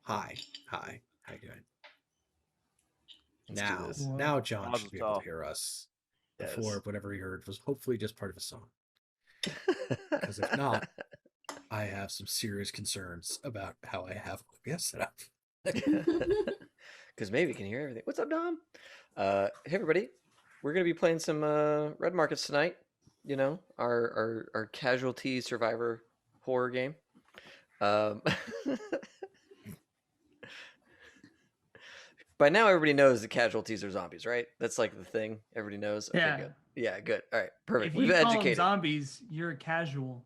Hi. How you doing? Let's do this. Now John should be able to hear us. Before, Yes. whatever he heard was hopefully just part of a song. Because if not, I have some serious concerns about how I have OBS set up. Because maybe you can hear everything. What's up, Dom? Hey, everybody. We're going to be playing some Red Markets tonight. You know, our casualty survivor horror game. By now, everybody knows the casualties are zombies, right? That's like the thing. Everybody knows. Okay, Yeah. good. Yeah, good. All right, perfect. If We've you call them educated. zombies, you're a casual.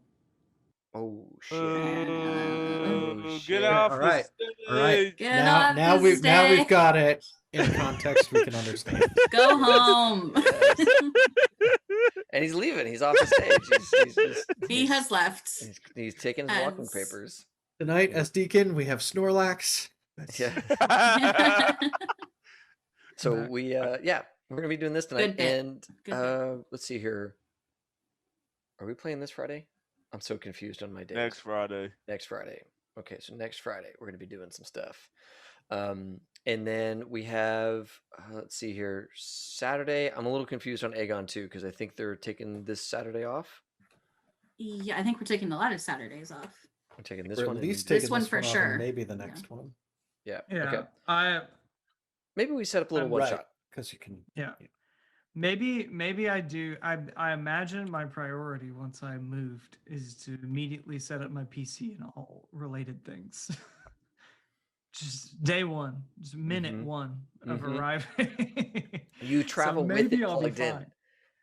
Oh shit! Oh, shit. get off All the right. stage. All right. Get Now off the we've stage. got it in context. We can understand. Go home. And he's leaving. He's off the stage. He has left. He's taking his walking papers. Tonight, as Deacon, we have Snorlax. Yeah. So we're gonna be doing this tonight. Good And let's see here. Are we playing this Friday? I'm so confused on my days. Next Friday. Next Friday. Okay, so next Friday we're gonna be doing some stuff. And then we have let's see here. Saturday. I'm a little confused on Aegon too, because I think they're taking this Saturday off. Yeah, I think we're taking a lot of Saturdays off. I'm taking this We're one. at least This taking one this for one off, sure. and maybe the next one. Yeah. Yeah. Okay. Maybe we set up a little one shot. Because you can. Yeah. Maybe I do. I imagine my priority once I moved is to immediately set up my PC and all related things. Just day one, just minute one of arriving. You travel with it plugged in. Fine.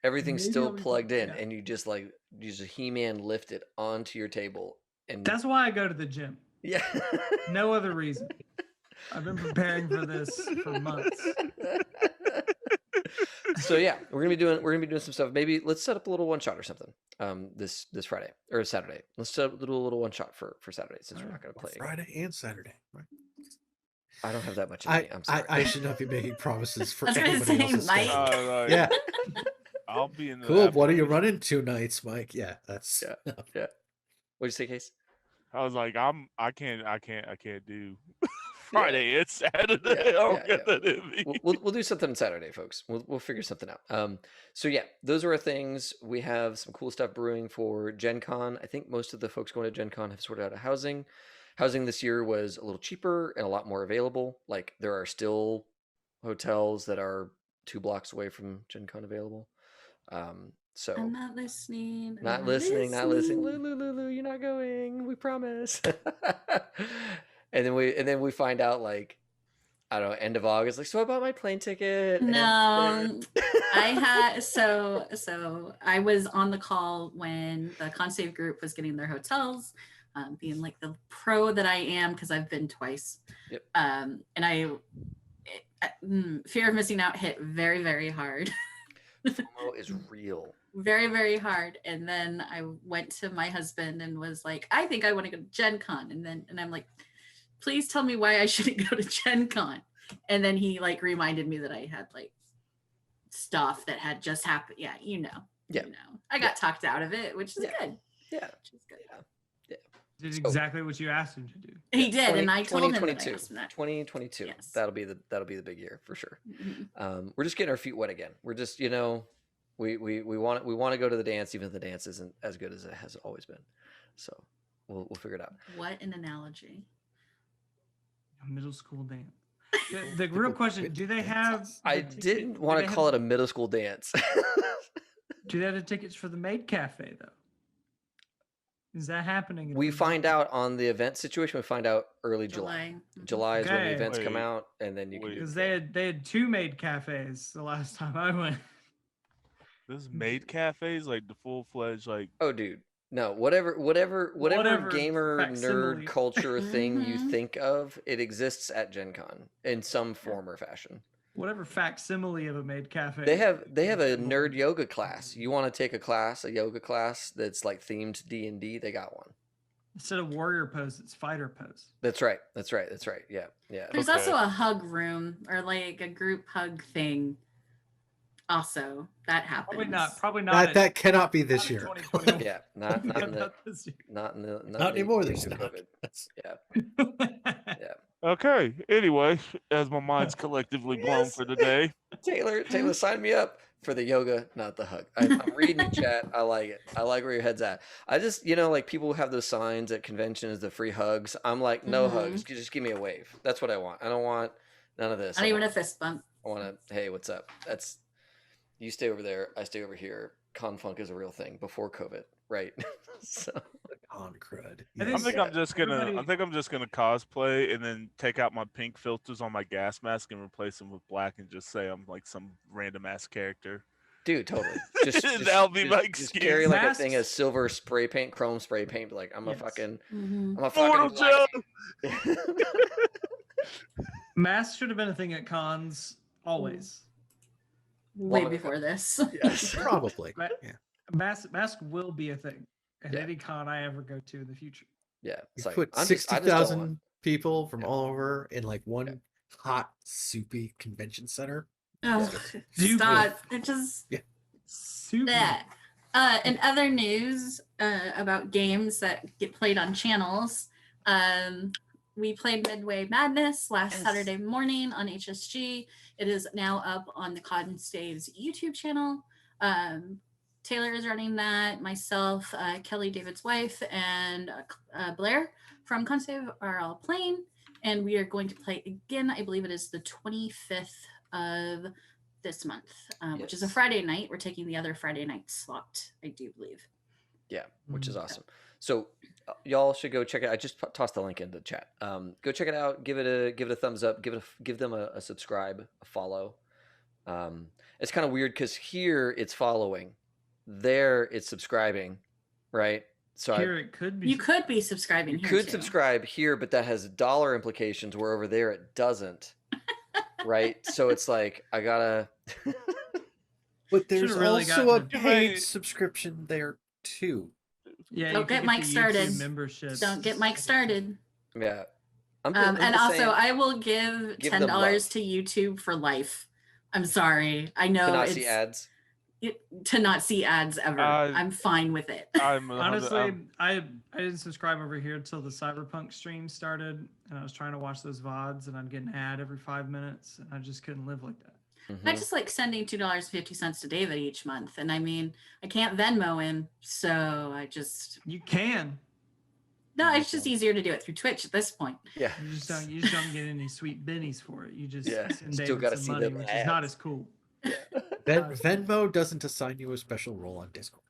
Everything's Maybe still I'll be plugged fine, in, yeah. and you just like use a He-Man lift it onto your table, and That's why I go to the gym. yeah. No other reason. I've been preparing for this for months. So yeah, we're gonna be doing some stuff. Maybe let's set up a little one shot or something. This Friday or Saturday. Let's do a little one shot for Saturday since we're not gonna play Friday and Saturday. Right. I don't have that much in me. I'm sorry. I should not be making promises for I was gonna anybody say, else's Mike. schedule. Yeah. I'll be in the Cool. What are you running 2 nights, Mike? Yeah, that's yeah. What'd you say, Case? I was like, I can't do Friday. It's Saturday. We'll do something on Saturday, folks. We'll figure something out. So yeah, those are our things. We have some cool stuff brewing for Gen Con. I think most of the folks going to Gen Con have sorted out a housing. Housing this year was a little cheaper and a lot more available. Like there are still hotels that are 2 blocks away from Gen Con available. So I'm not listening. Not listening. Lulu, you're not going. We promise. and then we find out like I don't know, end of August. Like, so I bought my plane ticket. No, I had so I was on the call when the Consave group was getting their hotels, being like the pro that I am because I've been twice. Yep. And fear of missing out hit very, very hard. FOMO is real. Very, very hard. And then I went to my husband and was like, I think I want to go to Gen Con. And I'm like, please tell me why I shouldn't go to Gen Con. And then he like reminded me that I had like stuff that had just happened. Yeah, you know. I got talked out of it, which is good. Yeah. Which is good. Yeah. Did exactly what you asked him to do. He did, and I told him that I 2022. asked him that. 2022. Yes. That'll be the big year for sure. Mm-hmm. We're just getting our feet wet again. We're just, we want to go to the dance, even if the dance isn't as good as it has always been. So we'll figure it out. What an analogy. A middle school dance. The real question, do they have... I didn't want to call it a middle school dance. Do they have the tickets for the maid cafe, though? Is that happening? We find out on the event situation. We find out early July. Mm-hmm. July is when the events Wait. come out, and then you can do Because they had 2 maid cafes the last time I went. This maid cafes, like the full-fledged, like... Oh, dude. No, whatever gamer facsimile. nerd culture thing you Mhm. think of, it exists at Gen Con in some form or fashion. Whatever facsimile of a maid cafe. They have a nerd yoga class. You want to take a yoga class that's like themed D&D, they got one. Instead of warrior pose, it's fighter pose. That's right. Yeah. There's also a hug room or like a group hug thing. Also, that happens. Probably not. That cannot be this year. 2021. Yeah, not this year. not Not anymore this year. COVID. That's- Yeah. Okay. Anyway, as my mind's collectively blown Yes. for the day. Taylor, sign me up for the yoga, not the hug. I'm reading you, chat. I like it. I like where your head's at. I just, like people have those signs at conventions, the free hugs. I'm like, no hugs. Just give me a wave. That's what I want. I don't want none of this. Not even a fist bump. I want to, hey, what's up? That's, you stay over there. I stay over here. Con funk is a real thing before COVID, right? So On crud. I I think think I'm just gonna. I everybody- think I'm just gonna cosplay and then take out my pink filters on my gas mask and replace them with black and just say I'm like some random ass character. dude, totally. Just That'll be my just excuse. carry like a Masks- thing of silver spray paint, chrome spray paint. Like I'm a Yes. fucking, Mhm. I'm a Mortal fucking. Joe! Masks should have been a thing at cons always. Way Long before this. Yes. Probably. Right. Yeah. Mask will be a thing at Yeah. any con I ever go to in the future. Yeah. You It's like, put I just don't want- 60,000 people from Yeah. all over in like one hot, soupy convention center. Oh, Super. stop. It just Super. that. In other news about games that get played on channels, we played Midway Madness last Yes. Saturday morning on HSG. It is now up on the Cod and Staves YouTube channel. Taylor is running that. Myself, Kelly, David's wife, and Blair from Constave are all playing. And we are going to play again. I believe it is the 25th of this month, which is a Yes. Friday night. We're taking the other Friday night slot, I do believe. Yeah, which is Mm. awesome. So y'all should go check it. I just tossed the link into the chat. Go check it out. Give it a thumbs up. Give them a subscribe, a follow. It's kind of weird because here it's following, there it's subscribing, right? So Here it could be. You could be subscribing you here could too. subscribe here, but that has dollar implications where over there it doesn't, right? So it's like I gotta. But there's Should've really also a gotten a- paid subscription there too. Yeah, Don't you get could Mike the started. YouTube membership. Don't get Mike started. Yeah, I'm And just also, saying, I will give Give $10 them love. to YouTube for life. I'm sorry. I know to not it's see ads. to not see ads ever. I'm fine with it. I'm Honestly, I didn't subscribe over here until the Cyberpunk stream started, and I was trying to watch those VODs, and I'd get an ad every 5 minutes, and I just couldn't live like that. I Mhm. just like sending $2.50 to David each month. And I mean, I can't Venmo him. So I just, You can. no, it's just easier to do it through Twitch at this point. Yeah, You just don't get any sweet bennies for it. You just Yeah, send still David gotta some see money, them which is not ads. as cool. Venmo doesn't assign you a special role on Discord.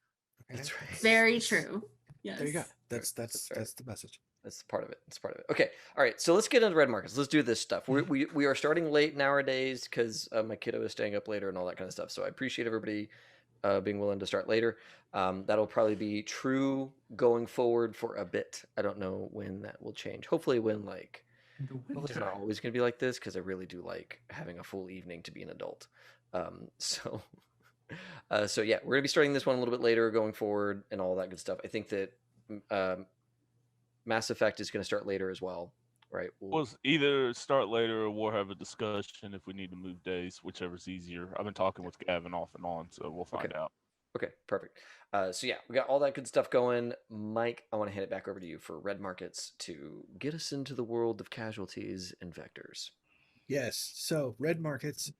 Okay? That's right. Very true. Yes. There you go. That's That's right. that's the message. That's part of it. That's part of it. Okay. All right. So let's get into red markets. Let's do this stuff. We are starting late nowadays because my kiddo is staying up later and all that kind of stuff. So I appreciate everybody being willing to start later. That'll probably be true going forward for a bit. I don't know when that will change. Hopefully when like The hopefully it's winter. not always going to be like this because I really do like having a full evening to be an adult. So yeah, we're gonna be starting this one a little bit later going forward and all that good stuff. I think that Mass Effect is going to start later as well, right? We'll either start later or we'll have a discussion if we need to move days, whichever's easier. I've been talking with Gavin off and on, so we'll find out. Okay, perfect. So yeah, we got all that good stuff going. Mike, I want to hand it back over to you for red markets to get us into the world of casualties and vectors. Yes. So Red Markets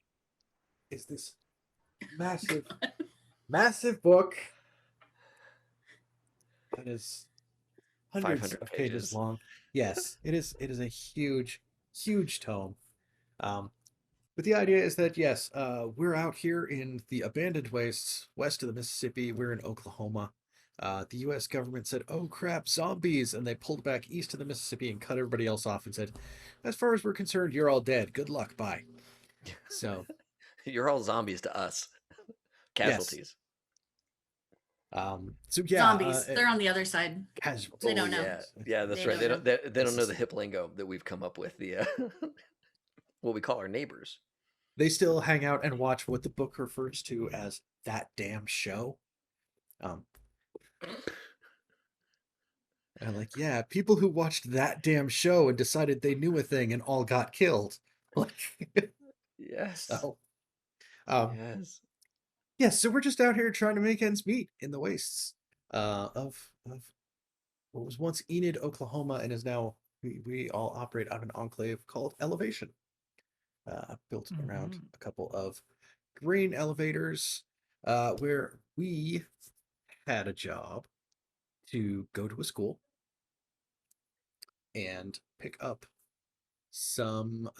is this massive, massive book that is hundreds 500 of pages pages. long. Yes, it is. It is a huge, huge tome. But the idea is that yes, we're out here in the abandoned wastes west of the Mississippi. We're in Oklahoma. The U.S. government said, "Oh crap, zombies!" and they pulled back east of the Mississippi and cut everybody else off and said, "As far as we're concerned, you're all dead. Good luck. Bye." So, You're all zombies to us. Casualties. so yeah, Zombies. They're on the other side. casualties. They don't know. Yeah, that's They right. They don't don't. They don't know the This is- hip lingo that we've come up with. The what we call our neighbors. They still hang out and watch what the book refers to as that damn show. And like, yeah, people who watched that damn show and decided they knew a thing and all got killed. Like, Yes. so, Yes. yeah, so we're just out here trying to make ends meet in the wastes of what was once Enid, Oklahoma, and is now we all operate on an enclave called Elevation, built around Mhm. a couple of grain elevators, where we had a job to go to a school and pick up some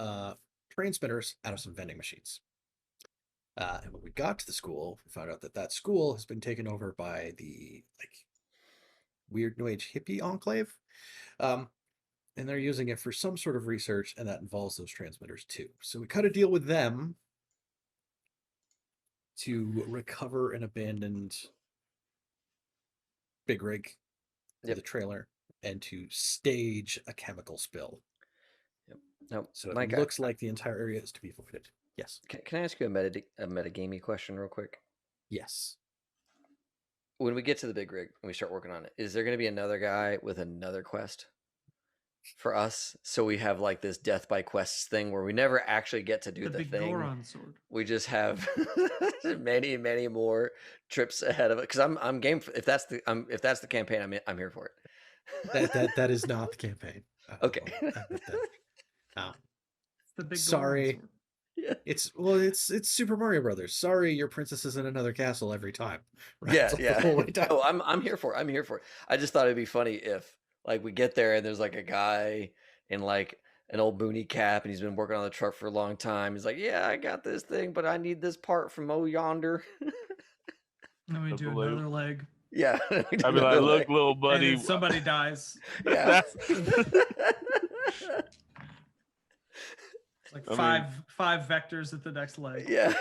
transmitters out of some vending machines. And when we got to the school, we found out that that school has been taken over by the like weird New Age hippie enclave. And they're using it for some sort of research, and that involves those transmitters too. So we cut a deal with them to recover an abandoned big rig with a trailer and to stage a chemical spill. Yep. Now, So Mike, it looks like the entire area is to be avoided. Yes. can I ask you a metagamey question real quick? Yes. When we get to the big rig and we start working on it, is there going to be another guy with another quest for us? So we have like this death by quests thing where we never actually get to do The the big thing. Goron sword. We just have many, many more trips ahead of it. Because I'm game for, if that's the campaign, I'm here for it. That is not the campaign. Okay. I admit that. It's the big Sorry. Goron sword. Yeah. It's Super Mario Brothers. Sorry, your princess is in another castle every time. Right? Yeah, It's the yeah. whole way down. Oh, I'm here for it. I'm here for it. I just thought it'd be funny if like we get there and there's like a guy in like an old boonie cap and he's been working on the truck for a long time. He's like, yeah, I got this thing, but I need this part from yonder. And then we do believe- another leg. Yeah. I'd be like, look, little And buddy. then somebody dies. Yeah. Like I five vectors at the next leg. Yeah.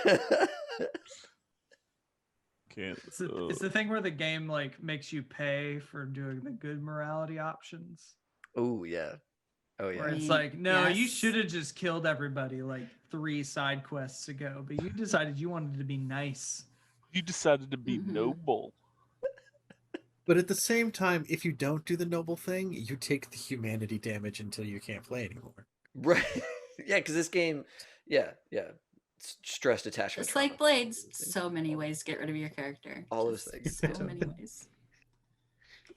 Can't. It's the thing where the game like makes you pay for doing the good morality options. Oh yeah. Oh yeah. Where it's Mm, like, no, you yes. should have just killed everybody like 3 side quests ago, but you decided you wanted to be nice. You decided to be Mhm. noble. But at the same time, if you don't do the noble thing, you take the humanity damage until you can't play anymore. Right. Yeah, because this game, yeah. Stress detachment. Just like trauma. Blades, so many ways to get rid of your character. All those Just things. So Yeah. many ways.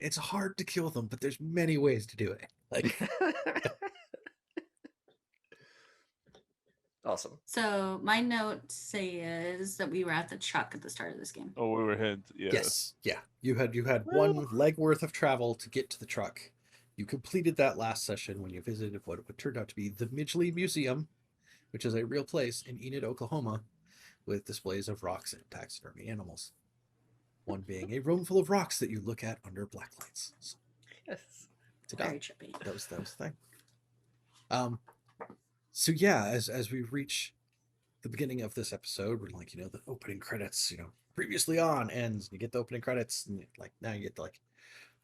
It's hard to kill them, but there's many ways to do it. Like Awesome. So my note says that we were at the truck at the start of this game. Oh, we were heading. Yeah. yes, yeah. You had one leg worth of travel to get to the truck. You completed that last session when you visited what turned out to be the Midgley Museum, which is a real place in Enid, Oklahoma, with displays of rocks and taxidermy animals. One being a room full of rocks that you look at under black lights. So, Yes. ta-da. Very trippy. That was the thing. So yeah, as we reach the beginning of this episode, we're like, the opening credits, previously on ends, and you get the opening credits, and like now you get like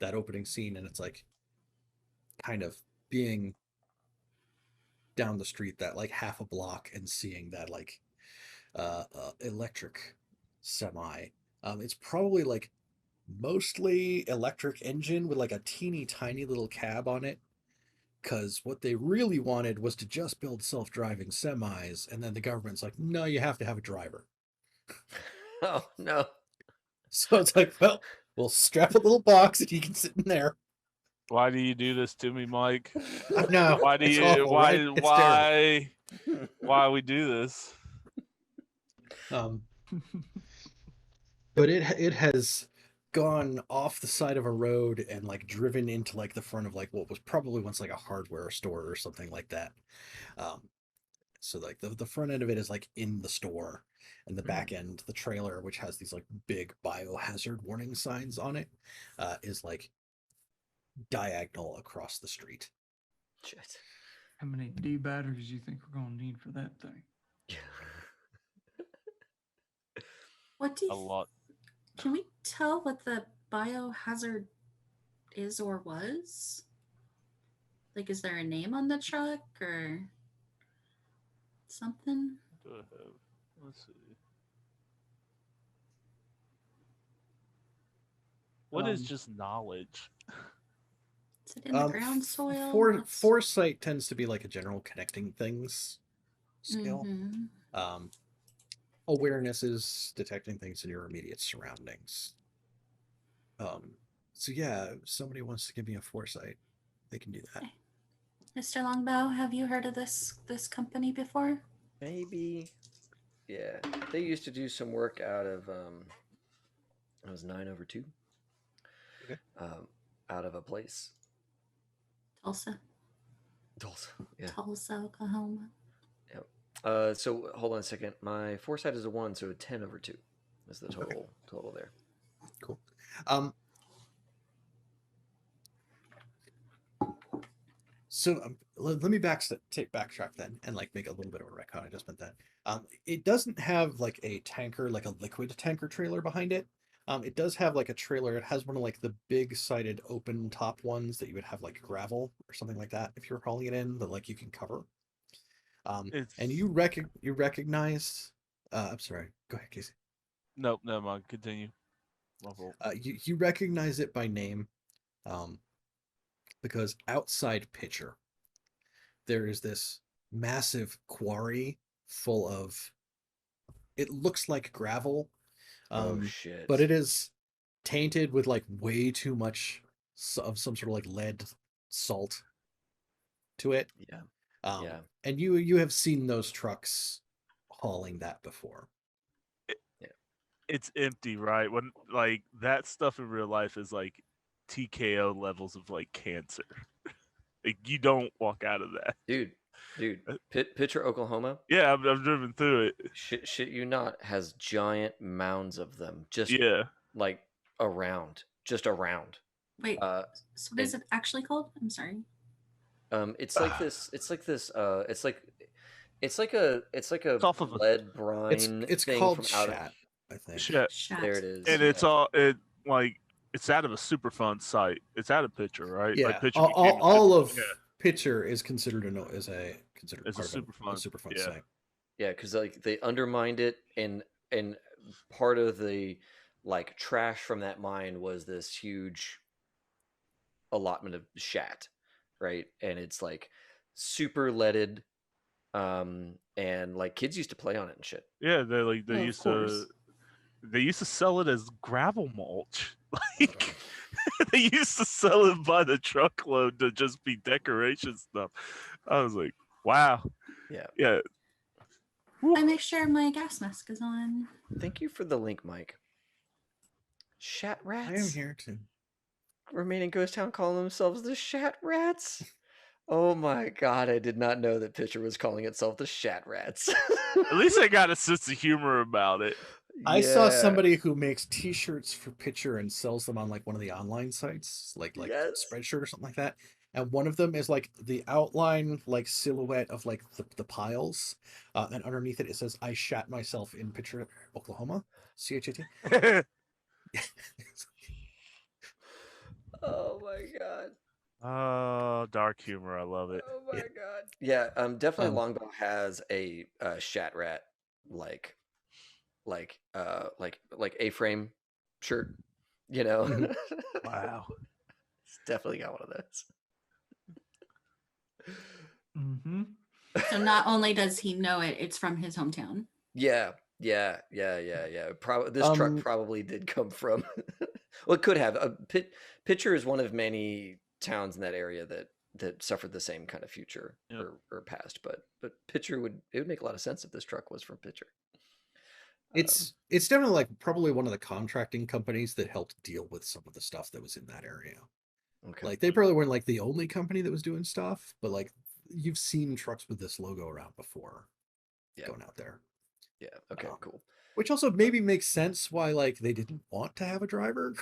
that opening scene, and it's like kind of being down the street that like half a block and seeing that like electric semi. It's probably like mostly electric engine with like a teeny tiny little cab on it, because what they really wanted was to just build self-driving semis, and then the government's like, no, you have to have a driver. Oh no. So it's like, well, we'll strap a little box and you can sit in there. Why do you do this to me, Mike? I know. Why do it's you? awful, Why? right? It's terrible. Why we do this? But it has gone off the side of a road and like driven into like the front of like what was probably once like a hardware store or something like that. So like the front end of it is like in the store, and the back end, the trailer, which has these like big biohazard warning signs on it, is like diagonal across the street. Shit. How many D batteries you think we're gonna need for that thing? What do A you lot. Can we tell what the biohazard is or was? Like, is there a name on the truck or something? Do I have? Let's see. What is just knowledge? Is it in the ground soil? Foresight tends to be like a general connecting things skill. Mm-hmm. Awareness is detecting things in your immediate surroundings. So yeah, if somebody wants to give me a foresight, they can do that. Mr. Longbow, have you heard of this company before? Maybe. Yeah, they used to do some work out of it was 9/2. Okay. Out of a place. Tulsa, Yeah. Tulsa, Oklahoma. So hold on a second. My foresight is a 1, so 10/2 is the total there. Cool. So let me backtrack then and like make a little bit of a retcon adjustment then. It doesn't have like a tanker, like a liquid tanker trailer behind it. It does have like a trailer. It has one of like the big sided open top ones that you would have like gravel or something like that if you're hauling it in that like you can cover. And you recognize. I'm sorry. Go ahead, Casey. Nope, never mind. Continue. My fault. You recognize it by name, because outside Pitcher, there is this massive quarry full of. It looks like gravel, Oh shit! but it is tainted with like way too much of some sort of like lead salt to it. Yeah. Yeah. And you have seen those trucks hauling that before. It's empty, right? When like that stuff in real life is like TKO levels of like cancer. Like you don't walk out of that, dude. Pitcher, Oklahoma. Yeah, I've driven through it. Shit, you not has giant mounds of them. Just like around, just around. Wait, so what is it actually called? I'm sorry. It's like this. It's like this. It's like a off of lead brine. It's thing called from Shat, I think. Shat. There it is. And it's it's out of a Superfund site. It's out of Pitcher, right? Yeah. Like Pitcher all of Pitcher is considered a Superfund site. Yeah, because like they undermined it, and part of the like trash from that mine was this huge allotment of Shat, right? And it's like super leaded, and like kids used to play on it and shit. Yeah, they used to sell it as gravel mulch. Like they used to sell it by the truckload to just be decoration stuff. I was like, wow. Yeah. I make sure my gas mask is on. Thank you for the link, Mike. Shat rats. I am here too. Remaining Ghost Town calling themselves the Shat Rats. Oh my god, I did not know that Pitcher was calling itself the Shat Rats. At least I got a sense of humor about it. I saw somebody who makes t-shirts for Pitcher and sells them on like one of the online sites, like Spreadshirt or something like that. And one of them is like the outline, like silhouette of like the piles, and underneath it says, "I shat myself in Pitcher, Oklahoma." CHAT. Oh my god. Oh, dark humor. I love it. Oh my god. Yeah, definitely Longbow has a Shat Rat like A-frame shirt, you know. Wow. It's definitely got one of those. Mm-hmm. So not only does he know it, it's from his hometown. Yeah. This truck probably did come from. Well, it could have. Pitcher is one of many towns in that area that suffered the same kind of future or past. But Pitcher it would make a lot of sense if this truck was from Pitcher. It's definitely like probably one of the contracting companies that helped deal with some of the stuff that was in that area. Okay. Like they probably weren't like the only company that was doing stuff, but like you've seen trucks with this logo around before going out there. Yeah. Okay. Cool. Which also maybe makes sense why like they didn't want to have a driver.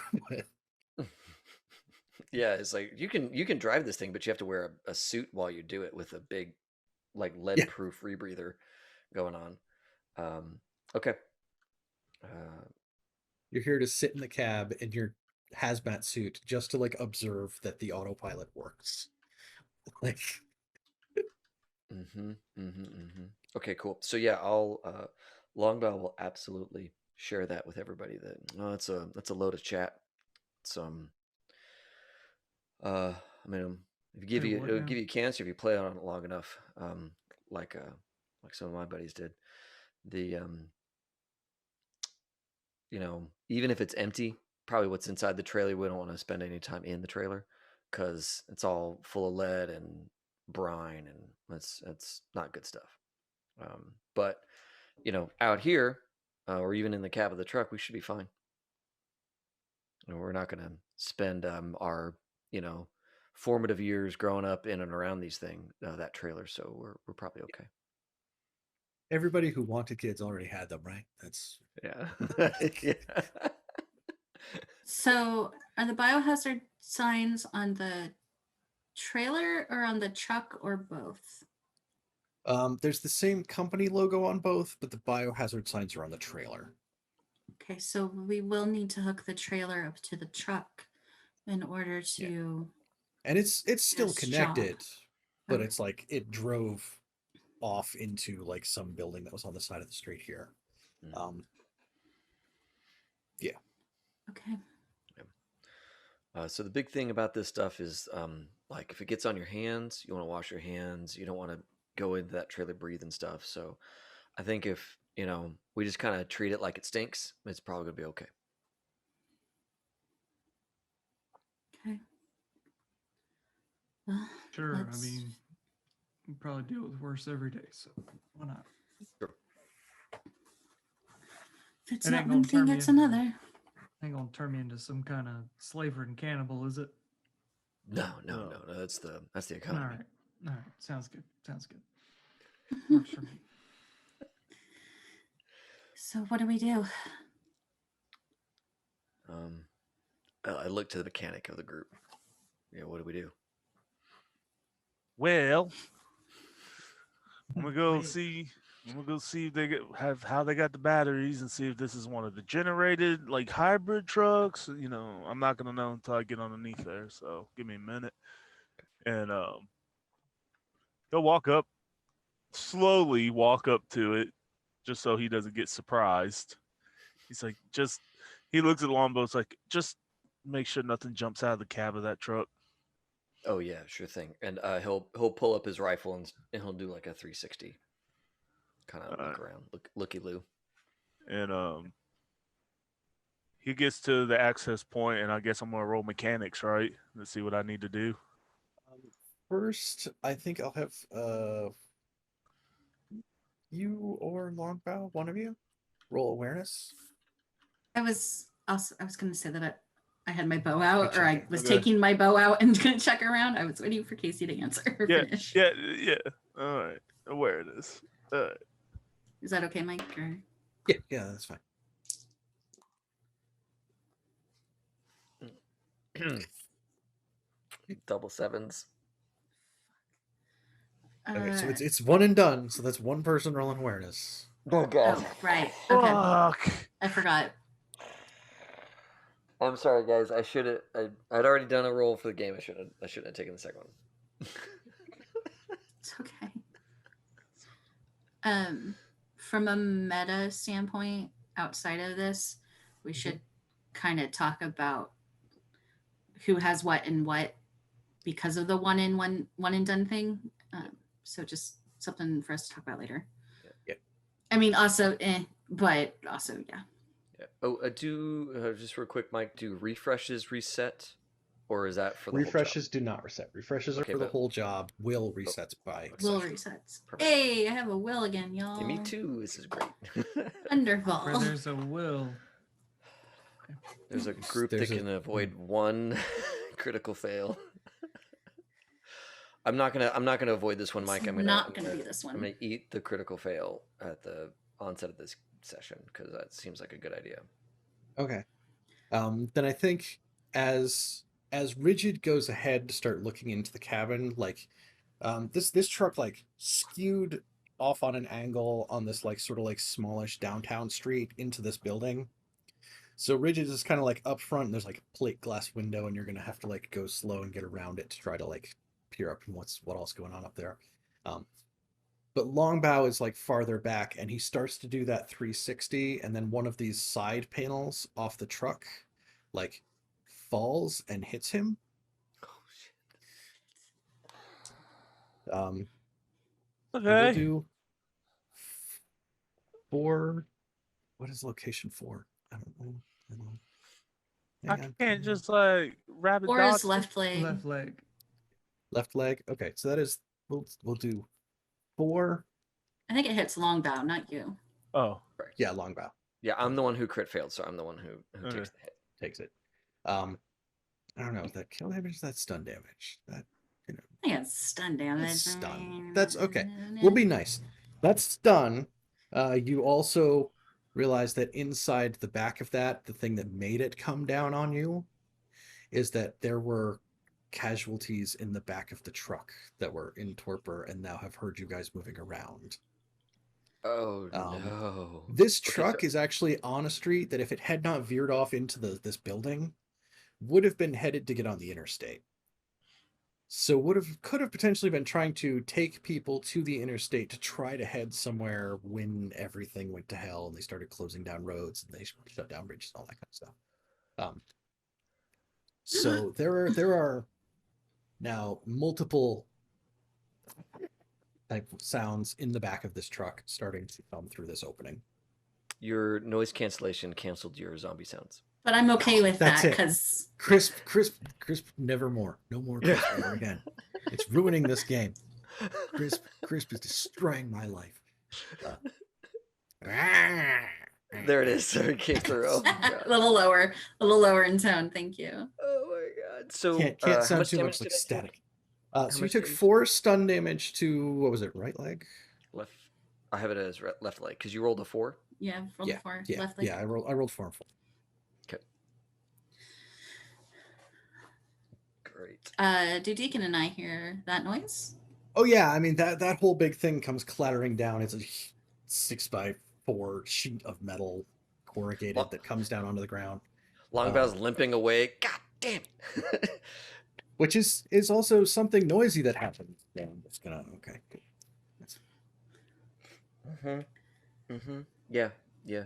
Yeah, it's like you can drive this thing, but you have to wear a suit while you do it with a big like lead-proof rebreather going on. Okay. You're here to sit in the cab in your hazmat suit just to like observe that the autopilot works. Like. Okay, cool. So yeah, I'll Longbow will absolutely share that with everybody. That's a load of chat. It's I mean, it'll give you cancer if you play on it long enough. Like some of my buddies did. The even if it's empty, probably what's inside the trailer, we don't want to spend any time in the trailer because it's all full of lead and brine, and that's not good stuff. But out here, or even in the cab of the truck, we should be fine. We're not going to spend our formative years growing up in and around these things, that trailer. So we're probably okay. Everybody who wanted kids already had them, right? That's Yeah. Yeah. So are the biohazard signs on the trailer or on the truck or both? There's the same company logo on both, but the biohazard signs are on the trailer. Okay, so we will need to hook the trailer up to the truck in order to. And it's still Yes, connected, job. but Okay. it's like it drove off into like some building that was on the side of the street here. Okay. So the big thing about this stuff is, like, if it gets on your hands, you want to wash your hands. You don't want to go into that trailer breathing stuff. So I think if we just kind of treat it like it stinks, it's probably gonna be okay. Okay. Well, Sure. I let's- mean, we probably deal with worse every day, so why not? Sure. if it's It not ain't one gonna thing, turn me it's into- another. Ain't gonna turn me into some kind of slave ridden cannibal, is it? No. No. That's the All economy. right. All right. Sounds good. Sounds good. Works for me. So what do we do? I look to the mechanic of the group. What do we do? Well, I'm gonna go Wait. see. I'm gonna go see if they have how they got the batteries and see if this is one of the generated like hybrid trucks. I'm not gonna know until I get underneath there. So give me a minute, and he'll slowly walk up to it, just so he doesn't get surprised. He's like, he looks at Longbow. Like, just make sure nothing jumps out of the cab of that truck. Oh yeah, sure thing. And he'll pull up his rifle and he'll do like a 360, kind of look Alright. around, looky loo. And he gets to the access point, and I guess I'm gonna roll mechanics, right? Let's see what I need to do. First, I think I'll have you or Longbow, one of you, roll awareness. I was going to say that I had my bow out, You're or I checking. was Okay. taking my bow out and going to check around. I was waiting for Casey to answer or Yeah, finish. yeah. All right, awareness. All right. Is that okay, Mike? Or... Yeah, that's fine. Double sevens. Okay, so Uh, it's one and done. So that's one person rolling awareness. Oh god. oh, right. Okay. Fuck. I forgot. I'm sorry, guys. I'd already done a roll for the game. I shouldn't have taken the second one. It's okay. From a meta standpoint, outside of this, we should kind of talk about who has what and what because of the one and done thing. So just something for us to talk about later. Yeah. I mean, also, but also, yeah. Yeah. Oh, just real quick, Mike. Do refreshes reset, or is that for the Refreshes do not reset. Refreshes Okay, are for the but- whole job. Will resets by Will session. resets. Perfect. Hey, I have a will again, y'all. Yeah, me too. This is great. Wonderful. Where there's a will. There's a group There's that a- can avoid one critical fail. I'm not gonna avoid this one, Mike. It's I'm not gonna be this I'm one. gonna eat the critical fail at the onset of this session because that seems like a good idea. Okay. Then I think as Rigid goes ahead to start looking into the cabin, like this truck like skewed off on an angle on this like sort of like smallish downtown street into this building. So Rigid is kind of like up front and there's like a plate glass window and you're gonna have to like go slow and get around it to try to like peer up and what else going on up there. But Longbow is like farther back and he starts to do that 360 and then one of these side panels off the truck like falls and hits him. Oh shit. And Okay. we'll do 4. What is location 4? I don't know. I Hang on. can't just like rabbit Or dodge. his left leg. Left leg. Left leg. Okay, so that is we'll do 4. I think it hits longbow, not you. Oh, Yeah, longbow Yeah, I'm the one who crit failed, so I'm the one who Okay. takes the hit. takes it. I don't know, is that kill damage? That's stun damage. That I think it's stun damage. stun. That's okay. We'll be nice. That's stun. You also realize that inside the back of that, the thing that made it come down on you is that there were casualties in the back of the truck that were in torpor and now have heard you guys moving around. Oh no! This Okay, truck is actually on a street that if it had not veered off into this building, would have been headed to get on the interstate. So could have potentially been trying to take people to the interstate to try to head somewhere when everything went to hell and they started closing down roads and they shut down bridges and all that kind of stuff. So there are now multiple type of sounds in the back of this truck starting to come through this opening. Your noise cancellation canceled your zombie sounds. But I'm okay with That's that it. because Crisp, never more. No more crisp ever again. It's ruining this game. Crisp is destroying my life. There it is. Sorry, came through. Oh, my a little lower in tone. Thank you. Oh my god! So Can't how sound much too damage much like did I take? static. So you much took damage? 4 stun damage to, what was it, right leg? Left. I have it as left leg because you rolled a 4. Yeah, roll Yeah, 4. yeah, Left leg. yeah. I rolled 4 and 4. Okay. Great. Do Deacon and I hear that noise? Oh yeah, I mean that whole big thing comes clattering down. It's a 6x4 sheet of metal corrugated Well- that comes down onto the ground, Longbow's limping away. God damn it! which is also something noisy that happens. Yeah, I'm just gonna okay. Good. Yeah. Yeah.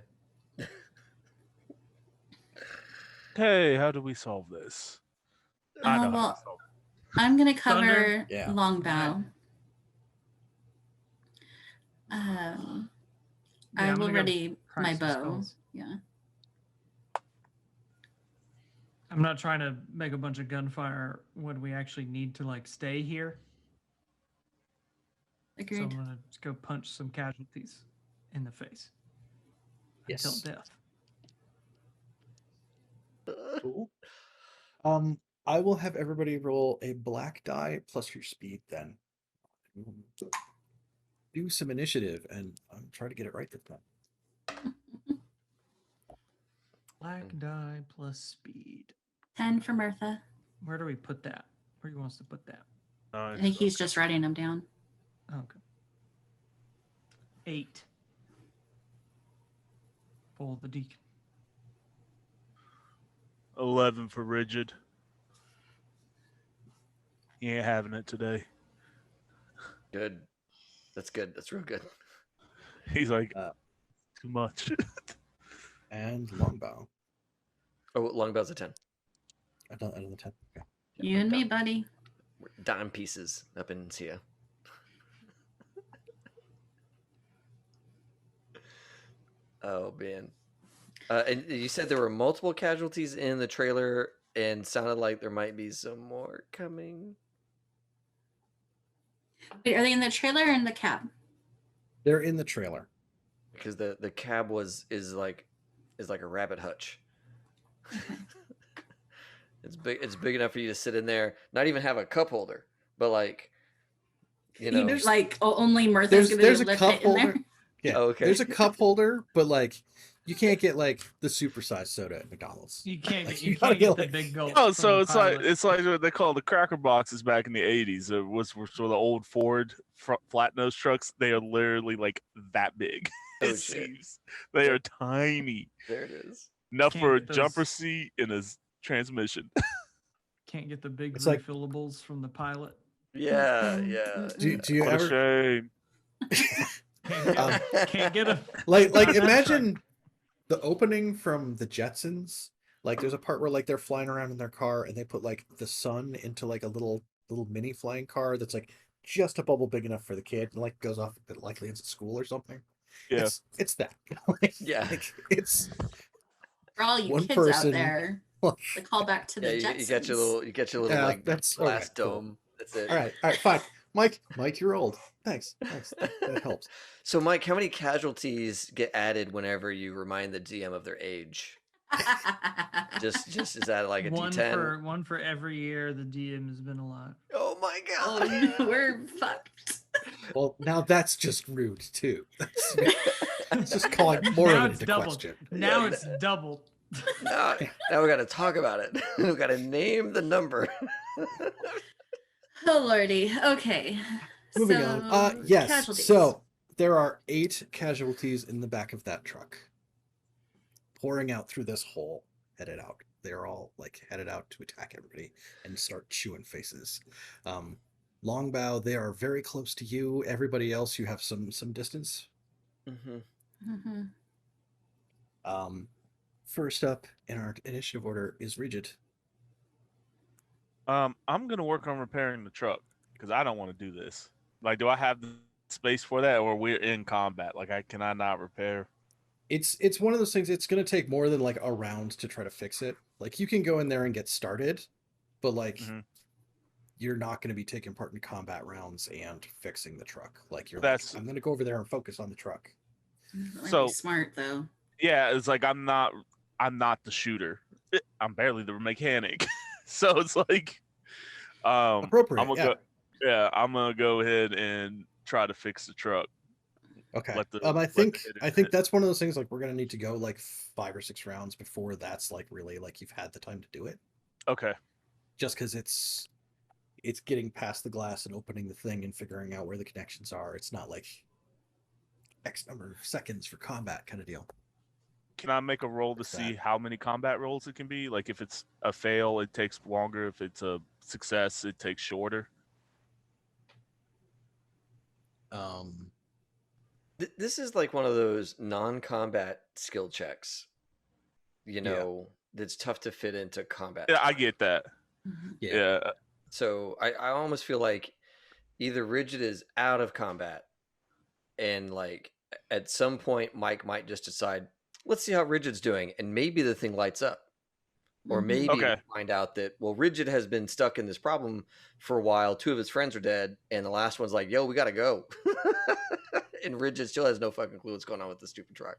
hey, how do we solve this? I know how well, to solve I'm gonna cover Thunder. Yeah. longbow. Yeah, I I'm will gonna go ready my practice bow. spells. Yeah. I'm not trying to make a bunch of gunfire when we actually need to like stay here. So I'm Agreed. gonna just go punch some casualties in the face Yes. until death. Cool. I will have everybody roll a black die plus your speed then. Do some initiative and try to get it right this time. Black die plus speed. 10 for Mirtha. Where do we put that? Where do you want us to put that? I think he's just writing them down. Okay. 8. For the deacon. 11 for Rigid. He ain't having it today. Good. That's good. That's real good. He's like, Uh, too much. And longbow. Oh, longbow's a 10. Another 10. Okay. You and me, buddy. We're dime pieces up in Sia. Oh man. And you said there were multiple casualties in the trailer and sounded like there might be some more coming. Wait, are they in the trailer or in the cab? They're in the trailer. Because the cab is like a rabbit hutch. It's big enough for you to sit in there, not even have a cup holder, but like you know There's- Like only Mirtha's gonna There's be a able to cup fit in there. holder. Yeah. Oh, okay. There's a cup holder, but like you can't get like the supersized soda at McDonald's. You can't Like, get, you you gotta can't get get, the like- big gulp. Oh, from so the it's like what they call the cracker boxes back in the 80s. It was for the old Ford flat nose trucks. They are literally like that big. Oh, It shit. seems they are tiny, There it is. enough Can't for a get those- jumper seat and a transmission. Can't get the big It's like- refillables from the pilot. Yeah, Mm, yeah. mm, Do you What a ever shame. Can't get, Um, can't get a like That's imagine the opening from the Jetsons? Like there's a part where like they're flying around in their car and they put like the sun into like a little mini flying car that's like just a bubble big enough for the kid and like goes off it likely it's at school or something. Yeah. It's that. Like, Yeah. like, it's For all you One kids person- out there, the callback to Yeah, the you Jetsons. got your little Yeah, like that's- glass okay, cool. dome. That's it. all right, fine. Mike, you're old. Thanks. That helps. So, Mike, how many casualties get added whenever you remind the DM of their age? Just is that like a D10? One for every year the DM has been alive. Oh my Oh, god! no, we're fucked. Well, now that's just rude too. That's just calling more Now of it it's into doubled. question. Now it's doubled. Now we got to talk about it. We got to name the number. Oh lordy. Okay. Moving on. Yes. Casualties. So there are 8 casualties in the back of that truck, pouring out through this hole, headed out. They're all like headed out to attack everybody and start chewing faces. Longbow, they are very close to you. Everybody else, you have some distance. Mm-hmm. First up in our initiative order is Rigid. I'm gonna work on repairing the truck because I don't want to do this. Like, do I have the space for that, or we're in combat? Like, can I not repair? It's one of those things. It's gonna take more than like a round to try to fix it. Like, you can go in there and get started, but like you're not going to be taking part in combat rounds and fixing the truck. Like, you're like, I'm going to go over there and focus on the truck. That might So be smart though. Yeah, it's like I'm not the shooter. I'm barely the mechanic. So it's like Appropriate. I'm gonna go ahead and try to fix the truck. Okay. I think that's one of those things, like, we're gonna need to go like 5 or 6 rounds before that's like really like you've had the time to do it. Okay. Just because it's getting past the glass and opening the thing and figuring out where the connections are. It's not like X number of seconds for combat kind of deal. Can I make a roll to see how many combat rolls it can be? Like, if it's a fail, it takes longer. If it's a success, it takes shorter. This is like one of those non-combat skill checks, you know, that's tough to fit into combat. Yeah, I get that. Yeah. So I almost feel like either Rigid is out of combat, and like at some point Mike might just decide, let's see how Rigid's doing, and maybe the thing lights up. Or maybe we find out that, well, Rigid has been stuck in this problem for a while. 2 of his friends are dead, and the last one's like, yo, we gotta go. And Rigid still has no fucking clue what's going on with the stupid truck.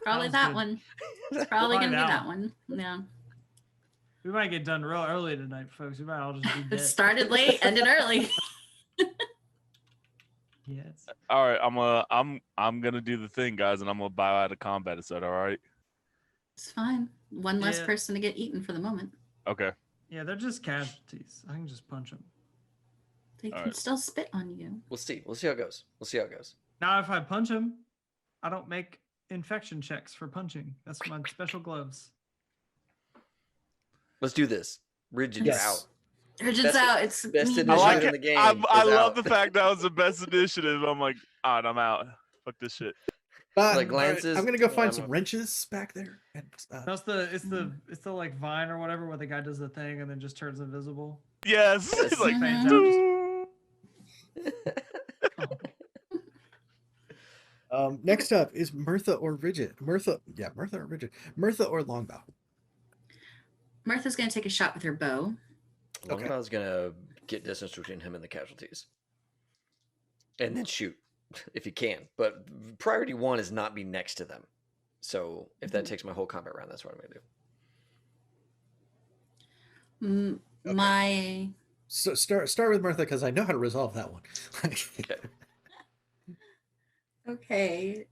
Probably that one. It's probably gonna be that one. Yeah. We might get done real early tonight, folks. We might all just be dead. It started late, ended early. Yes. All right, I'm gonna do the thing, guys, and I'm gonna bow out of combat. Is that all right? It's fine. One less person to get eaten for the moment. Okay. Yeah, they're just casualties. I can just punch them. They can still spit on you. We'll see. We'll see how it goes. We'll see how it goes. Now, if I punch them, I don't make infection checks for punching. That's my special gloves. Let's do this. Rigid's out. Rigid's out. It's best initiative in the game. I love the fact that was the best initiative. I'm like, all right, I'm out. Fuck this shit. Like glances. I'm gonna go find some wrenches back there. And, That's it's the like vine or whatever where the guy does the thing and then just turns invisible. Yes. It's like next up is Mirtha or Rigid. Mirtha or Rigid. Mirtha or Longbow. Mirtha's gonna take a shot with her bow. Longbow's gonna get distance between him and the casualties, and then shoot if he can. But priority 1 is not be next to them. So if that takes my whole combat round, that's what I'm gonna do. So start with Mirtha, because I know how to resolve that one. Okay.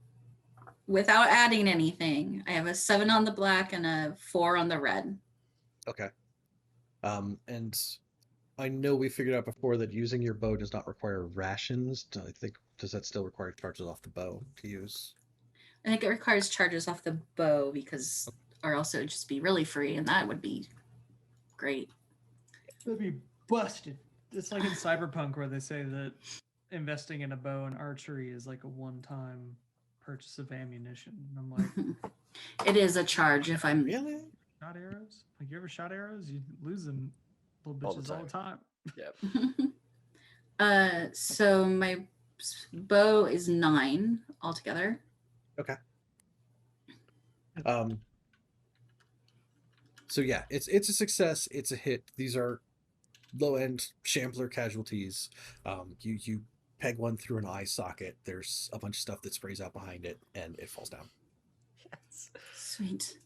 Without adding anything, I have a 7 on the black and a 4 on the red. Okay. And I know we figured out before that using your bow does not require rations. Does that still require charges off the bow to use? I think it requires charges off the bow or else it would just be really free, and that would be great. That'd be busted. It's like in Cyberpunk where they say that investing in a bow and archery is like a one-time purchase of ammunition. And I'm like, it is a charge if I'm really shot arrows. Like, you ever shot arrows? You lose them, little bitches, all the time. Yep. So my bow is 9 altogether. Okay. So yeah, it's a success. It's a hit. These are low end shambler casualties. You peg one through an eye socket. There's a bunch of stuff that sprays out behind it, and it falls down. Yes. Sweet.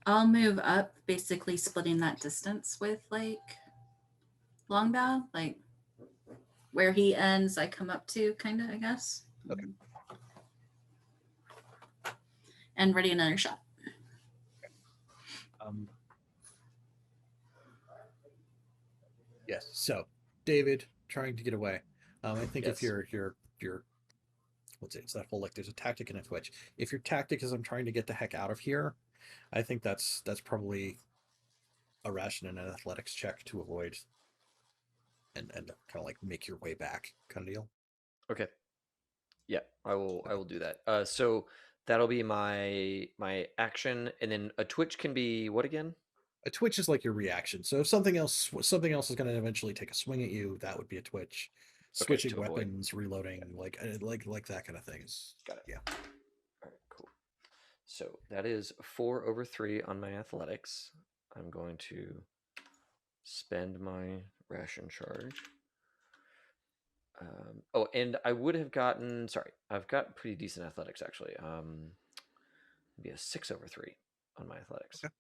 I'll move up, basically splitting that distance with like Longbow, like where he ends, I come up to, kind of, I guess. Okay. And ready another shot. Yes. So, David trying to get away. I think if Yes. your what's it? It's that whole like there's a tactic and a twitch. If your tactic is I'm trying to get the heck out of here, I think that's probably a ration and an athletics check to avoid and kind of like make your way back kind of deal. Okay. Yeah, I will do that. So that'll be my action, and then a twitch can be what again? A twitch is like your reaction. So if something else is going to eventually take a swing at you, that would be a twitch. Okay, Switching to avoid. weapons, reloading, like that kind of thing is. Got it. Yeah. All right, cool. So that is 4/3 on my athletics. I'm going to spend my ration charge. Oh, and I would have gotten. Sorry, I've got pretty decent athletics actually. Maybe a 6/3 on my athletics. Okay.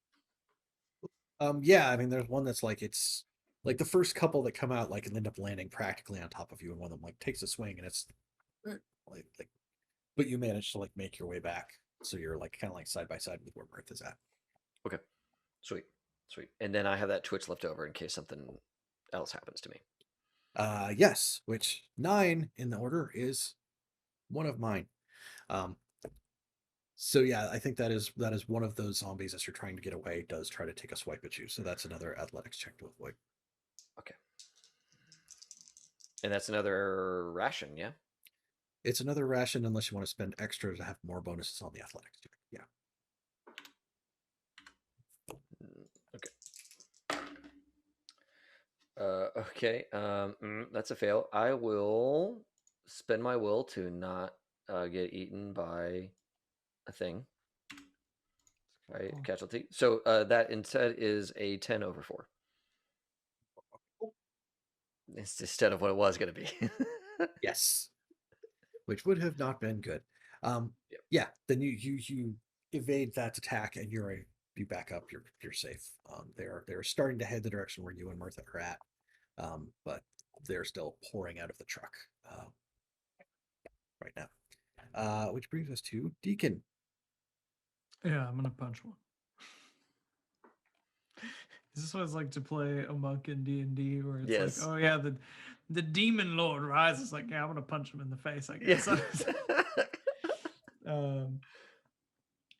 Yeah, I mean, there's one that's like it's like the first couple that come out like and end up landing practically on top of you, and one of them like takes a swing and it's like, but you manage to like make your way back, so you're like kind of like side by side with where Mirth is at. Okay, sweet. And then I have that twitch left over in case something else happens to me. Yes, which 9 in the order is one of mine. So yeah, I think that is one of those zombies as you're trying to get away does try to take a swipe at you. So that's another athletics check to avoid. Okay. And that's another ration, yeah? It's another ration unless you want to spend extra to have more bonuses on the athletics check. Yeah. Okay. That's a fail. I will spend my will to not get eaten by a thing. Right, casualty. So that instead is a 10/4. It's instead of what it was going to be. Yes. Which would have not been good. Yep. Yeah. Then you evade that attack and you back up. You're safe. They're starting to head the direction where you and Mirtha are at. But they're still pouring out of the truck right now. Which brings us to Deacon. Yeah, I'm gonna punch one. Is this what it's like to play a monk in D&D, where it's Yes. like, oh yeah, the demon lord rises. Like, yeah, I'm gonna punch him in the face, I guess.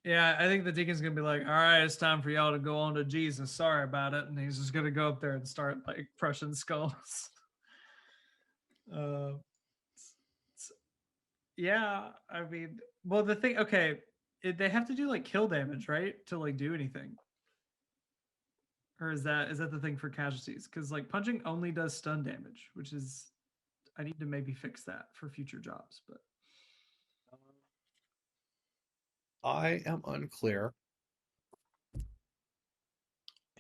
Yeah, I think the deacon's gonna be like, all right, it's time for y'all to go on to Jesus. Sorry about it, and he's just gonna go up there and start like crushing skulls. Yeah, I mean, well, the thing, okay, they have to do like kill damage, right, to like do anything, or is that the thing for casualties? Because like punching only does stun damage, which is, I need to maybe fix that for future jobs, but I am unclear.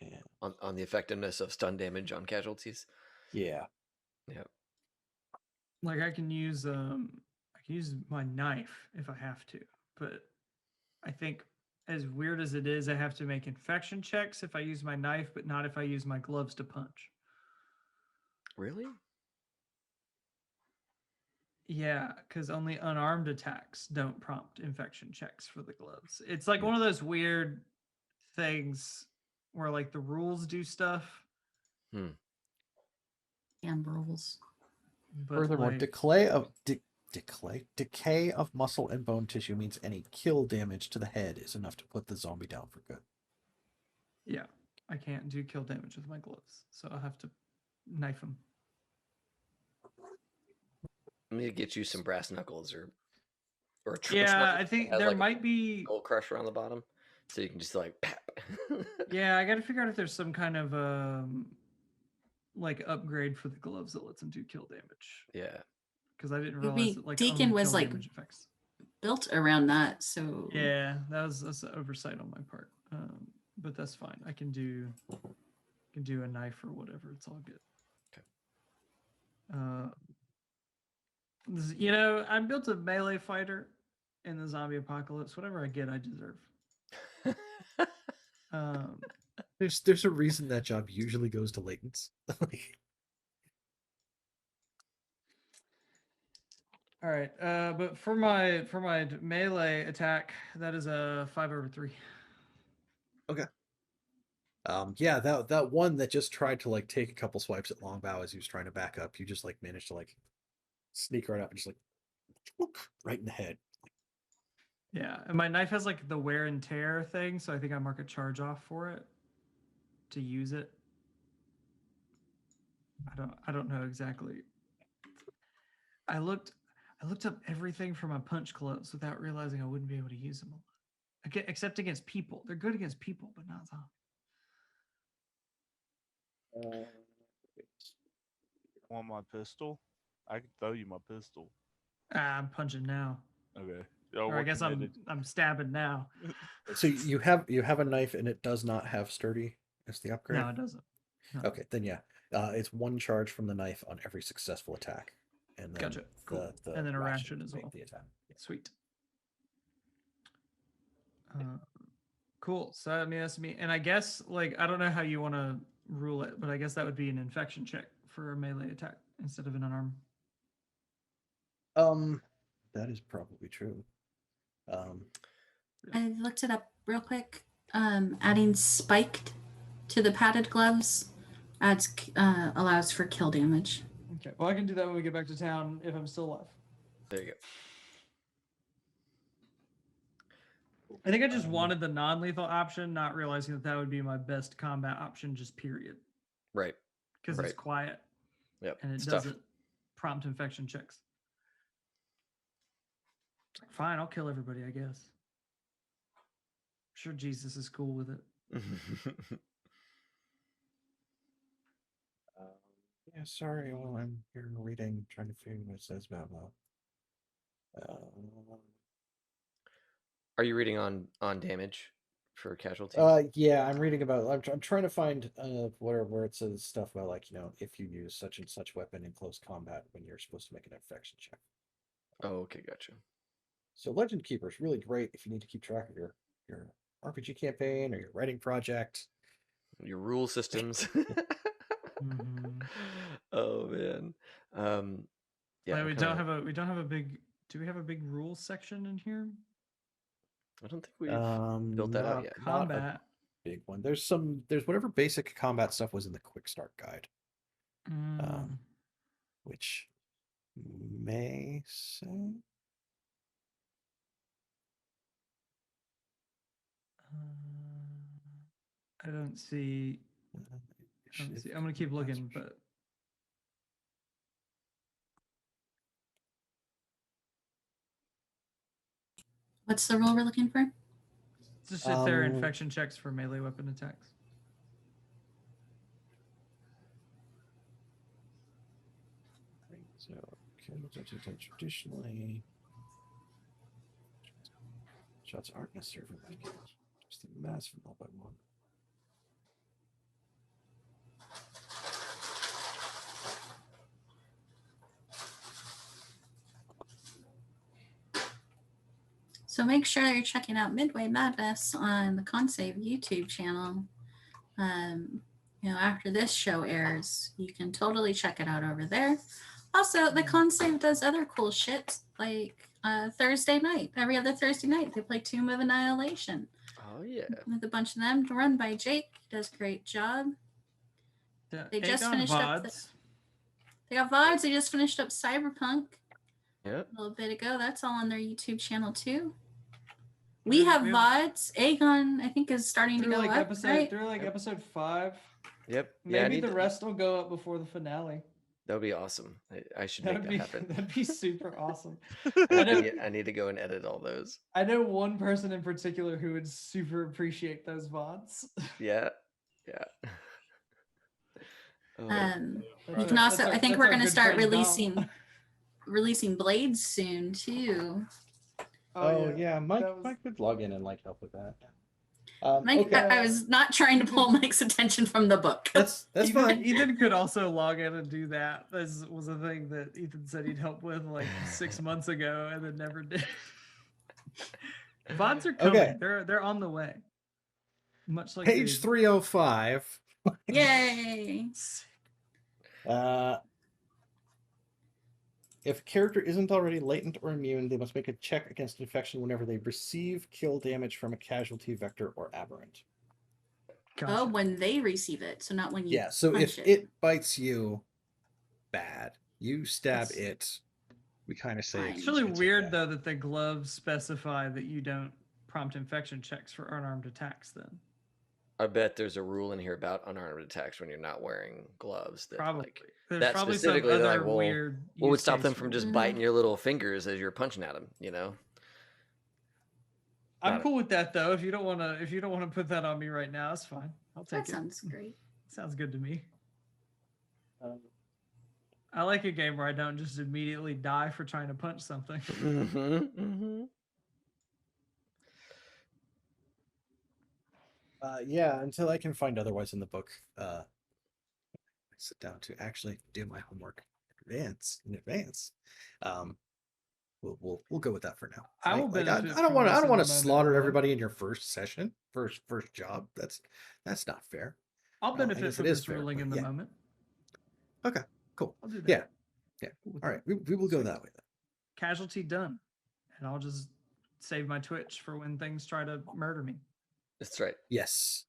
And on the effectiveness of stun damage on casualties. yeah. Yeah. like I can use my knife if I have to, but I think as weird as it is, I have to make infection checks if I use my knife, but not if I use my gloves to punch. Really? Yeah, because only unarmed attacks don't prompt infection checks for the gloves. It's like one of those weird things where like the rules do stuff. And rules. But Furthermore, like, decay of muscle and bone tissue means any kill damage to the head is enough to put the zombie down for good. Yeah, I can't do kill damage with my gloves, so I'll have to knife him. I'm gonna get you some brass knuckles or a Yeah, I think there might be gold crusher on the bottom, so you can just like pap. Yeah, I got to figure out if there's some kind of like upgrade for the gloves that lets them do kill damage. Yeah, because I didn't realize that like Deacon was kill like damage effects. built around that, so Yeah, that's an oversight on my part. But that's fine. I can do Can do a knife or whatever. It's all good. Okay. You know, I built a melee fighter in the zombie apocalypse. Whatever I get, I deserve. Um, There's a reason that job usually goes to latents. all right, but for my melee attack, that is a 5/3. Okay. Yeah, that one that just tried to like take a couple swipes at Longbow as he was trying to back up, you just like managed to like sneak right up and just like whoop, right in the head. Yeah, and my knife has like the wear and tear thing, so I think I mark a charge off for it to use it. I don't know exactly. I looked up everything for my punch clubs without realizing I wouldn't be able to use them a lot. Except against people. They're good against people, but not zombies. Want my pistol? I can throw you my pistol. I'm punching now. Okay. Or I guess I'm stabbing now. So you have a knife and it does not have sturdy as the upgrade? No, it doesn't. No. Okay, then yeah. It's one charge from the knife on every successful attack. And then Gotcha. Cool. And then a ration as well. The attack. Yeah. Sweet. Cool. So I mean that's me. And I guess like I don't know how you want to rule it, but I guess that would be an infection check for a melee attack instead of an unarmed. That is probably true. I looked it up real quick. Adding spiked to the padded gloves allows for kill damage. Okay. Well, I can do that when we get back to town if I'm still alive. There you go. I think I just wanted the non-lethal option, not realizing that would be my best combat option, just period. Right. Because it's quiet. Yep. And it It's doesn't tough. prompt infection checks. Fine, I'll kill everybody, I guess. I'm sure Jesus is cool with it. Yeah, sorry. Well, I'm here reading, trying to figure what it says about Are you reading on damage for casualties? Yeah, I'm reading about. I'm trying to find where it says stuff about like if you use such and such weapon in close combat when you're supposed to make an infection check. Oh, okay, gotcha. So Legend Keeper is really great if you need to keep track of your RPG campaign or your writing project. Your rule systems. Mm-hmm. Oh man. Yeah. Like, we don't have a big. Do we have a big rules section in here? I don't think we've built that out yet. Combat. Big one. There's whatever basic combat stuff was in the quick start guide. Which may say I don't see. I'm gonna keep looking, but What's the rule we're looking for? just if there are infection checks for melee weapon attacks. so. Traditionally, shots aren't necessary for my kills. Just a massive 1x1. So make sure you're checking out Midway Madness on the Consave YouTube channel. After this show airs, you can totally check it out over there. Also, the Consave does other cool shit, like Thursday night. Every other Thursday night, they play Tomb of Annihilation. Oh yeah. With a bunch of them, run by Jake. He does a great job. Yeah, They just finished up. They got VODs. They just finished up Cyberpunk. Yep. A little bit ago. That's all on their YouTube channel too. We have VODs. Aegon, I think, is starting to go up. Right? They're like episode 5. Yep. Maybe the rest will go up before the finale. That would be awesome. I should make that happen. That'd be super awesome. I need to go and edit all those. I know one person in particular who would super appreciate those VODs. Yeah. Yeah. You can also. I think we're going to start releasing Blades soon too. Oh yeah, Mike could log in and like help with that. Mike, Okay, I was not trying to pull Mike's attention from the book. that's Ethan, fine. Ethan could also log in and do that. This was a thing that Ethan said he'd help with like 6 months ago and then never did. VODs are coming. Okay. They're on the way. Much like Page 305. Yay! If a character isn't already latent or immune, they must make a check against infection whenever they receive kill damage from a casualty, vector, or aberrant. Oh, when they receive it, so not when you. Yeah, so if punch it bites you, bad. You stab That's- it. We kind of say Fine. It's it's really gonna take weird that. though that the gloves specify that you don't prompt infection checks for unarmed attacks. Then I bet there's a rule in here about unarmed attacks when you're not wearing gloves. That, probably like, there's that probably some specifically, they're other like, well, weird. what would use stop them case from rule. just biting your little fingers as you're punching at them? You know. I'm Got it. cool with that though. If you don't want to put that on me right now, it's fine. I'll take That it. sounds great. Sounds good to me. I like a game where I don't just immediately die for trying to punch something. Yeah, until I can find otherwise in the book. I sit down to actually do my homework in advance. We'll go with that for now. I will I benefit don't from want this in to the moment, slaughter though. everybody in your first session, first job. That's not fair. I'll Well, I benefit guess from it is this fair, ruling but in the yeah. moment. Okay, cool. I'll do that. Yeah. Cool with All that. right, we will go Sweet. that way then. Casualty done, and I'll just save my Twitch for when things try to murder me. That's right. Yes.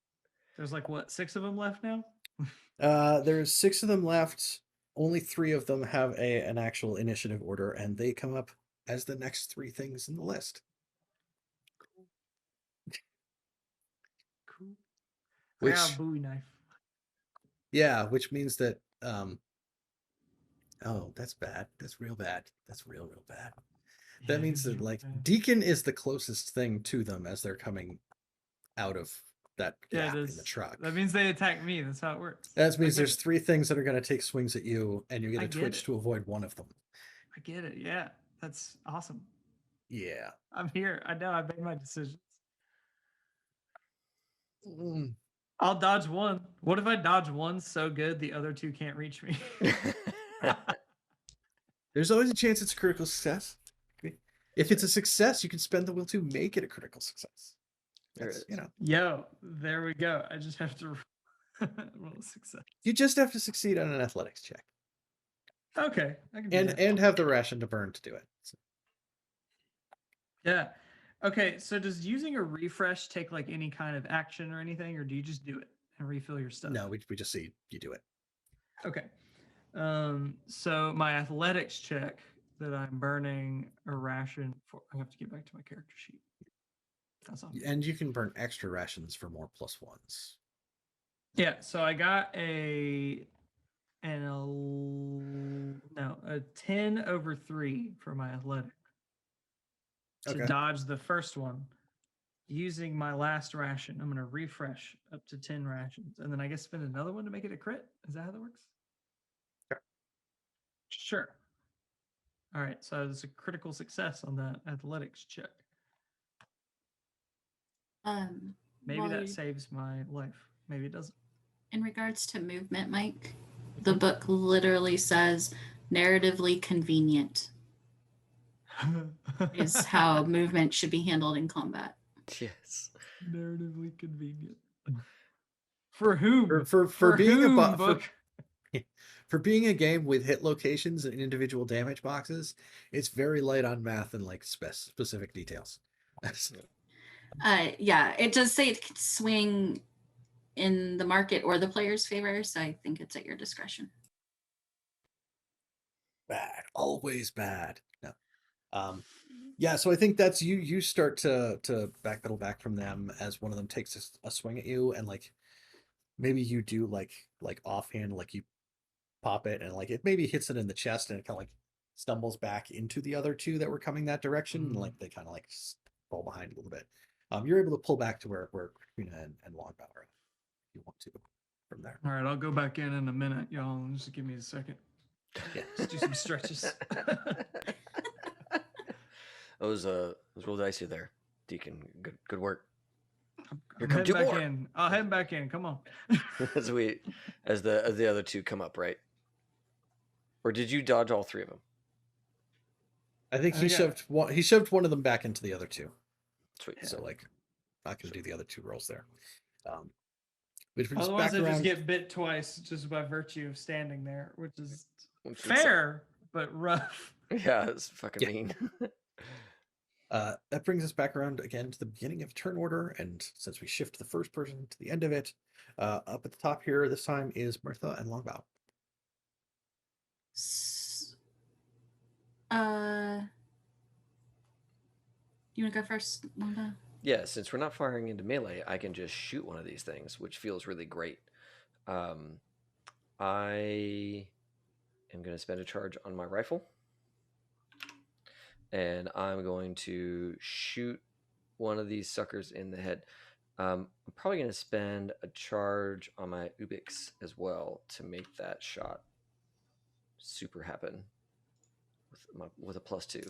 There's like what 6 of them left now. There's 6 of them left. Only 3 of them have an actual initiative order, and they come up as the next 3 things in the list. Cool. I Which, got a Bowie knife. yeah, which means that oh, that's bad. That's real bad. That's real bad. That Yeah, it means is that real like bad. Deacon is the closest thing to them as they're coming out of that Yeah, gap it in is. the truck. That means they attack me. That's how it works. That means I get there's it. 3 things that are going to take swings at you, and you get I a get twitch it. to avoid one of them. I get it. Yeah, that's awesome. Yeah. I'm here. I know. I made my decisions. Mm. I'll dodge one. What if I dodge one so good the other 2 can't reach me? There's always a chance it's a critical success. If it's a success, you can spend the will to make it a critical success. There it That's, is. you know, Yo, there we go. I just have to roll a success. you just have to succeed on an athletics check, Okay, I can do that. and have the ration to burn to do it. So, Yeah. Okay, so does using a refresh take like any kind of action or anything, or do you just do it and refill your stuff? no, we just see you do it. Okay. So my athletics check that I'm burning a ration for. I have to get back to my character sheet. That's all. And you can burn extra rations for more +1s. Yeah. So I got a 10/3 for my athletic to Okay. dodge the first one. Using my last ration, I'm going to refresh up to 10 rations, and then I guess spend another one to make it a crit. Is that how that works? Sure. Sure. All right, so it's a critical success on that athletics check. Maybe Well, that saves my life. Maybe it doesn't. in regards to movement, Mike, the book literally says narratively convenient is how movement should be handled in combat. Yes. narratively convenient. For whom? For being whom, a book? for being a game with hit locations and individual damage boxes, it's very light on math and like specific details. Yeah, it does say it can swing in the market or the player's favor, so I think it's at your discretion. Bad, always bad. No. Yeah, so I think that's you start to backpedal back from them as one of them takes a swing at you, and like maybe you do like offhand, like you pop it and like it maybe hits it in the chest and it kind of like stumbles back into the other 2 that were coming that direction, and like they kind of like fall behind a little bit. You're able to pull back to where Katrina and Longbow are if you want to from there. All right, I'll go back in a minute, y'all. Just give me a second. Yeah. Let's do some stretches. It was real dicey there, Deacon. Good work. Here I'm come heading two back more. in. I'll head back in. Come on. as the other two come up, right? Or did you dodge all three of them? I think I he think shoved one. He shoved one of them back into the other two. Sweet. So like, not gonna do the other two rolls there. Which brings us Otherwise, back I just around. get bit twice just by virtue of standing there, which is Which is- fair but rough. Yeah, it's fucking Yeah. mean. That brings us back around again to the beginning of turn order, and since we shift the first person to the end of it, up at the top here this time is Martha and Longbow. You want to go first, Wanda? Yeah, since we're not firing into melee, I can just shoot one of these things, which feels really great. I am going to spend a charge on my rifle, and I'm going to shoot one of these suckers in the head. I'm probably going to spend a charge on my Ubix as well to make that shot super happen with a +2.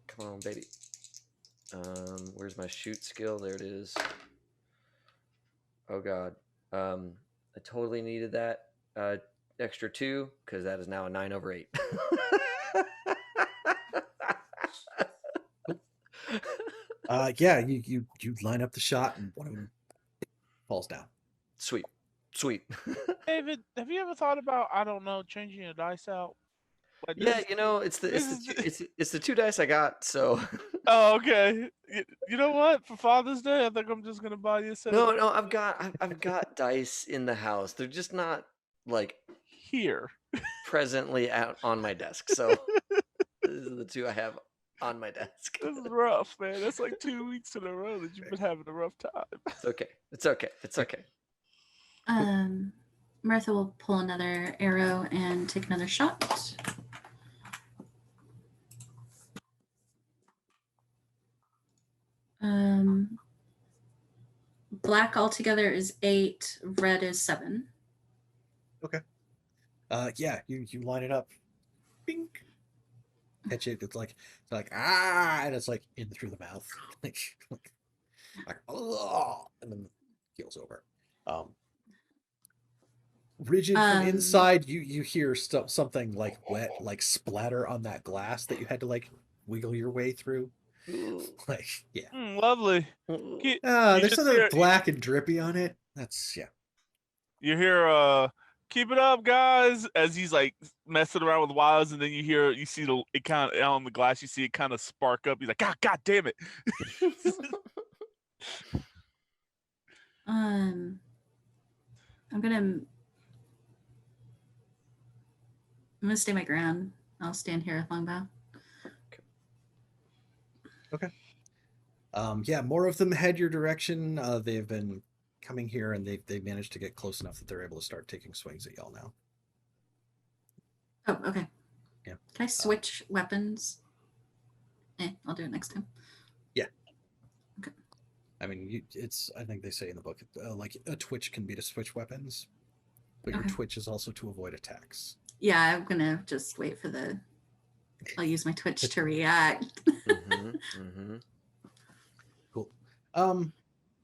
Come on, baby. Where's my shoot skill? There it is. Oh god. I totally needed that extra 2 because that is now a 9/8. Yeah, you line up the shot and one of them falls down. Sweet. David, have you ever thought about, I don't know, changing your dice out? Like Yeah, this- you know, it's the 2 dice I got, so Oh, okay. You know what? For Father's Day, I think I'm just gonna buy you a set. no, of I've got dice in the house. They're just not like here. presently out on my desk. So these are the 2 I have on my desk. This is rough, man. That's like 2 weeks in a row that you've been having a rough time. It's okay. Martha will pull another arrow and take another shot. Black altogether is 8, red is 7. Yeah, you line it up. Bink. Catch it. It's like and it's like in through the mouth, like oh, and then keel's over. Rigid from inside, you hear something like wet, like splatter on that glass that you had to like wiggle your way through. Like yeah, Lovely. there's just something hear- black and drippy on it. That's yeah. You hear keep it up, guys, as he's like messing around with wires, and then you see it kind of on the glass, you see it kind of spark up. He's like, God damn it. I'm gonna stay my ground. I'll stand here with Longbow. Okay. Yeah, more of them head your direction. They've been coming here, and they've managed to get close enough that they're able to start taking swings at y'all now. Oh, okay. Yeah. Can I switch weapons? I'll do it next time. Yeah. Okay. I mean, I think they say in the book, like a twitch can be to switch weapons, but your Okay. twitch is also to avoid attacks. Yeah, I'm gonna just wait for I'll use my twitch to react. Cool.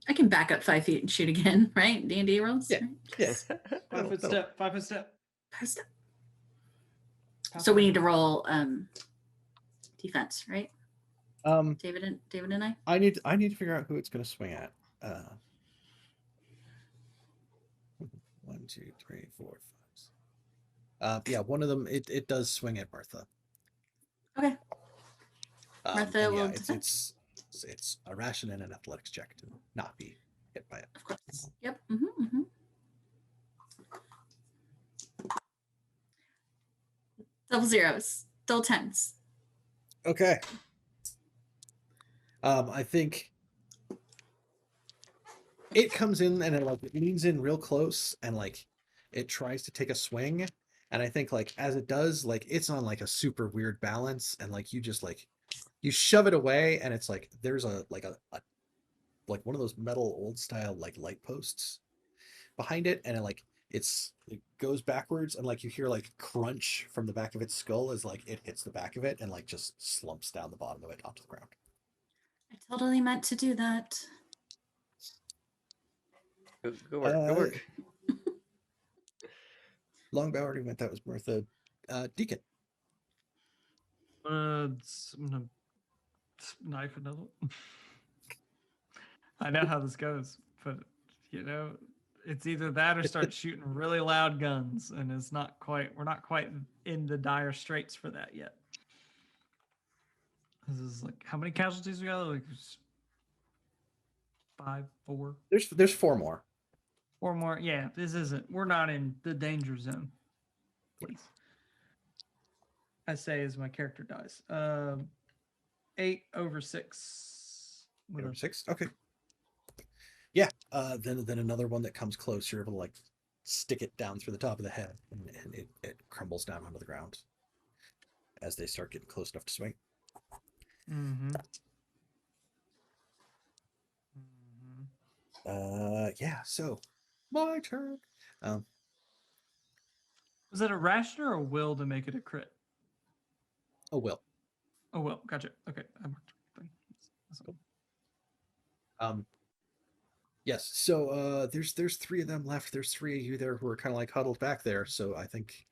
I can back up 5 feet and shoot again, right? D&D rolls. Yeah. Right? Yeah. 5 foot step. 5 foot step. First up. So we need to roll defense, right? David and I. I need to figure out who it's going to swing at. 1, 2, 3, 4, 5. Yeah, one of them it does swing at Martha. Okay. Martha and will yeah, defend. it's a ration and an athletics check to not be hit by it. Of course. Yep. Mm-hmm. Double zeros. Double tens. Okay. I think it comes in and it leans in real close and like it tries to take a swing, and I think like as it does, like it's on like a super weird balance, and like you just like you shove it away, and it's like there's a like one of those metal old style like light posts behind it, and it goes backwards, and like you hear like crunch from the back of its skull as like it hits the back of it and like just slumps down the bottom of it onto the ground. I totally meant to do that. Good work. Good work. Longbow already went. That was Martha. Deacon. I'm gonna knife another one. I know how this goes, but you know, it's either that or start shooting really loud guns, and it's not quite. We're not quite in the dire straits for that yet. This is like how many casualties we got? Like 5, 4. There's 4 more. 4 more. Yeah, this isn't. We're not in the danger zone. Please. I say as my character dies. 8 over 6. With Over a 6. Okay. Yeah. Then another one that comes close. You're able to like stick it down through the top of the head, and it crumbles down onto the ground as they start getting close enough to swing. Mm-hmm. Yeah. So my turn. Was it a ration or a will to make it a crit? Oh well. Oh, well, gotcha. Okay. I marked everything. Yes. So there's 3 of them left. There's 3 of you there who are kind of like huddled back there. So I think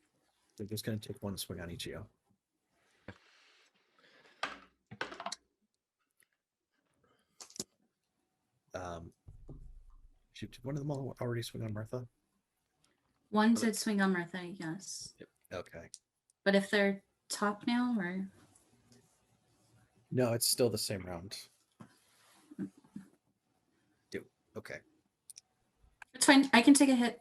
they're just going to take one swing on each of you. Shoot, did one of them already swing on Martha? One did swing on Martha, yes. Okay. But if they're top now, or No, it's still the same round. Okay. it's fine. I can take a hit.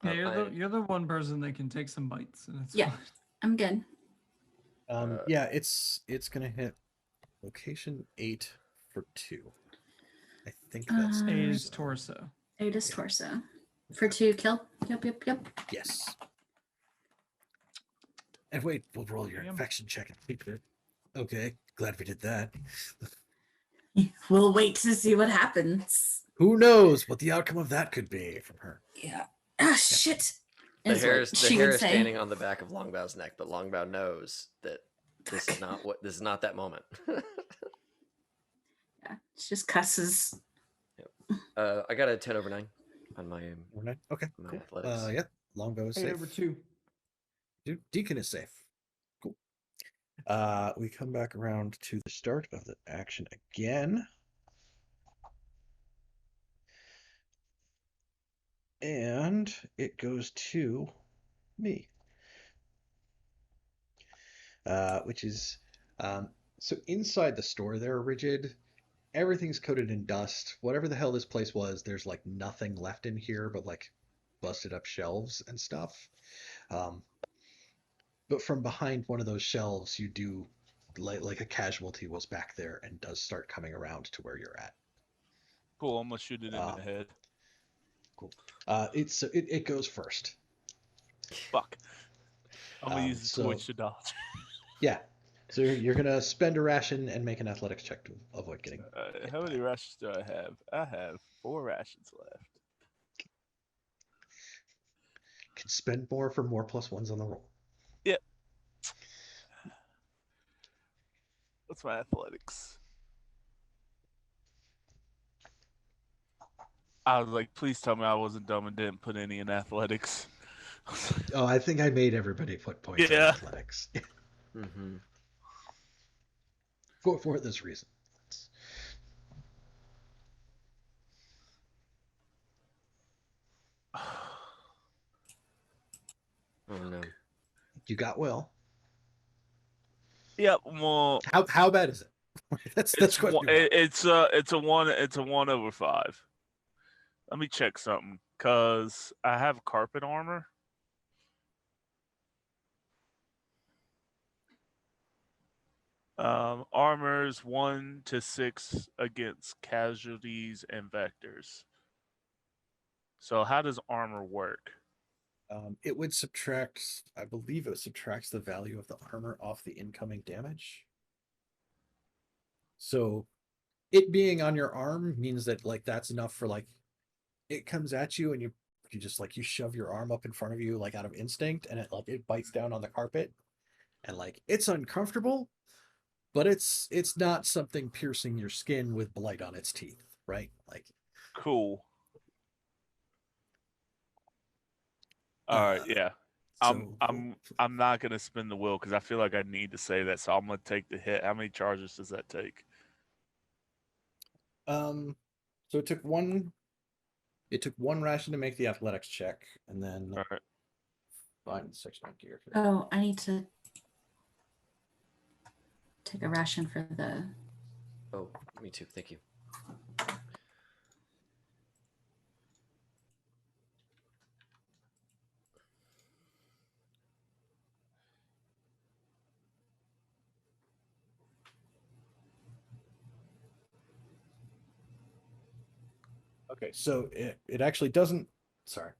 Yeah, you're the one person that can take some bites. And it's Yeah. fine. I'm good. Yeah, it's gonna hit location 8 for 2. I think that's A is torso. torso. 8 is torso. For 2 kill. Yep. Yes. And wait, we'll roll your Damn. infection check and keep it. Okay, glad we did that. We'll wait to see what happens. Who knows what the outcome of that could be from her? Yeah. Ah, shit. The is hair what is she would say. standing on the back of Longbow's neck, but Longbow knows that this is not that moment. Yeah, she just cusses. I got a 10 over 9 on my Okay, my cool. athletics. Yeah, Longbow is 8 safe. over 2. Dude, Deacon is safe. Cool. We come back around to the start of the action again. And it goes to me. Which is so inside the store there, Rigid, everything's coated in dust. Whatever the hell this place was, there's like nothing left in here but like busted up shelves and stuff. But from behind one of those shelves, you do like a casualty was back there and does start coming around to where you're at. Cool. I'm gonna shoot it in the head. Cool. It goes first. Fuck. I'm gonna use the twitch to dodge. Yeah. So you're gonna spend a ration and make an athletics check to avoid getting. How many rations do I have? I have 4 rations left. Can spend more for more +1s on the roll. Yep. What's my athletics? I was like, please tell me I wasn't dumb and didn't put any in athletics. Oh, I think I made everybody put points in athletics. Mm-hmm. For this reason. Oh no. You got Will. Yep. Well, how bad is it? that's what it's a 1 over 5. Let me check something, cause I have carpet armor. Armor's 1 to 6 against casualties and vectors. So how does armor work? It would subtract, I believe it subtracts the value of the armor off the incoming damage. So it being on your arm means that like that's enough for like it comes at you and you just like you shove your arm up in front of you like out of instinct and it bites down on the carpet and like it's uncomfortable, but it's not something piercing your skin with blight on its teeth, right? Like Cool. All right, yeah. I'm not gonna spin the wheel because I feel like I need to say that, so I'm gonna take the hit. How many charges does that take? So it took one ration to make the athletics check, and then All right. find the section of gear here. Oh, I need to take a ration for the. Oh, me too. Thank you. Okay, so it actually doesn't. Sorry.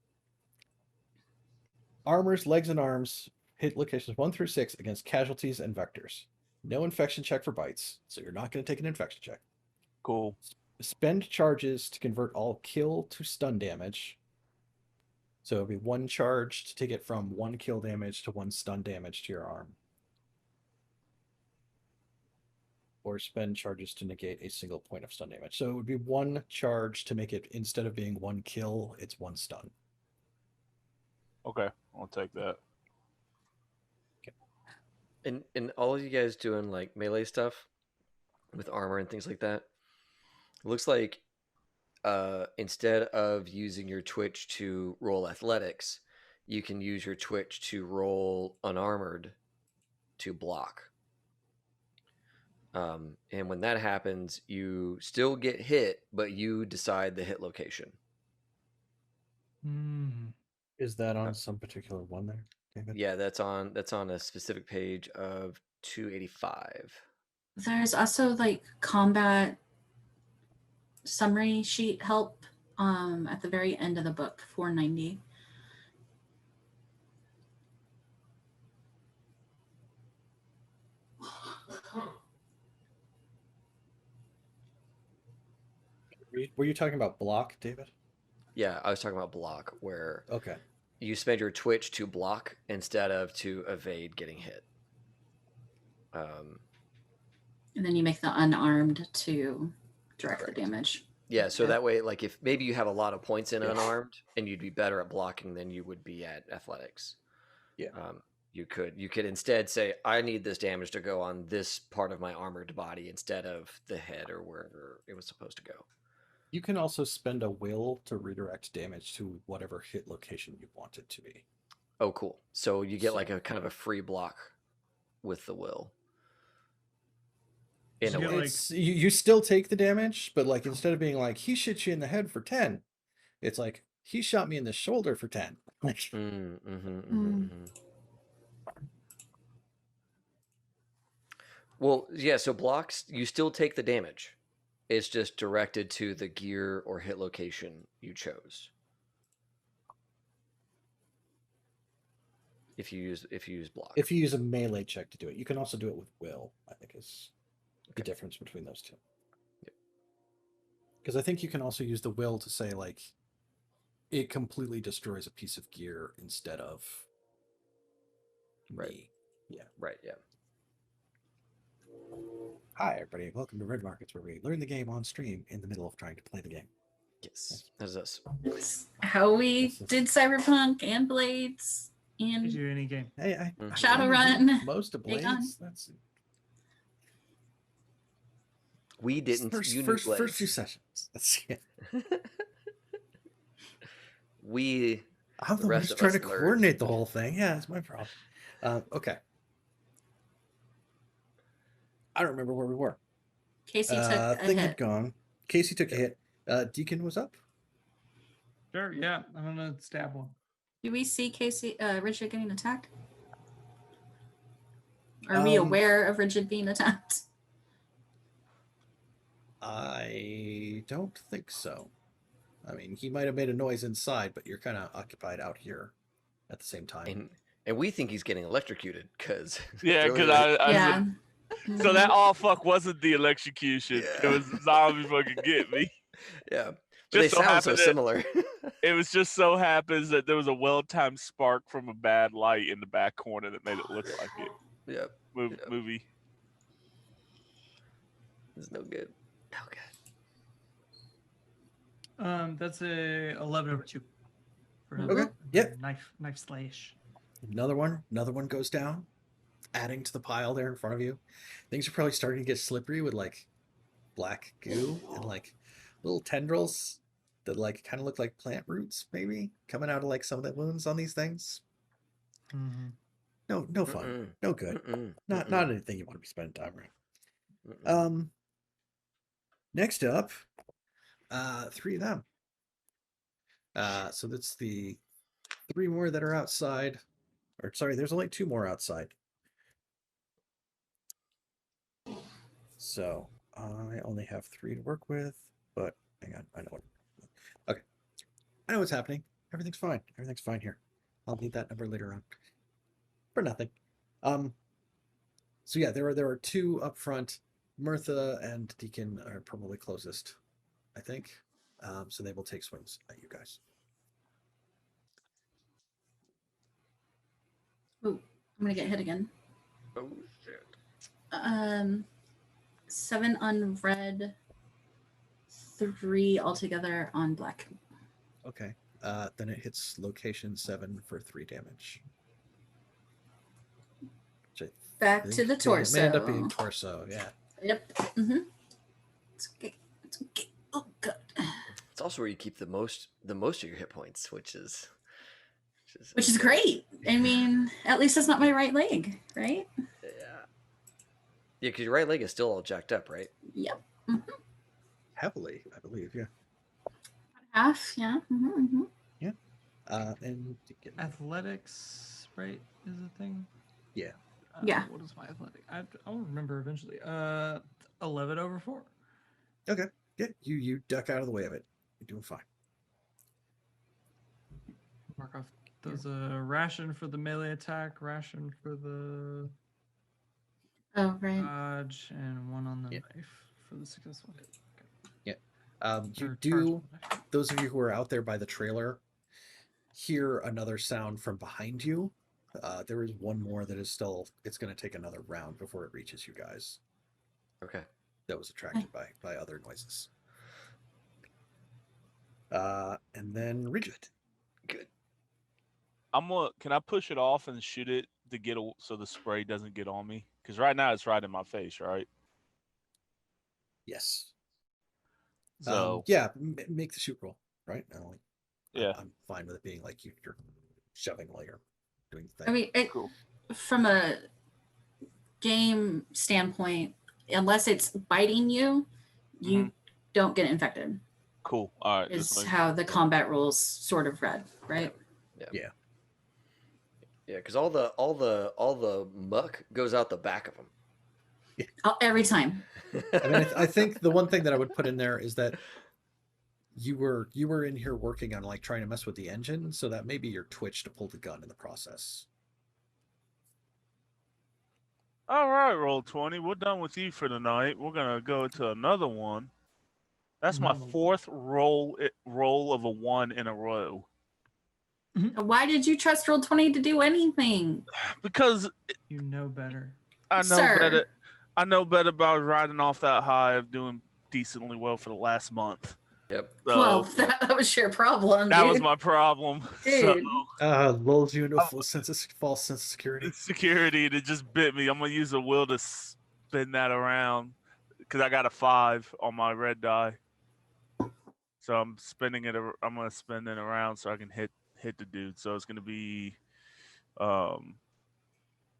Armors, legs, and arms hit locations 1 through 6 against casualties and vectors. No infection check for bites, so you're not going to take an infection check. Cool. Spend charges to convert all kill to stun damage. So it'll be 1 charge to take it from 1 kill damage to 1 stun damage to your arm. Or spend charges to negate a single point of stun damage. So it would be 1 charge to make it, instead of being 1 kill, it's 1 stun. Okay, I'll take that. And all of you guys doing like melee stuff with armor and things like that, it looks like instead of using your twitch to roll athletics, you can use your twitch to roll unarmored to block. And when that happens, you still get hit, but you decide the hit location. Is that on some particular one there, David? Yeah, that's on a specific page of 285. There's also like combat summary sheet help at the very end of the book, 490. Were you talking about block, David? Yeah, I was talking about block, where Okay. you spend your twitch to block instead of to evade getting hit. And then you make the unarmed to direct Correct. the damage. Yeah, so Yeah. that way, like if maybe you have a lot of points in unarmed and you'd be better at blocking than you would be at athletics. Yeah. You could instead say, I need this damage to go on this part of my armored body instead of the head or wherever it was supposed to go. You can also spend a will to redirect damage to whatever hit location you want it to be. Oh, cool. So you get like a kind of a free block with the will. In a way. You still take the damage, but like instead of being like, he shot you in the head for 10, it's like, he shot me in the shoulder for 10. Well, yeah, so blocks, you still take the damage. It's just directed to the gear or hit location you chose. If you use block. If you use a melee check to do it, you can also do it with will, I think is the difference between those two. Because I think you can also use the will to say, like, it completely destroys a piece of gear instead of me. Yeah. Right, yeah. Hi, everybody. Welcome to Red Markets, where we learn the game on stream in the middle of trying to play the game. Yes, that's us. How we did Cyberpunk and Blades and Did you any game? Hey, I Shadowrun. most of Dagon. Blades. That's We didn't. first few sessions. That's it. I'm the one who's trying to coordinate the whole thing. Yeah, that's my problem. Okay. I don't remember where we were. Casey took a thing hit. had gone. Casey took a hit. Deacon was up. Sure, yeah. I'm gonna stab one. Do we see Richard getting attacked? Are we aware of Richard being attacked? I don't think so. I mean, he might have made a noise inside, but you're kind of occupied out here at the same time. And we think he's getting electrocuted because Yeah. So that all fuck wasn't the electrocution. Yeah. It was the zombie fucking get me. Yeah. Just They so sound so happened similar. It was just so happens that there was a well-timed spark from a bad light in the back corner that made it look like it. Yep. Movie. It's no good. No That's a 11/2. For him. Okay. Yep. Knife slash. Another one goes down, adding to the pile there in front of you. Things are probably starting to get slippery with like black goo and like little tendrils that like kind of look like plant roots, maybe coming out of like some of the wounds on these things. Mm-hmm. No fun, no good, not anything you want to be spending time around. Next up, 3 of them. So that's the 3 more that are outside. Or sorry, there's only 2 more outside. So I only have 3 to work with, but hang on, I know what. Okay, I know what's happening. Everything's fine. Everything's fine here. I'll need that number later on. For nothing. So yeah, there are 2 up front. Mirtha and Deacon are probably closest, I think. So they will take swings at you guys. Ooh, I'm gonna get hit again. Oh shit. 7 on red, 3 altogether on black. Okay. Then it hits location 7 for 3 damage. Back to the torso. It may end up being torso, yeah. Yep. Mm-hmm. It's okay. It's okay. Oh god. It's also where you keep the most of your hit points, which is great. I mean, at least it's not my right leg, right? Yeah, because your right leg is still all jacked up, right? Yep. Mm-hmm. Heavily, I believe, yeah. Half, yeah. Mm-hmm, mm-hmm. Yeah. And Athletics, right, is a thing? Yeah. Yeah. What is my athletic? I'll remember eventually. 11/4. Okay. Yeah, you duck out of the way of it. You're doing fine. Mark off. There's a ration for the melee attack, ration for the Oh, right. dodge, and 1 on the knife for the successful hit. Okay. Yeah. You Or do, charge with the knife. those of you who are out there by the trailer, hear another sound from behind you. There is 1 more that is still, it's going to take another round before it reaches you guys. Okay. That was attracted by other noises. And then Rigid. Good. Can I push it off and shoot it to get so the spray doesn't get on me? Because right now it's right in my face, right? Yes. So yeah, make the shoot roll, right? Yeah. I'm fine with it being like you're shoving while you're doing the I thing. mean, Cool. From a game standpoint, unless it's biting you, you don't get infected. Cool. All right. Is how the combat rules sort of read, right? Yeah. Yeah, because all the muck goes out the back of them. Every time. I mean, I think the one thing that I would put in there is that you were in here working on like trying to mess with the engine, so that maybe you're twitched to pull the gun in the process. All right, Roll20. We're done with you for the night. We're gonna go to another one. That's my 4th roll of a 1 in a row. Why did you trust Roll20 to do anything? Because you know better. I know Sir. better. I know better about riding off that high of doing decently well for the last month. Yep. So, Well, that was your problem. that dude. was my problem. Dude. Lulls you into a false sense of security. Security that just bit me. I'm gonna use a will to spin that around because I got a 5 on my red die. So I'm spinning it. I'm gonna spin it around so I can hit the dude. So it's gonna be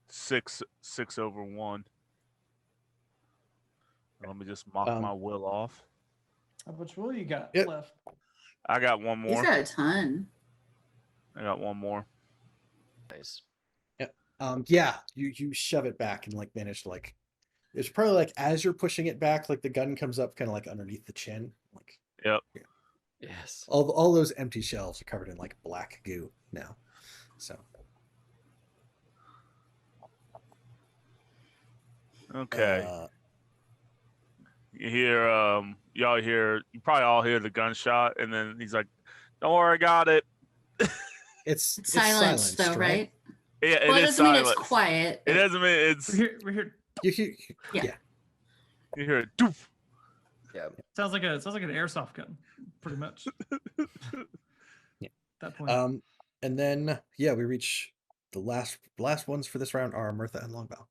6 over 1. Let me just mock my will off. How much will you got Yep. left? I got 1 more. He's got a ton. I got 1 more. Nice. Yeah, you shove it back and like manage to like. It's probably like as you're pushing it back, like the gun comes up kind of like underneath the chin, like. Yep. Yeah. Yes. All those empty shelves are covered in like black goo now, so. Okay. You probably all hear the gunshot, and then he's like, "Don't worry, I got it." It's Silenced, silenced, though, right? Yeah, Well, it is doesn't mean silent. it's quiet. It doesn't mean it's. We're here. You hear, Yeah. You hear it. Doof. Yeah. Sounds like an airsoft gun, pretty much. Yeah. That point. And then we reach the last ones for this round are Mirtha and Longbow.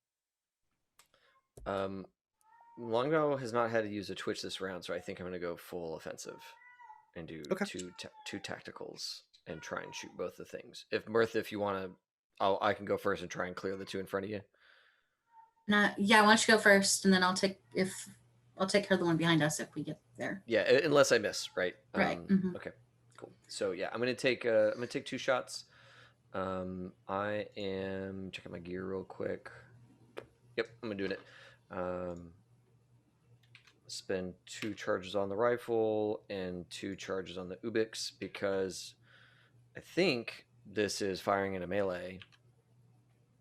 Longbow has not had to use a twitch this round, so I think I'm going to go full offensive and do Okay. two tacticals and try and shoot both the things. If Mirtha, if you want to, I can go first and try and clear the two in front of you. Why don't you go first, and then I'll take care of the one behind us if we get there. Yeah, unless I miss, right? Right. Okay, cool. So yeah, I'm gonna take 2 shots. I am checking my gear real quick. Yep, I'm doing it. Spend 2 charges on the rifle and 2 charges on the Ubix because I think this is firing in a melee.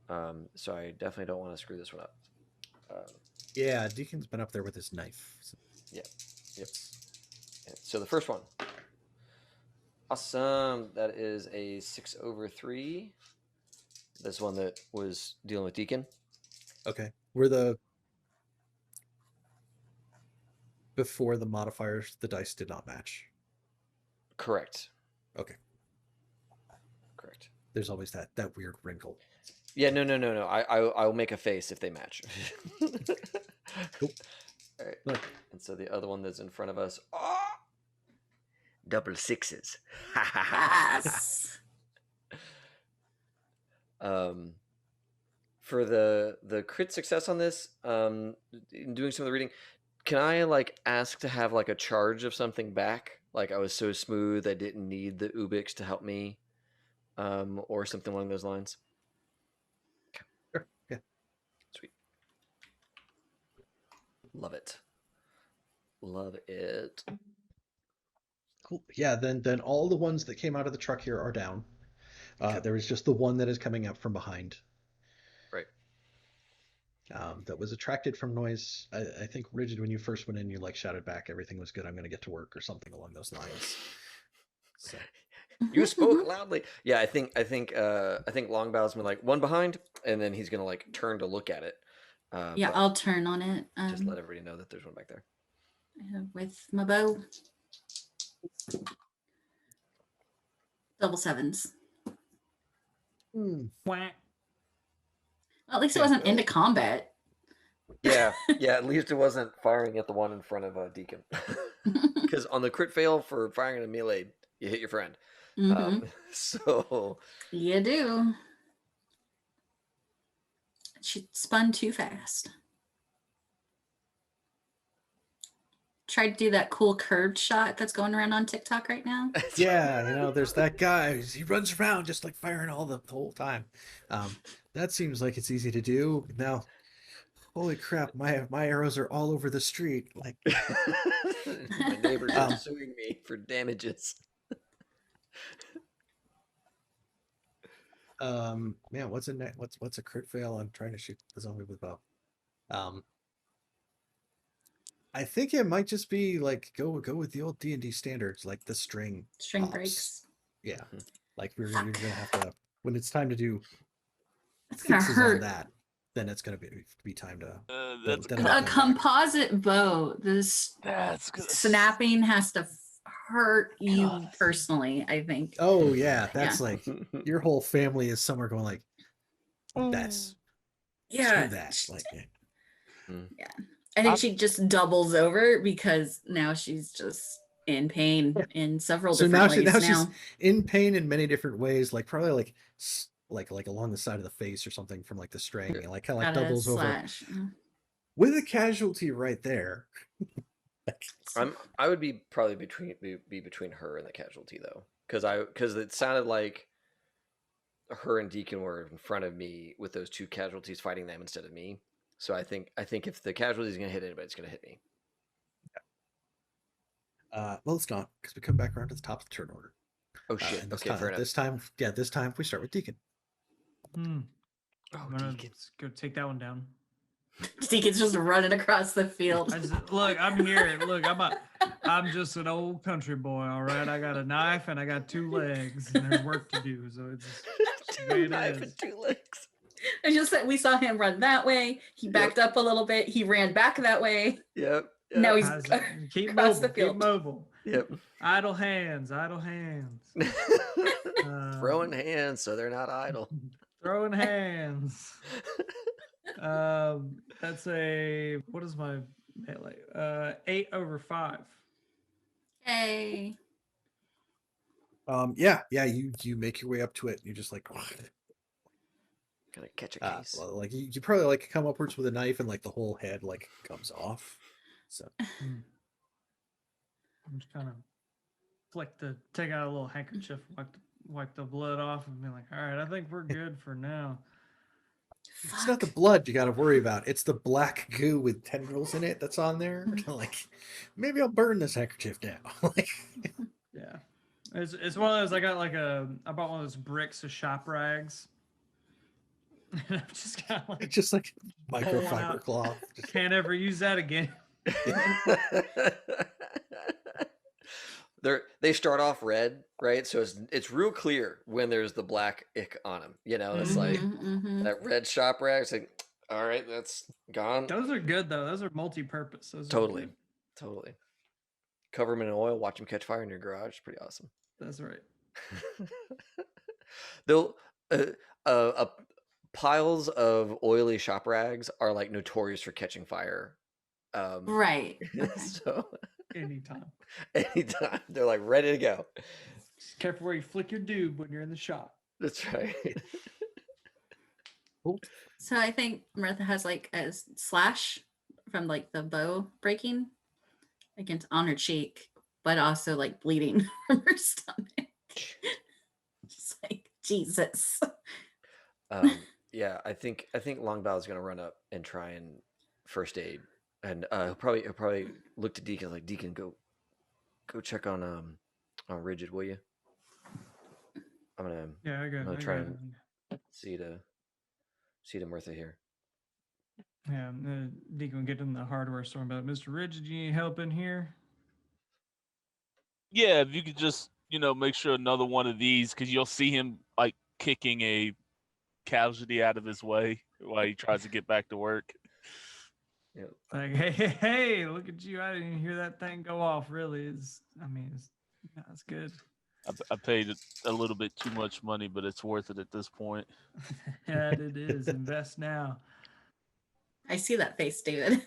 So I definitely don't want to screw this one up. Yeah, Deacon's been up there with his knife. So. Yeah. Yep. So the first one. Awesome. That is a 6/3. This one that was dealing with Deacon. Okay. Before the modifiers, the dice did not match. Correct. Okay. Correct. There's always that weird wrinkle. Yeah, no. I'll make a face if they match. Cool. All right. Look. And so the other one that's in front of us. Oh! Double 6s. Yes. For the crit success on this, in doing some of the reading, can I ask to have a charge of something back? Like I was so smooth I didn't need the Ubix to help me, or something along those lines. Sure. Yeah. Sweet. Love it. Love it. Cool. Yeah. Then all the ones that came out of the truck here are down. Okay. There is just the one that is coming up from behind. Right. That was attracted from noise. I think Rigid, when you first went in, you shouted back, "Everything was good. I'm going to get to work," or something along those lines. So. You spoke loudly. Yeah, I think Longbow's been one behind, and then he's gonna turn to look at it. Yeah, I'll turn on it. Just let everybody know that there's one back there. With my bow. Double 7s. Whack. Well, at least it wasn't into combat. Yeah. At least it wasn't firing at the one in front of Deacon. Because on the crit fail for firing in a melee, you hit your friend. So you do. She spun too fast. Tried to do that cool curved shot that's going around on TikTok right now. Yeah, there's that guy. He runs around just firing all the whole time. That seems like it's easy to do. Now, holy crap, my arrows are all over the street. My neighbors are suing me for damages. Man, what's a crit fail? I'm trying to shoot the zombie with bow. I think it might just be go with the old D&D standards, the string pops. Breaks. Yeah, you're gonna have to, when it's time to do it's gonna fixes hurt. on that, then it's gonna be time to. A composite bow. This snapping has to hurt you personally, I think. Oh yeah, that's your whole family is somewhere going that's screw that yeah. I think she just doubles over because now she's just in pain in several different ways now. She's in pain in many different ways, probably along the side of the face or something from the string, and kind of doubles over with a casualty right there. I would be probably between her and the casualty though, because it sounded like her and Deacon were in front of me with those 2 casualties fighting them instead of me. So I think if the casualty is going to hit anybody, it's going to hit me. Yeah. Well, it's not, because we come back around to the top of the turn order. Oh shit! Okay, fair enough. This time we start with Deacon. I'm gonna go take that one down. Deacon's just running across the field. I'm here. Look, I'm just an old country boy. All right, I got a knife and I got 2 legs, and there's work to do. So it's a knife and 2 legs. I just said we saw him run that way. He backed up a little bit. He ran back that way. Yep. No, he's How's keep across the mobile. Keep field. mobile. Yep. Idle hands. Idle hands. Throwing hands so they're not idle. Throwing hands. That's a what is my melee? 8 over 5. Hey. Yeah, you make your way up to it. And you're just like, Gonna catch a case. like you probably like come upwards with a knife and like the whole head like comes off. So I'm just kind of take out a little handkerchief, wipe the blood off, and be like, all right, I think we're good for now. it's not the blood you got to worry about. It's the black goo with tendrils in it that's on there. Like, maybe I'll burn this handkerchief now. Like, Yeah. It's one of those. I bought one of those bricks of shop rags. And I'm just kind of like, just like Pulling microfiber out. cloth. Just- can't ever use that again. They start off red, right? So it's real clear when there's the black ick on them. You know, it's like that red shop rag. It's like, all right, that's gone. Those are good though. Those are multi-purpose. Those are Totally, good. totally. Cover them in oil, watch them catch fire in your garage. It's pretty awesome. That's right. They'll piles of oily shop rags are like notorious for catching fire. Right. Okay. So Anytime. anytime they're like ready to go. Just careful where you flick your doob when you're in the shop. That's right. So I think Martha has like a slash from like the bow breaking against on her cheek, but also like bleeding from her stomach. Just like Jesus. Yeah, I think Longbow is gonna run up and try and first aid, and he'll probably look to Deacon like, Deacon, go check on Rigid, will you? I'm gonna try and see to Martha here. Yeah, Deacon will get in the hardware store and be like, Mr. Rigid, you need help in here? Yeah, if you could just, make sure another one of these, because you'll see him like kicking a casualty out of his way while he tries to get back to work. Yeah. Like, hey, look at you. I didn't hear that thing go off, really. It's good. I paid a little bit too much money, but it's worth it at this point. Yeah, it is. Invest now. I see that face, David.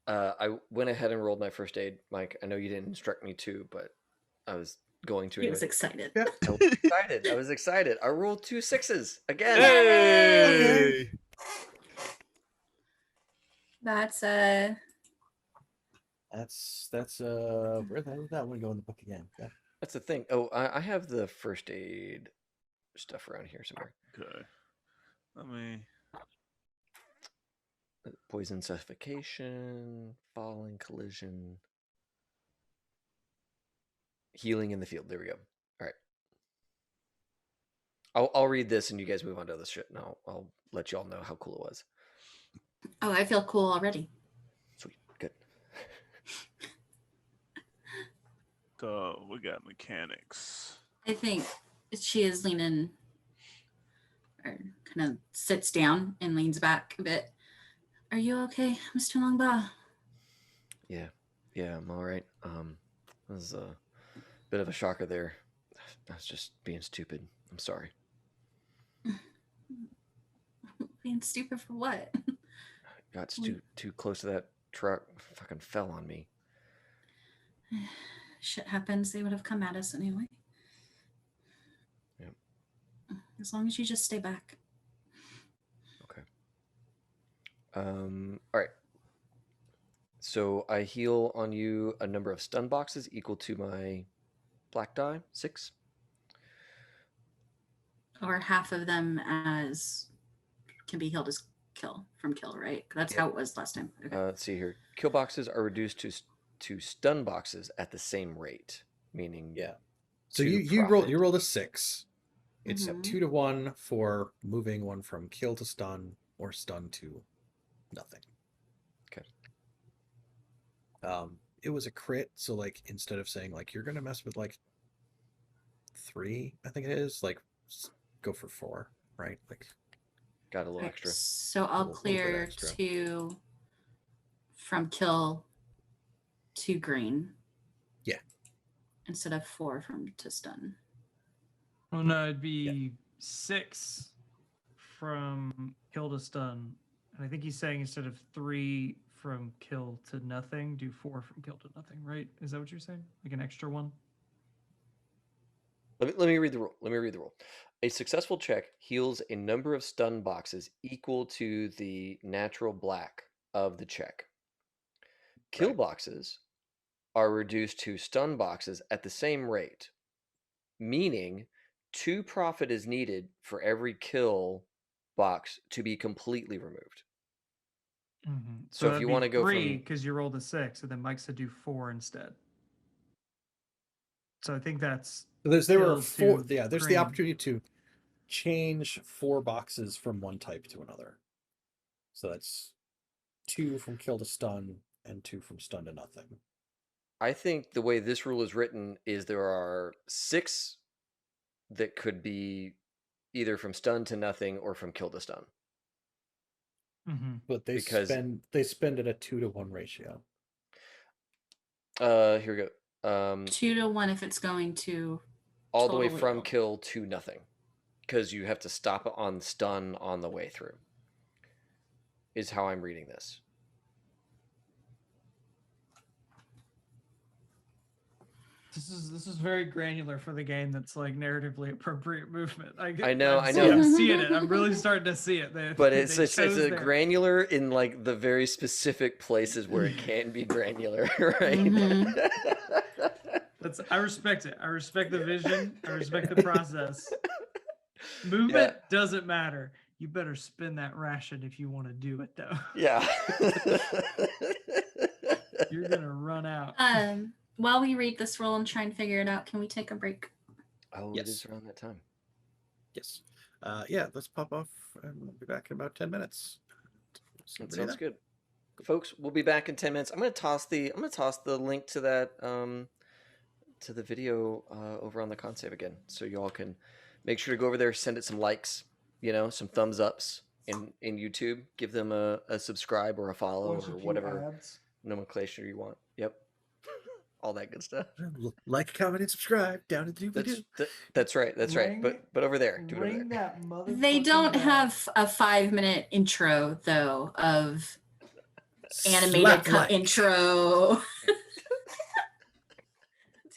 I went ahead and rolled my first aid, Mike. I know you didn't instruct me to, but I was going to. He Anyway. was excited. Yeah. I was excited. I rolled 2 6s again. Hey! That's That's where the hell did that one go in the book again? Yeah. That's the thing. Oh, I have the first aid stuff around here somewhere. Okay. Let me. Poison, suffocation, falling, collision, healing in the field. There we go. All right. I'll read this and you guys move on to other shit, and I'll let y'all know how cool it was. Oh, I feel cool already. Sweet. Good. So we got mechanics. I think she is leaning or kind of sits down and leans back a bit. Are you okay, Mr. Longbaugh? Yeah, I'm all right. That was a bit of a shocker there. I was just being stupid. I'm sorry. Being stupid for what? Got too close to that truck. Fucking fell on me. Shit happens. They would have come at us anyway. Yep. As long as you just stay back. Okay. All right. So I heal on you a number of stun boxes equal to my black die, 6. Or half of them as can be healed as kill, right? That's how it was last time. Okay. Let's see here. Kill boxes are reduced to stun boxes at the same rate, meaning Yeah. So 2 you profit. rolled a 6. It's Mhm. 2 to 1 for moving one from kill to stun or stun to nothing. Okay. It was a crit, so like instead of saying like you're gonna mess with like 3, I think it is, like go for 4, right? Like Got a little Right, extra. So I'll Little bit clear extra. 2 from kill to green. Yeah. Instead of 4 from to stun. Oh no, it'd be 6 from kill to stun. And I think he's saying instead of 3 from kill to nothing, do 4 from kill to nothing, right? Is that what you're saying? Like an extra one? Let me read the rule. Let me read the rule. A successful check heals a number of stun boxes equal to the natural black of the check. Kill Right. boxes are reduced to stun boxes at the same rate, meaning 2 profit is needed for every kill box to be completely removed. Mm-hmm. So if you want to go 3 from because you rolled a 6, and then Mike said do 4 instead. So I think that's So there were kill 4. to Yeah, there's the green. opportunity to change 4 boxes from one type to another. So that's 2 from kill to stun and 2 from stun to nothing. I think the way this rule is written is there are 6 that could be either from stun to nothing or from kill to stun. Mm-hmm. But they Because- spend at a 2-to-1 ratio. Here we go. 2 to 1 if it's going to All the way totally from roll. kill to nothing, because you have to stop on stun on the way through. Is how I'm reading this. This is very granular for the game that's like narratively appropriate movement. I know, I know. I'm seeing it. I'm really starting to see it. But it's they it's chose a their- granular in like the very specific places where it can be granular, right? Mhm. I respect it. I respect the vision. I respect the process. Movement doesn't matter. You better spin that ration if you want to do it, though. Yeah. You're gonna run out. While we read this rule and try and figure it out, can we take a break? Oh, Yes. it is around that time. Yes. Yeah, let's pop off and we'll be back in about 10 minutes. That sounds good. Folks, we'll be back in 10 minutes. I'm gonna toss the link to that to the video over on the con save again. So you all can make sure to go over there, send it some likes, some thumbs ups in YouTube. Give them a subscribe or a follow or whatever nomenclature you want. Yep. All that good stuff. Like, comment, and subscribe down in the doobly-doo. That's right. That's right. Ring- But over there. Do it over Ring there. that motherfucking They don't bell. have a 5-minute intro though of animated Slap like. intro.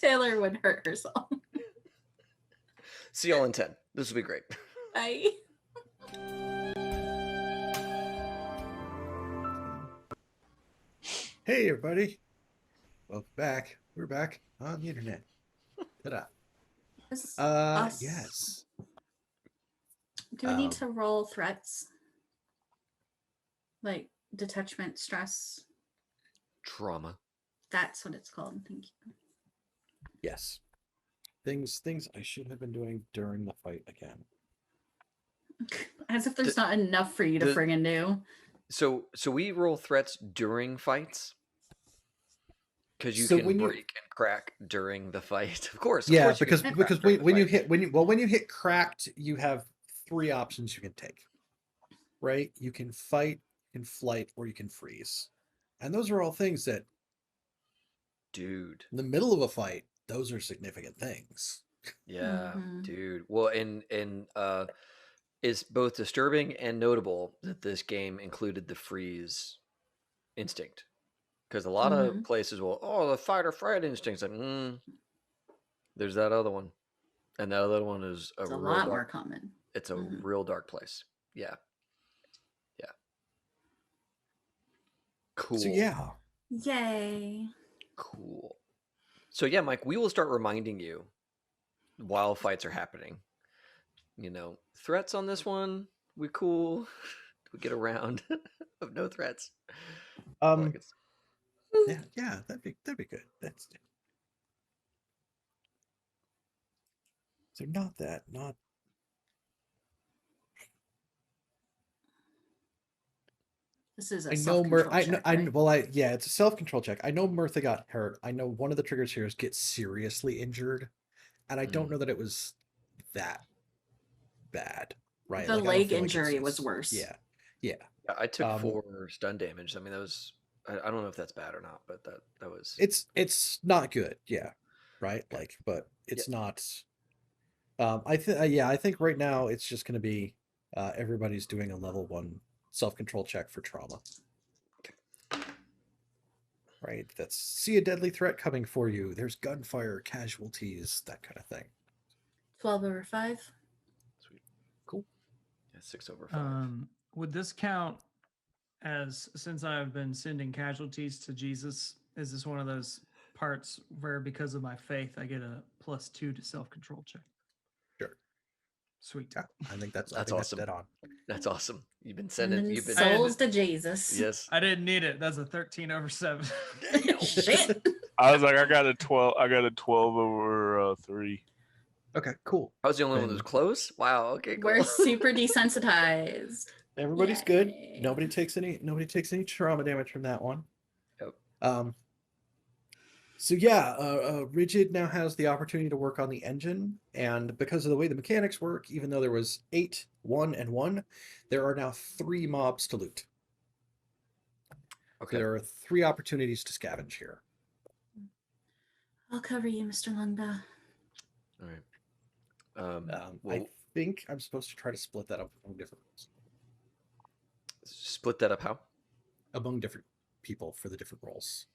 Taylor would hurt herself. See y'all in 10. This will be great. Bye. Hey, everybody. Welcome back. We're back on the internet. Ta-da. This- us. Yes. Do we need to roll threats? Like detachment, stress? Trauma. That's what it's called. Thank you. Yes. Things I should have been doing during the fight again. As if there's not enough for you to friggin' do. So we roll threats during fights? Because you So can when you- break and crack during the fight. Of course. Yeah, you can because crack because during the when you fight. hit when you hit cracked, you have 3 options you can take. Right? You can fight, you can flight, or you can freeze. And those are all things that Dude. in the middle of a fight, those are significant things. Yeah, Mhm. dude. Well, and it's both disturbing and notable that this game included the freeze instinct. Because a lot of places will, the fight or flight instinct. Like, there's that other one. And that other one is It's a real lot dark. more common. It's a real dark place. Yeah. Yeah. Cool. So yeah. Yay. Cool. So yeah, Mike, we will start reminding you while fights are happening. Threats on this one, we cool. We get around of no threats. All that good stuff. Yeah, that'd be good. That's so not. This is a I know self-control check, right? it's a self-control check. I know Mirtha got hurt. I know one of the triggers here is get seriously injured, and I don't know that it was that bad. Right? The Like, I don't leg feel like injury it's- was worse. Yeah. Yeah, I took 4 stun damage. I mean, that was I don't know if that's bad or not, but that was. It's not good, yeah, right. Like, but it's not. I think right now it's just going to be everybody's doing a level 1 self-control check for trauma. Right, that's see a deadly threat coming for you. There's gunfire, casualties, that kind of thing. 12 over 5. Sweet. Cool. Yeah, 6 over 5. Would this count as, since I've been sending casualties to Jesus, is this one of those parts where because of my faith I get a +2 to self-control check? Sure. Sweet. Yeah, I think that's Awesome. dead on. That's awesome. You've been And sending. then You've been. souls to Jesus. Yes. I didn't need it. That's a 13 over 7. Shit. I was like, I got a 12. I got a 12 over 3. Okay, cool. I was the only one that was Then- close. Wow. Okay. Cool. We're super desensitized. Everybody's good. Yay. Nobody takes any trauma damage from that one. Yep. So yeah, Rigid now has the opportunity to work on the engine, and because of the way the mechanics work, even though there was 8, 1, and 1, there are now 3 mobs to loot. Okay. There are 3 opportunities to scavenge here. I'll cover you, Mr. Lungbaugh. All right. I Well, think I'm supposed to try to split that up among different roles, split that up. How? among different people for the different roles.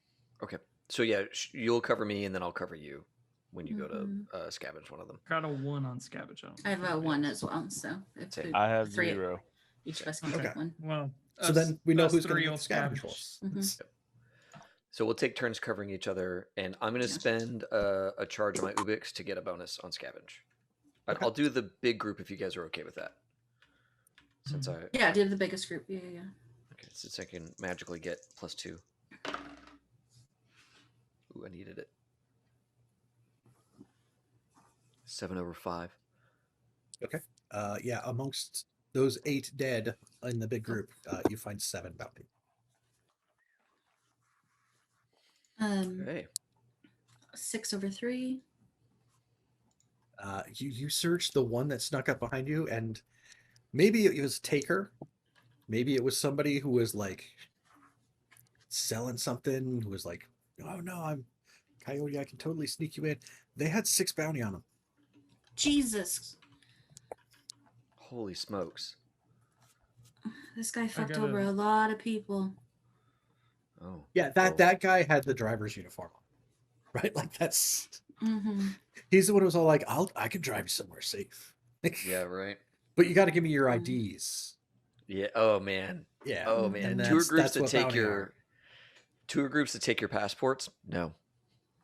Okay. So yeah, you'll cover me, and then I'll cover you when you go to Mhm. scavenge one of them. Got a 1 on scavenge. I have a 1 as well, so if Same. we- I have 3 0. Each of us can Okay. take 1. Well, So then we know us who's going three to will get scavenge scavenge. roles. Mhm. So we'll take turns covering each other, and I'm going to Yeah. spend a charge on my Ubix to get a bonus on scavenge. Okay. I'll do the big group if you guys are okay with that. Since I Yeah, do the biggest group. Yeah. okay, since I can magically get +2. Ooh, I needed it. 7 over 5. Yeah, amongst those 8 dead in the big group, you find 7 bounty. Hey. 6 over 3. You search the one that snuck up behind you, and maybe it was Taker, maybe it was somebody who was like selling something, who was like, "Oh no, I'm Coyote, I can totally sneak you in." They had 6 bounty on them. Jesus. Holy smokes. This guy fucked gotta- over a lot of people. Oh. Yeah, well, that guy had the driver's uniform on, right? Like that's Mm-hmm. he's the one who was all like, I can drive you somewhere safe. Yeah, right. But you got to give me your Mm. IDs. Yeah. Oh man. Yeah. Oh man. And Tour that's groups that what take bounty your are. tour groups that take your passports? No.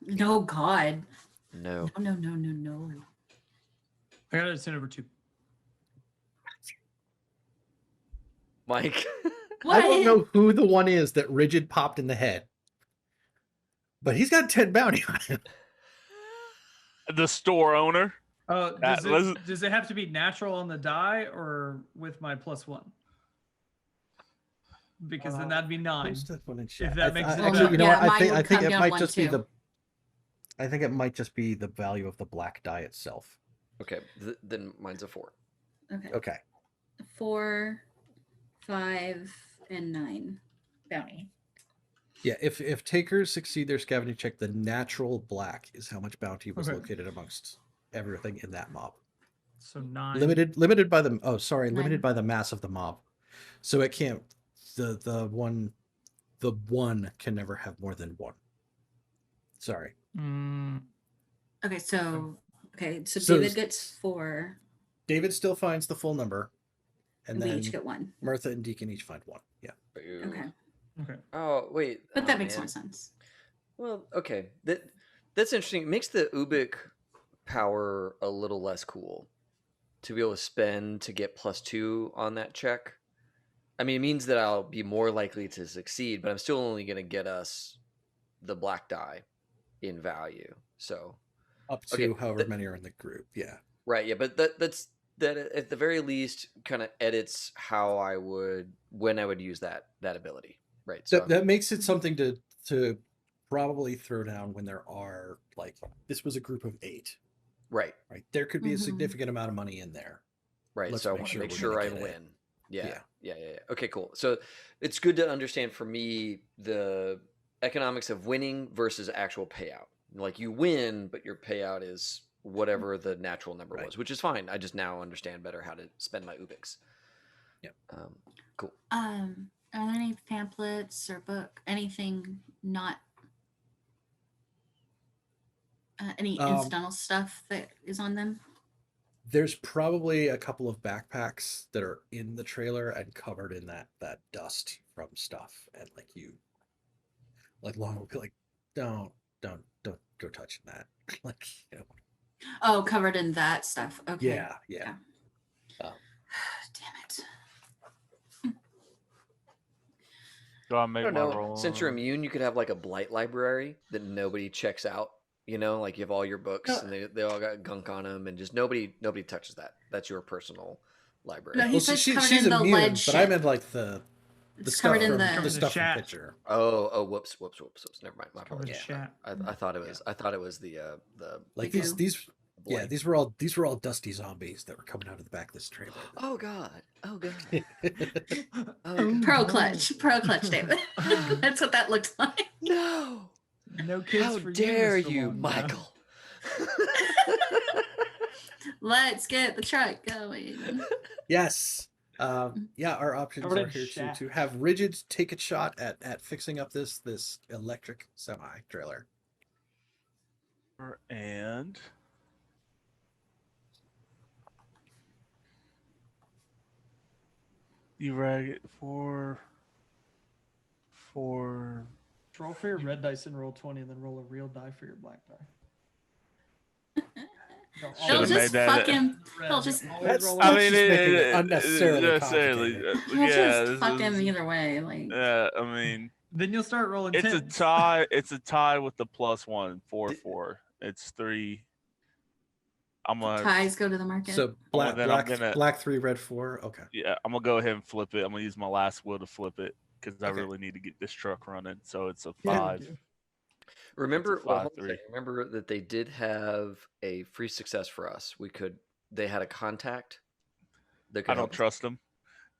No, God. No. No. I got a 10 over 2. Mike. I don't know who the one is that Rigid popped in the head, but he's got 10 bounty on him. The store owner. Oh, That- does it have to be natural on the die or with my +1? Because then that'd be 9. Who's the one in chat? If that makes it actually, you know Yeah, what? I mine think would come it down might 1 just be too. the. I think it might just be the value of the black die itself. Okay. Then mine's a 4. Okay. Okay. 4, 5, and 9 bounty. Yeah, if takers succeed their scavenging check, the natural black is how much bounty was Okay. located amongst everything in that mob. So 9. Limited by the limited 9. by the mass of the mob. So it can't the one can never have more than 1. Sorry. Mm, Okay, so So David gets 4, David still finds the full number, and and we then each get 1. Martha and Deacon each find 1. Yeah. Okay, okay. Oh wait. but Oh, that makes man. more sense. Well, okay. That's interesting. It makes the Ubik power a little less cool to be able to spend to get +2 on that check. I mean, it means that I'll be more likely to succeed, but I'm still only going to get us the black die in value. So, Up to Okay, however many are in the group. Yeah. right, yeah, but that's at the very least kind of edits how I would when I would use that ability, right? So That makes it something to probably throw down when there are like this was a group of 8, right, right? There could be a Mhm. significant amount of money in there. right. Let's So I make want to sure make we're sure gonna I get it. win. Yeah. Okay, cool. So it's good to understand for me the economics of winning versus actual payout. Like you win, but your payout is whatever the natural number Right. was, which is fine. I just now understand better how to spend my Ubix. Yep. Cool. Are there any pamphlets or book, anything not any incidental stuff that is on them? There's probably a couple of backpacks that are in the trailer and covered in that dust from stuff, and Long will be like, don't go touching that. Like, you know. Oh, covered in that stuff. Okay. Yeah. Damn it. Do I I make don't my know. roll? Since you're immune, you could have like a blight library that nobody checks out. You know, like you have all your books No. and they all got gunk on them, and just nobody touches that. That's your personal library. No, he says covered she's in the immune, lead but I shit. meat like the It's stuff covered in from the. the Covered in stuff from shat. Pitcher. Oh, whoops. Never mind. My Covered in apologies. shat. I thought it was. I thought it was the Like They these blight. these were all dusty zombies that were coming out of the back of this trailer. Oh God. Oh God. Pro clutch, David. That's what that looks like. No. No kids How for dare you, Mr. you, Longbow. Michael? Let's get the truck going. Yes. Our options Covered are in here shat. to have Rigid take a shot at fixing up this electric semi trailer. And you rag it for Roll for your red dice and roll 20, and then roll a real die for your black die. No, Should've They'll always made just that- fuck him. red. They'll just. Always That's- roll I a- mean, just making it unnecessarily complicated. He'll yeah, just fuck him either way. Like. I mean, Then you'll start rolling it's a tens. tie. It's a tie with the +1, 4-4. It's 3. I'm gonna Ties go to the market. So black then I'm gonna- black 3, red 4. Okay. Yeah, I'm gonna go ahead and flip it. I'm gonna use my last will to flip it because I Okay. really need to get this truck running. So it's a Yeah. 5. Remember, It's a well, hold on a 5-3. second. Remember that they did have a free success for us. They had a contact. That could I don't help us. trust him.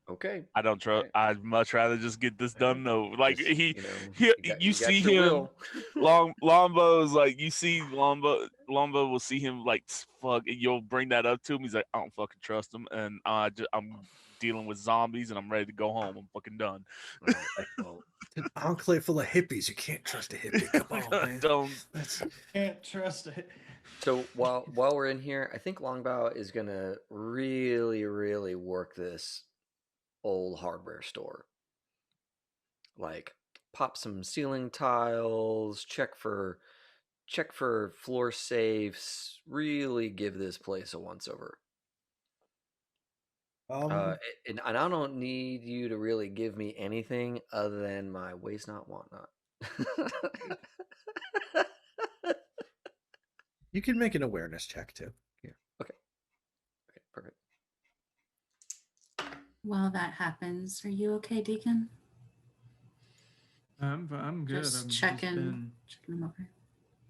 Okay. I don't trust. Right. I'd much rather just get this done. No, like Just, he, you know, he you got- you you got see your him. will. Lombo's like you see Lombo will see him like fuck. And you'll bring that up to him. He's like, I don't fucking trust him, and I'm dealing with zombies, and I'm ready to go home. I'm fucking done. Right, well, An enclave full of hippies. You can't trust a hippie. Come on, man. Don't. That's, Can't trust it. So while we're in here, I think Longbow is gonna really work this old hardware store. Like pop some ceiling tiles, check for floor safes, really give this place a once over. And I don't need you to really give me anything other than my waste not, want not. you can make an awareness check too. Okay, perfect. While that happens, are you okay, Deacon? I'm good. Just I'm checking. been- Checking them over.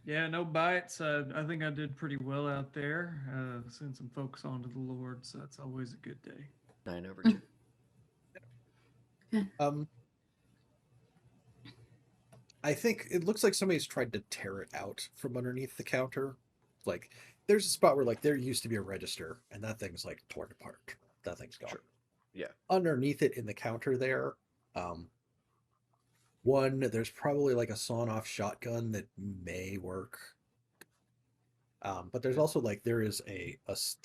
Yeah, no bites. I think I did pretty well out there. Sent some folks onto the Lord, so that's always a good day. 9/2. I think it looks like somebody's tried to tear it out from underneath the counter. Like there's a spot where like there used to be a register and that thing's like torn apart. That thing's gone. Sure. Yeah. Underneath it in the counter there, there's probably like a sawn-off shotgun that may work. But there's also like there is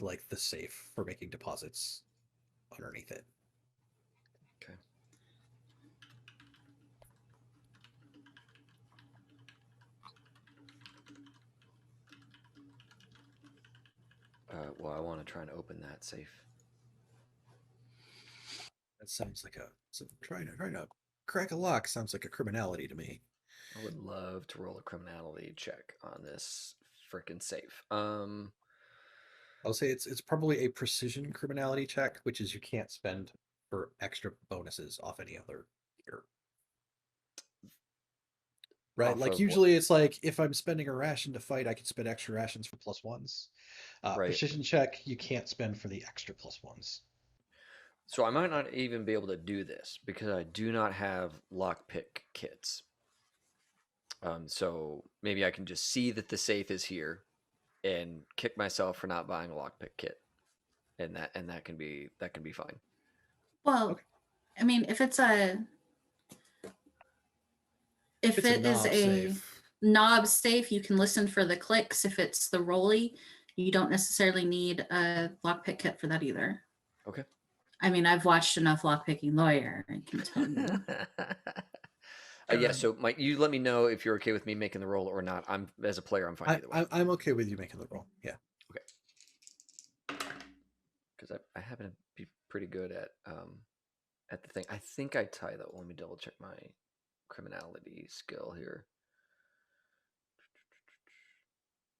like the safe for making deposits underneath it. Okay. Well, I want to try and open that safe. That sounds like trying to crack a lock sounds like a criminality to me. I would love to roll a criminality check on this freaking safe. I'll say it's probably a precision criminality check, which is you can't spend for extra bonuses off any other gear. Right? Off Like of usually it's like if I'm spending a ration to fight, I can spend extra rations for +1s. Right. Precision check, you can't spend for the extra +1s. So I might not even be able to do this because I do not have lockpick kits. So maybe I can just see that the safe is here and kick myself for not buying a lockpick kit, and that can be fine. Well, Okay. I mean, if It's it a is knob a safe. knob safe, you can listen for the clicks. If it's the rolly, you don't necessarily need a lockpick kit for that either. Okay. I mean, I've watched enough lockpicking lawyer. I can tell you. Yeah. So, Mike, you let me know if you're okay with me making the roll or not. I'm as a player, I'm fine either way. I'm okay with you making the roll. Yeah. Because I happen to be pretty good at the thing. I think I tie though. Let me double check my criminality skill here.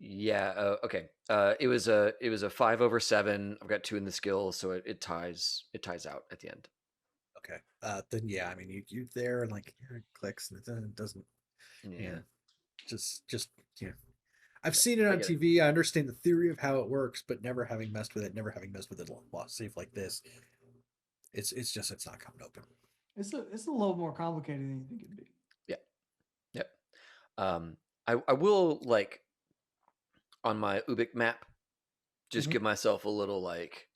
Yeah. Okay. It was a 5/7. I've got 2 in the skill, so it ties out at the end. Okay. Then yeah, I mean you there and like it clicks and it doesn't. Yeah. Just yeah. I've seen it on TV. I understand the theory of how it works, but never having messed with it safe like this, it's just it's not coming open. It's a little more complicated than you think it'd be. Yeah. Yep. I will like on my Ubik map just give myself a little like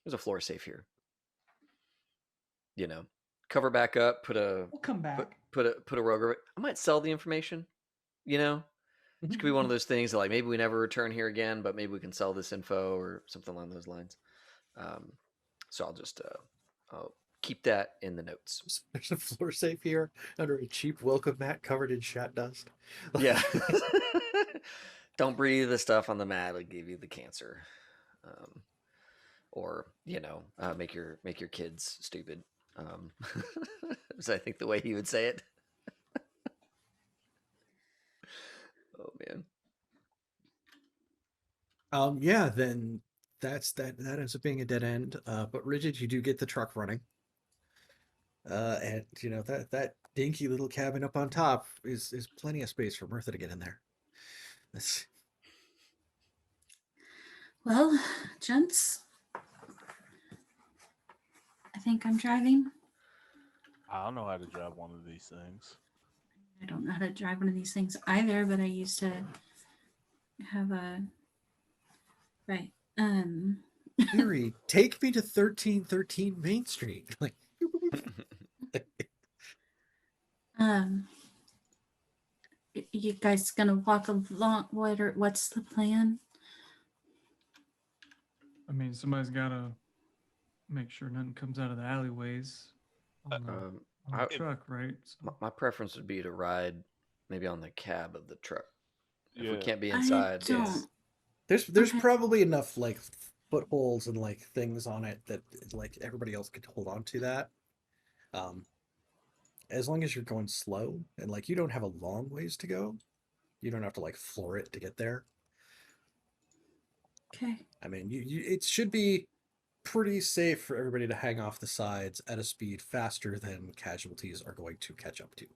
there's a floor safe here. You know, cover back up, We'll come back. put a rogue over it. I might sell the information, you know. It could be one of those things that like maybe we never return here again, but maybe we can sell this info or something along those lines. So I'll just I'll keep that in the notes. There's a floor safe here under a cheap welcome mat covered in shat dust. Yeah. Don't breathe the stuff on the mat; it'll give you the cancer, or you know, make your kids stupid. Is I think the way he would say it. Oh man. Yeah, then that ends up being a dead end. But Rigid, you do get the truck running. And you know that dinky little cabin up on top is plenty of space for Mirtha to get in there. Well, gents, I think I'm driving. I don't know how to drive one of these things. I don't know how to drive one of these things either, but I used to have a right. Siri, take me to 1313 Main Street. Like you guys gonna walk along? What's the plan? I mean, somebody's gotta make sure nothing comes out of the alleyways on the truck, right? So. My preference would be to ride maybe on the cab of the truck. If we Yeah. can't be inside, there's probably enough like footholds and like things on it that like everybody else could hold on to that. As long as you're going slow and like you don't have a long ways to go, you don't have to like floor it to get there. Okay. I mean, it should be pretty safe for everybody to hang off the sides at a speed faster than casualties are going to catch up to.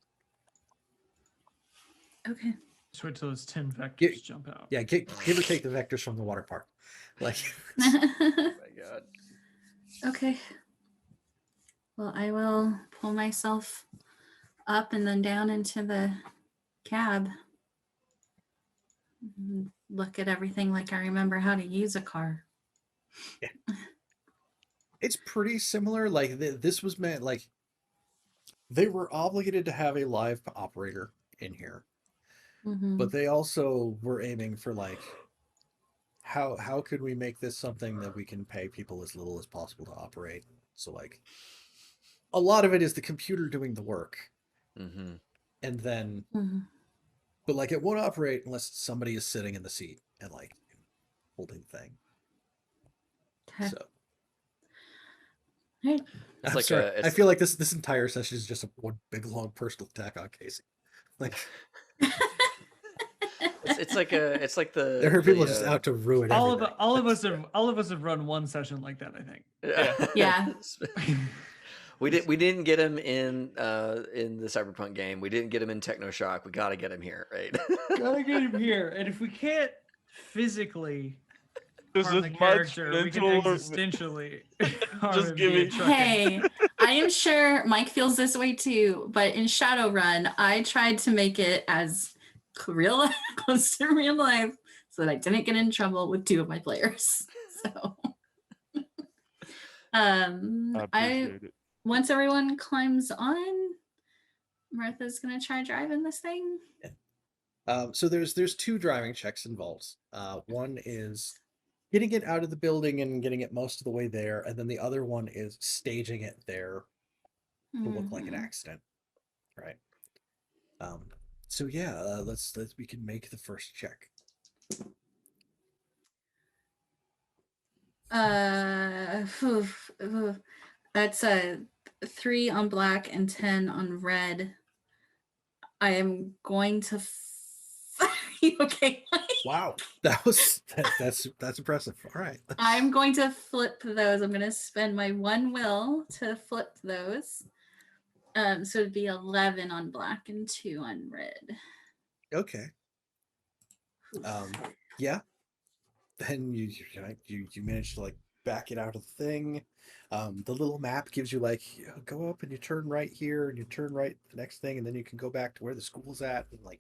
Okay. Just wait till those 10 vectors jump out. Yeah, give or take the vectors from the water park. Like, oh my god. Okay. Well, I will pull myself up and then down into the cab. Look at everything like I remember how to use a car. Yeah. It's pretty similar. Like this was meant like they were obligated to have a live operator in here, but they also were aiming for like how could we make this something that we can pay people as little as possible to operate. So like a lot of it is the computer doing the work, and then but like it won't operate unless somebody is sitting in the seat and like holding the thing. Okay. So right. It's like sorry. I feel like this entire session is just one big long personal attack on Casey. Like it's like the there are people just out to ruin everything. all of us have run one session like that, I think. Yeah. We didn't get him in the Cyberpunk game. We didn't get him in TechnoShock. We got to get him here, right? Gotta get him here. And if we can't physically This harm is the much character. We can mental or- existentially harm Just him give via me- trucking. Hey, I am sure Mike feels this way too, but in Shadowrun, I tried to make it as real, close to real life so that I didn't get in trouble with 2 of my players. So, I I appreciate it. once everyone climbs on, Martha's gonna try driving this thing. So there's 2 driving checks involved. One is getting it out of the building and getting it most of the way there, and then the other one is staging it there to look like an Mhm. accident, right? So yeah, we can make the first check. That's a 3 on black and 10 on red. I am going to. Are you okay? Wow, that's impressive. All right, I'm going to flip those. I'm going to spend my 1 will to flip those. So it'd be 11 on black and 2 on red. okay. Yeah. Then you manage to like back it out of the thing. The little map gives you like go up and you turn right here and you turn right the next thing, and then you can go back to where the school's at. And like,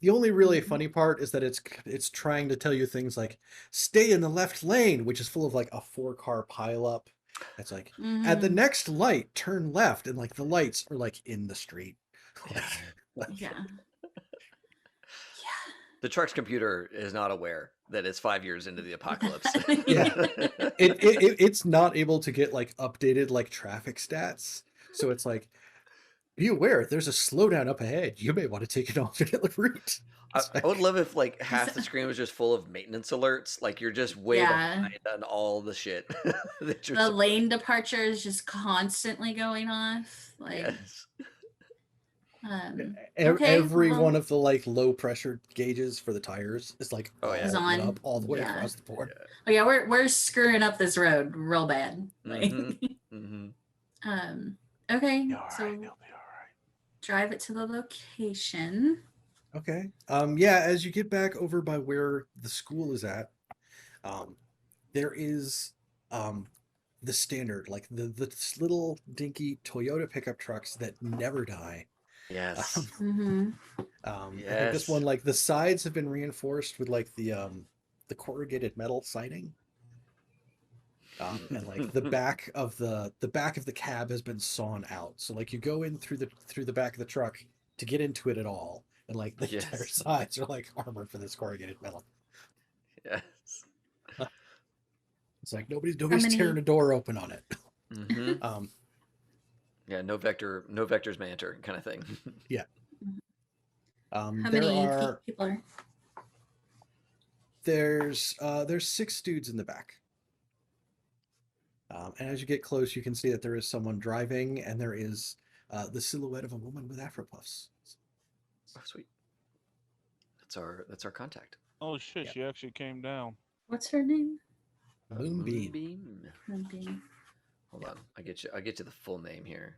the only really funny part is that it's trying to tell you things like stay in the left lane, which is full of like a 4-car pileup. It's like at the Mhm. next light, turn left, and like the lights are like in the street. Yeah. The truck's computer is not aware that it's 5 years into the apocalypse. Yeah. It's not able to get like updated like traffic stats, so it's like be aware there's a slowdown up ahead, you may want to take an alternate route. I would love if like half the screen was just full of maintenance alerts, like you're just way Yeah. behind on all the shit. that you're The supposed- lane departure is just constantly going off. Like, Yes. okay, Every well- one of the like low pressure gauges for the tires is like Oh, yeah. Is all lit on. up all the way Yeah. across the board. oh yeah, we're screwing up this road real bad. Like, Mhm. okay, You'll be all so right. You'll be all right. drive it to the location. Okay. Yeah, as you get back over by where the school is at, there is the standard, like the little dinky Toyota pickup trucks that never die. Yes. Mm-hmm. I think this one, Yes. like the sides have been reinforced with like the corrugated metal siding. And like the back of the cab has been sawn out. So like you go in through the back of the truck to get into it at all. And like the entire Yes. sides are like armored for this corrugated metal. Yes. It's like nobody's many- tearing a door open on it. hmm Yeah, no vectors may enter kind of thing. How there many are people are? there's 6 dudes in the back. And as you get close, you can see that there is someone driving, and there is the silhouette of a woman with afro puffs. Oh, sweet. That's our contact. Oh shit! Yeah. She actually came down. What's her name? Moonbeam. Moonbeam. Hold on, I get you the full name here.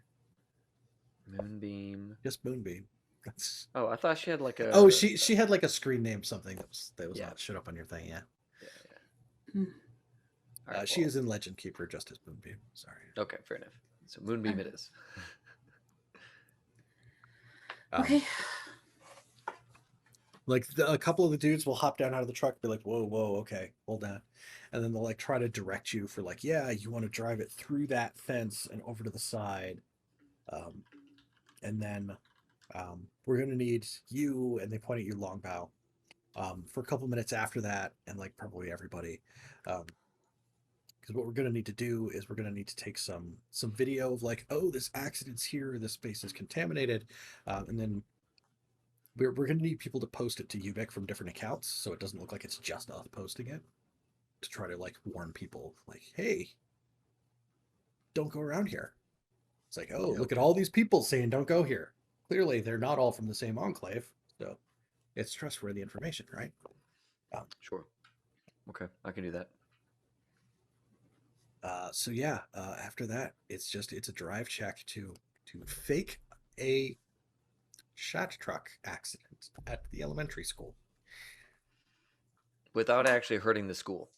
Moonbeam. Just Moonbeam. That's... Oh, I thought she had like a. Oh, she had like a screen name, something that was Yeah. not showed up on your thing. Yeah. Hmm. All right, She well, is in Legend Keeper just as Moonbeam. Sorry. Okay, fair enough. So Moonbeam it is. Okay. Like a couple of the dudes will hop down out of the truck, be like, "Whoa, okay, hold on," and then they'll like try to direct you for like, "Yeah, you want to drive it through that fence and over to the side, and then we're gonna need you," and they point at you, Longbow, for a couple minutes after that, and like probably everybody, because what we're gonna need to do is we're gonna need to take some video of like, oh, this accident's here, this space is contaminated, and then we're going to need people to post it to Ubik from different accounts, so it doesn't look like it's just us posting it, to try to like warn people like, hey, don't go around here. It's like, oh, look at all these people saying don't go here. Clearly they're not all from the same enclave, so it's trustworthy information, right? Sure. Okay, I can do that. So yeah, after that, it's a drive check to fake a shot truck accident at the elementary school. without actually hurting the school.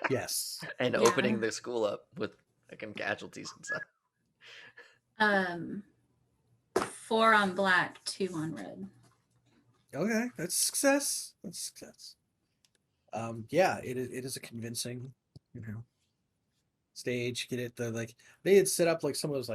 Yes. And Yeah. opening the school up with fucking casualties inside. 4 on black, 2 on red. Okay, that's success. That's success. Yeah, it is a convincing, stage. Get it? They had set up like some of those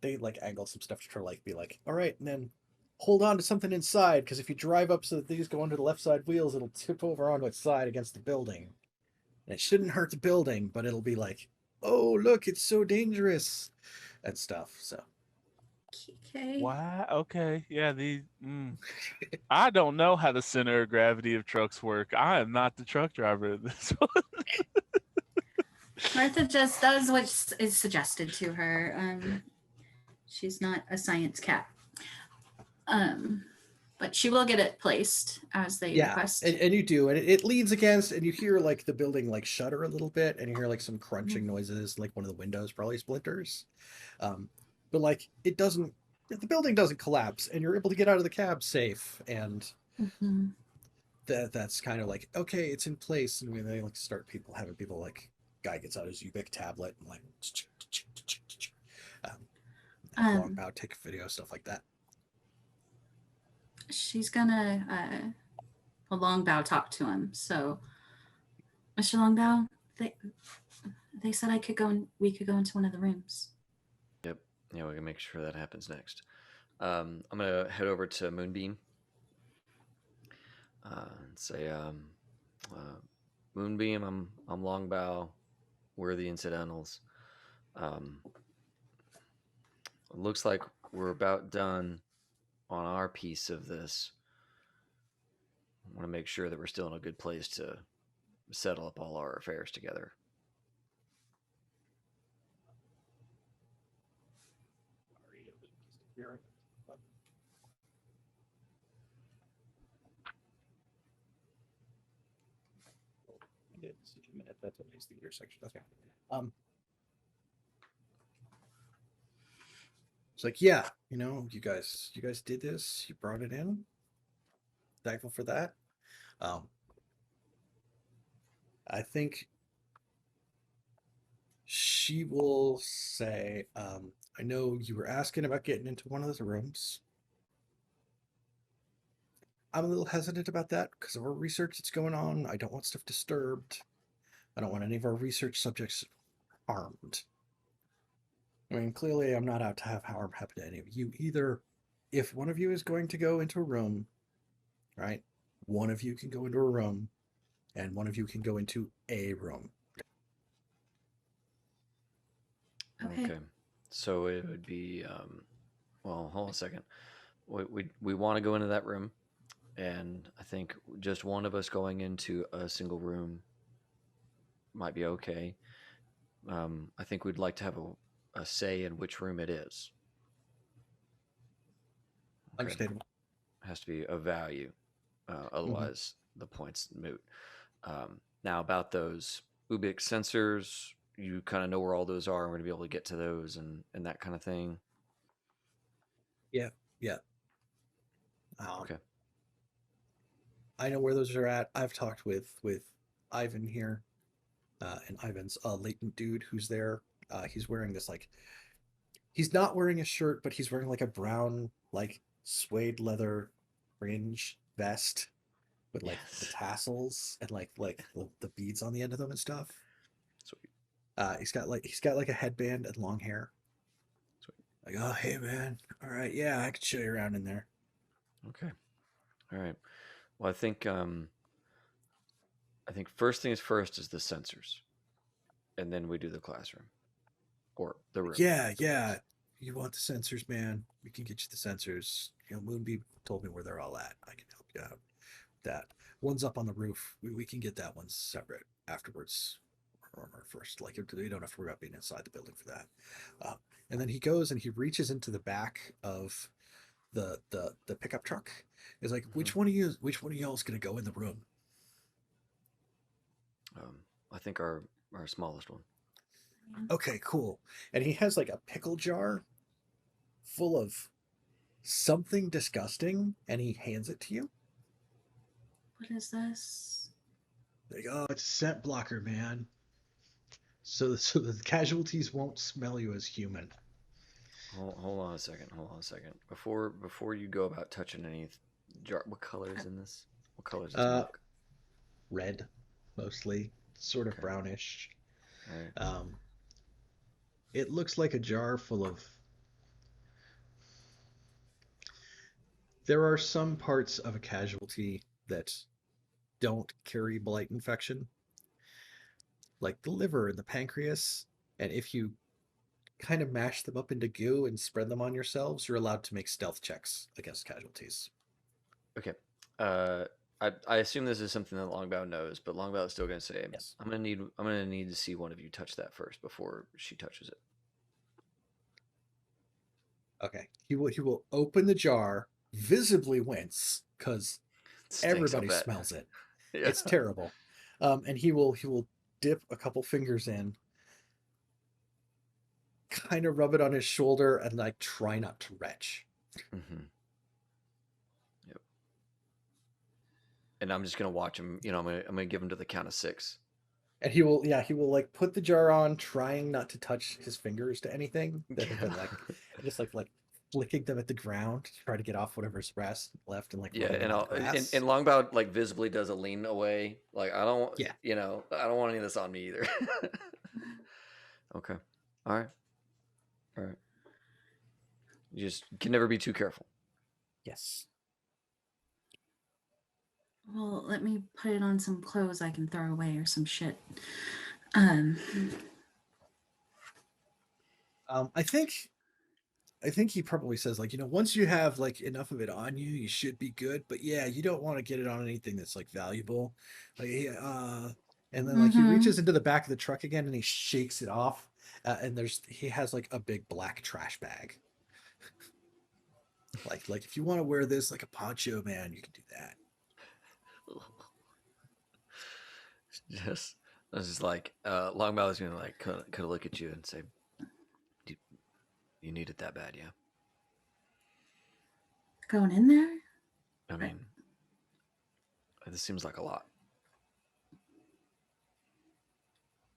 they like angled some stuff to try to like be like, all right, and then hold on to something inside because if you drive up so that these go under the left side wheels, it'll tip over onto its side against the building. And it shouldn't hurt the building, but it'll be like, oh look, it's so dangerous and stuff. So Okay. Wow. Okay. Yeah. I don't know how the center of gravity of trucks work. I am not the truck driver of this one. Martha just does what is suggested to her. She's not a science cat. But she will get it placed as they request. and you do, and it leans against, and you hear like the building like shudder a little bit, and you hear like some crunching noises, like one of the windows probably splinters. But like it doesn't, the building doesn't collapse, and you're able to get out of the cab safe, and Mhm. that's kind of like, okay, it's in place. And they like start having people like, guy gets out his Ubic tablet and like long bow, take a video, stuff like that. She's gonna a Longbow talk to him. So, Mr. Longbow, they said we could go into one of the rooms. Yep. Yeah, we can make sure that happens next. I'm gonna head over to Moonbeam and say, Moonbeam, I'm Longbow. We're the Incidentals. It looks like we're about done on our piece of this. I want to make sure that we're still in a good place to settle up all our affairs together. That's what makes the gear section. Okay. It's like, yeah, you guys did this. You brought it in. Thankful for that. I think she will say, I know you were asking about getting into one of those rooms. I'm a little hesitant about that because of our research that's going on. I don't want stuff disturbed. I don't want any of our research subjects harmed. I mean, clearly I'm not out to have harm happen to any of you either. If one of you is going to go into a room, right, one of you can go into a room and one of you can go into a room. Okay. So it would be, well, hold on a second. We want to go into that room, and I think just one of us going into a single room might be okay. I think we'd like to have a say in which room it is. Okay. Understandable. It has to be of value. Otherwise, the point's moot. Now, about those Ubix sensors, you kind of know where all those are. We're going to be able to get to those and that kind of thing. Yeah. Okay. I know where those are at. I've talked with Ivan here, and Ivan's a latent dude who's there. He's wearing this he's not wearing a shirt, but he's wearing like a brown suede leather fringe vest with the tassels and like the beads on the end of them and stuff. Sweet. He's got like a headband and long hair. Sweet. Like, oh hey man, all right, yeah, I could show you around in there. Okay. All right. Well, I think first things first is the sensors, and then we do the classroom or the room. Yeah. You want the sensors, man? We can get you the sensors. Moonbeam told me where they're all at. I can help you out with that. One's up on the roof. We can get that one separate afterwards. Or first, we don't have to worry about being inside the building for that. And then he goes and he reaches into the back of the pickup truck. Is like, which one of y'all is gonna go in the room? I think our smallest one. Okay, cool. And he has like a pickle jar full of something disgusting, and he hands it to you. What is this? Like, oh, it's a scent blocker, man. So the casualties won't smell you as human. Hold on a second. Hold on a second. Before you go about touching any jar, what color is in this? What color is this milk? Red, mostly, sort of Okay. brownish. All right. It looks like a jar full of. There are some parts of a casualty that don't carry blight infection, like the liver and the pancreas. And if you kind of mash them up into goo and spread them on yourselves, you're allowed to make stealth checks against casualties. Okay. I assume this is something that Longbow knows, but Longbow is still going to say, Yes. I'm gonna need to see one of you touch that first before she touches it. Okay. He will open the jar, visibly wince, because everybody smells it. Yeah. It's terrible. And he will dip a couple fingers in, kind of rub it on his shoulder, and like try not to retch. Mm-hmm. Yep. And I'm just gonna watch him. You know, I'm gonna give him to the count of 6. And he will like put the jar on, trying not to touch his fingers to anything that have been like just like flicking them at the ground to try to get off whatever's left and like Yeah, rubbing and them on the grass. and Longbow like visibly does a lean away. Like I don't. Yeah. You know, I don't want any of this on me either. Okay. All right. All right. You just can never be too careful. Yes. Well, let me put it on some clothes I can throw away or some shit. I think he probably says like, once you have like enough of it on you, you should be good. But yeah, you don't want to get it on anything that's like valuable. Like, and then like he reaches into the back of the truck again and he shakes it off. And he has like a big black trash bag. like if you want to wear this like a poncho, man, you can do that. Yes. I was just like, Longbow is gonna like kind of look at you and say, "You need it that bad, yeah?" Going in there? I mean, this seems like a lot.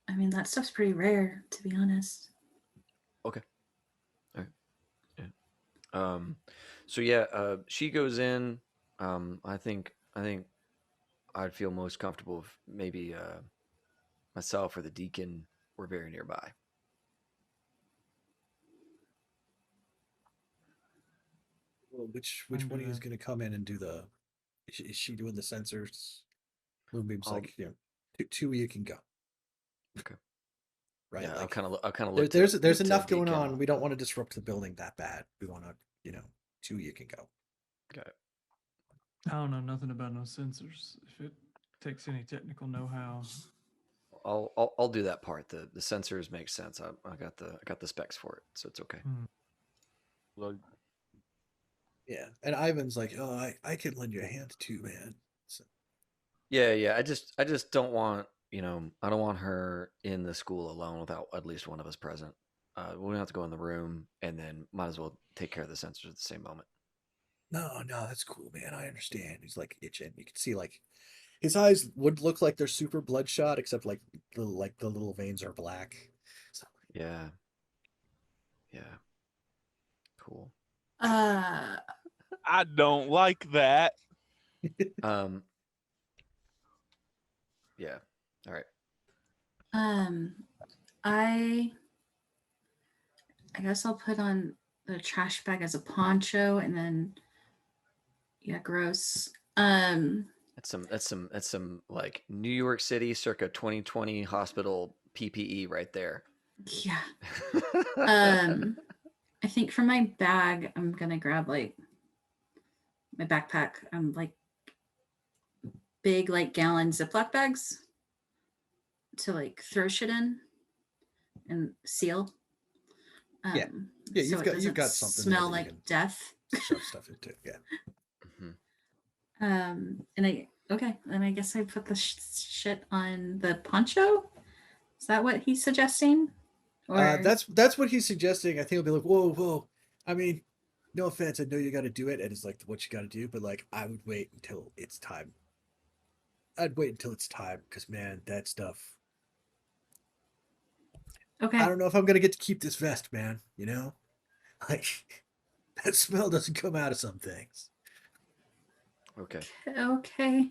I mean, that stuff's pretty rare, to be honest. Okay. All right. Yeah. So yeah, she goes in. I think I'd feel most comfortable if maybe myself or the deacon were very nearby. Well, which one of you is going to come in and do the? Is she doing the sensors? Moonbeam's like, two of you can go. Okay. Right. Yeah, like, I'll kind of look. There's enough going on. We don't want to disrupt the building that bad. We want to, two of you can go. Got it. I don't know nothing about no sensors. If it takes any technical know-how, I'll do that part. The sensors make sense. I got the specs for it, so it's okay. Like, Yeah, and Ivan's like, oh, I can lend you a hand too, man. So, Yeah. I just don't want I don't want her in the school alone without at least one of us present. We don't have to go in the room, and then might as well take care of the sensors at the same moment. no, that's cool, man. I understand. He's like itching. You can see like his eyes would look like they're super bloodshot, except like the little veins are black. So, Yeah. Cool. Uh, I don't like that. Yeah. All right. I guess I'll put on the trash bag as a poncho, and then gross. That's some like New York City circa 2020 hospital PPE right there. Yeah. I think for my bag, I'm gonna grab like my backpack. I'm like big like gallon Ziploc bags to like throw shit in and seal. Yeah, so you've got something smell there that like death. shove stuff into. Yeah. And then I guess I put the shit on the poncho. Is that what he's suggesting? Or that's what he's suggesting. I think he'll be like, whoa. I mean, no offense, I know you got to do it, and it's like what you got to do, but like I would wait until it's time. I'd wait until it's time because man, that stuff. Okay. I don't know if I'm gonna get to keep this vest, man. You know, like that smell doesn't come out of some things. Okay. Okay.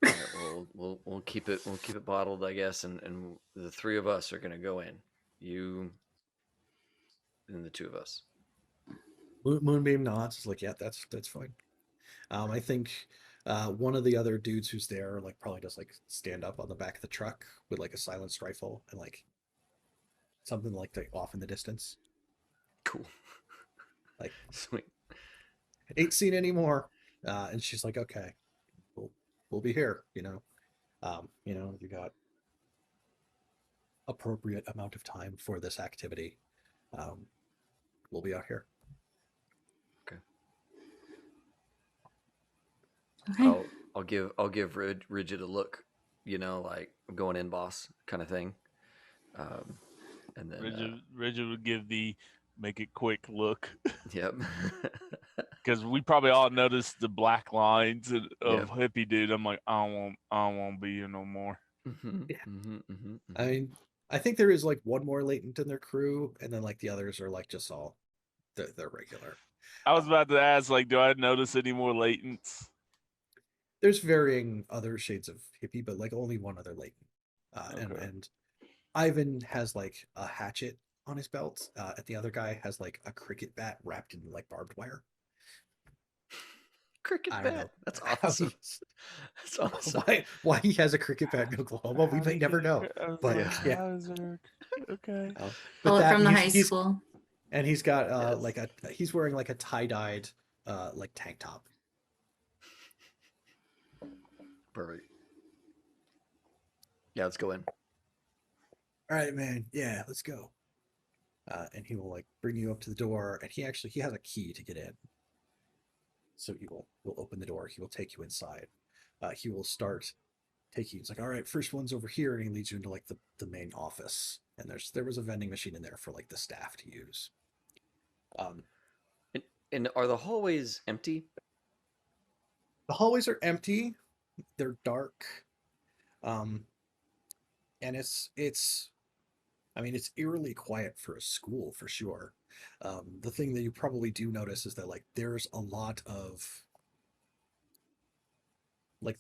All right, we'll keep it bottled, I guess, and the three of us are gonna go in. You and the two of us. Moonbeam nods. It's like, yeah, that's fine. I think one of the other dudes who's there, like, probably just like stand up on the back of the truck with like a silenced rifle and like something like off in the distance. Cool. Like, Sweet. ain't seen anymore. And she's like, okay, we'll be here. You got appropriate amount of time for this activity. We'll be out here. Okay. I'll give Rigid a look, like I'm going in, boss, kind of thing. And then Rigid would give the make it quick look. Yep. Because we probably all noticed the black lines of Yep. hippie dude. I'm like, I don't want to be here no more. Yeah. I mean, I think there is like one more latent in their crew, and then like the others are like just all they're regular. I was about to ask, like, do I notice any more latents? There's varying other shades of hippie, but like only one other latent. Okay. And Ivan has like a hatchet on his belt, and the other guy has like a cricket bat wrapped in like barbed wire. Cricket I don't know. bat. That's how awesome. he's- That's awesome. why he has a cricket bat in Oklahoma, we may never know. But yeah. How is there... Okay. But Pull it that from the high he's school. and he's got Yes. he's wearing like a tie-dyed like tank top. Perfect. Yeah, let's go in. All right, man. Yeah, let's go. And he will like bring you up to the door, and he has a key to get in. So he will open the door. He will take you inside. He will start taking you. It's like, all right, first one's over here, and he leads you into like the main office. And there was a vending machine in there for like the staff to use. And are the hallways empty? The hallways are empty. They're dark. And it's I mean, it's eerily quiet for a school for sure. The thing that you probably do notice is that like there's a lot of like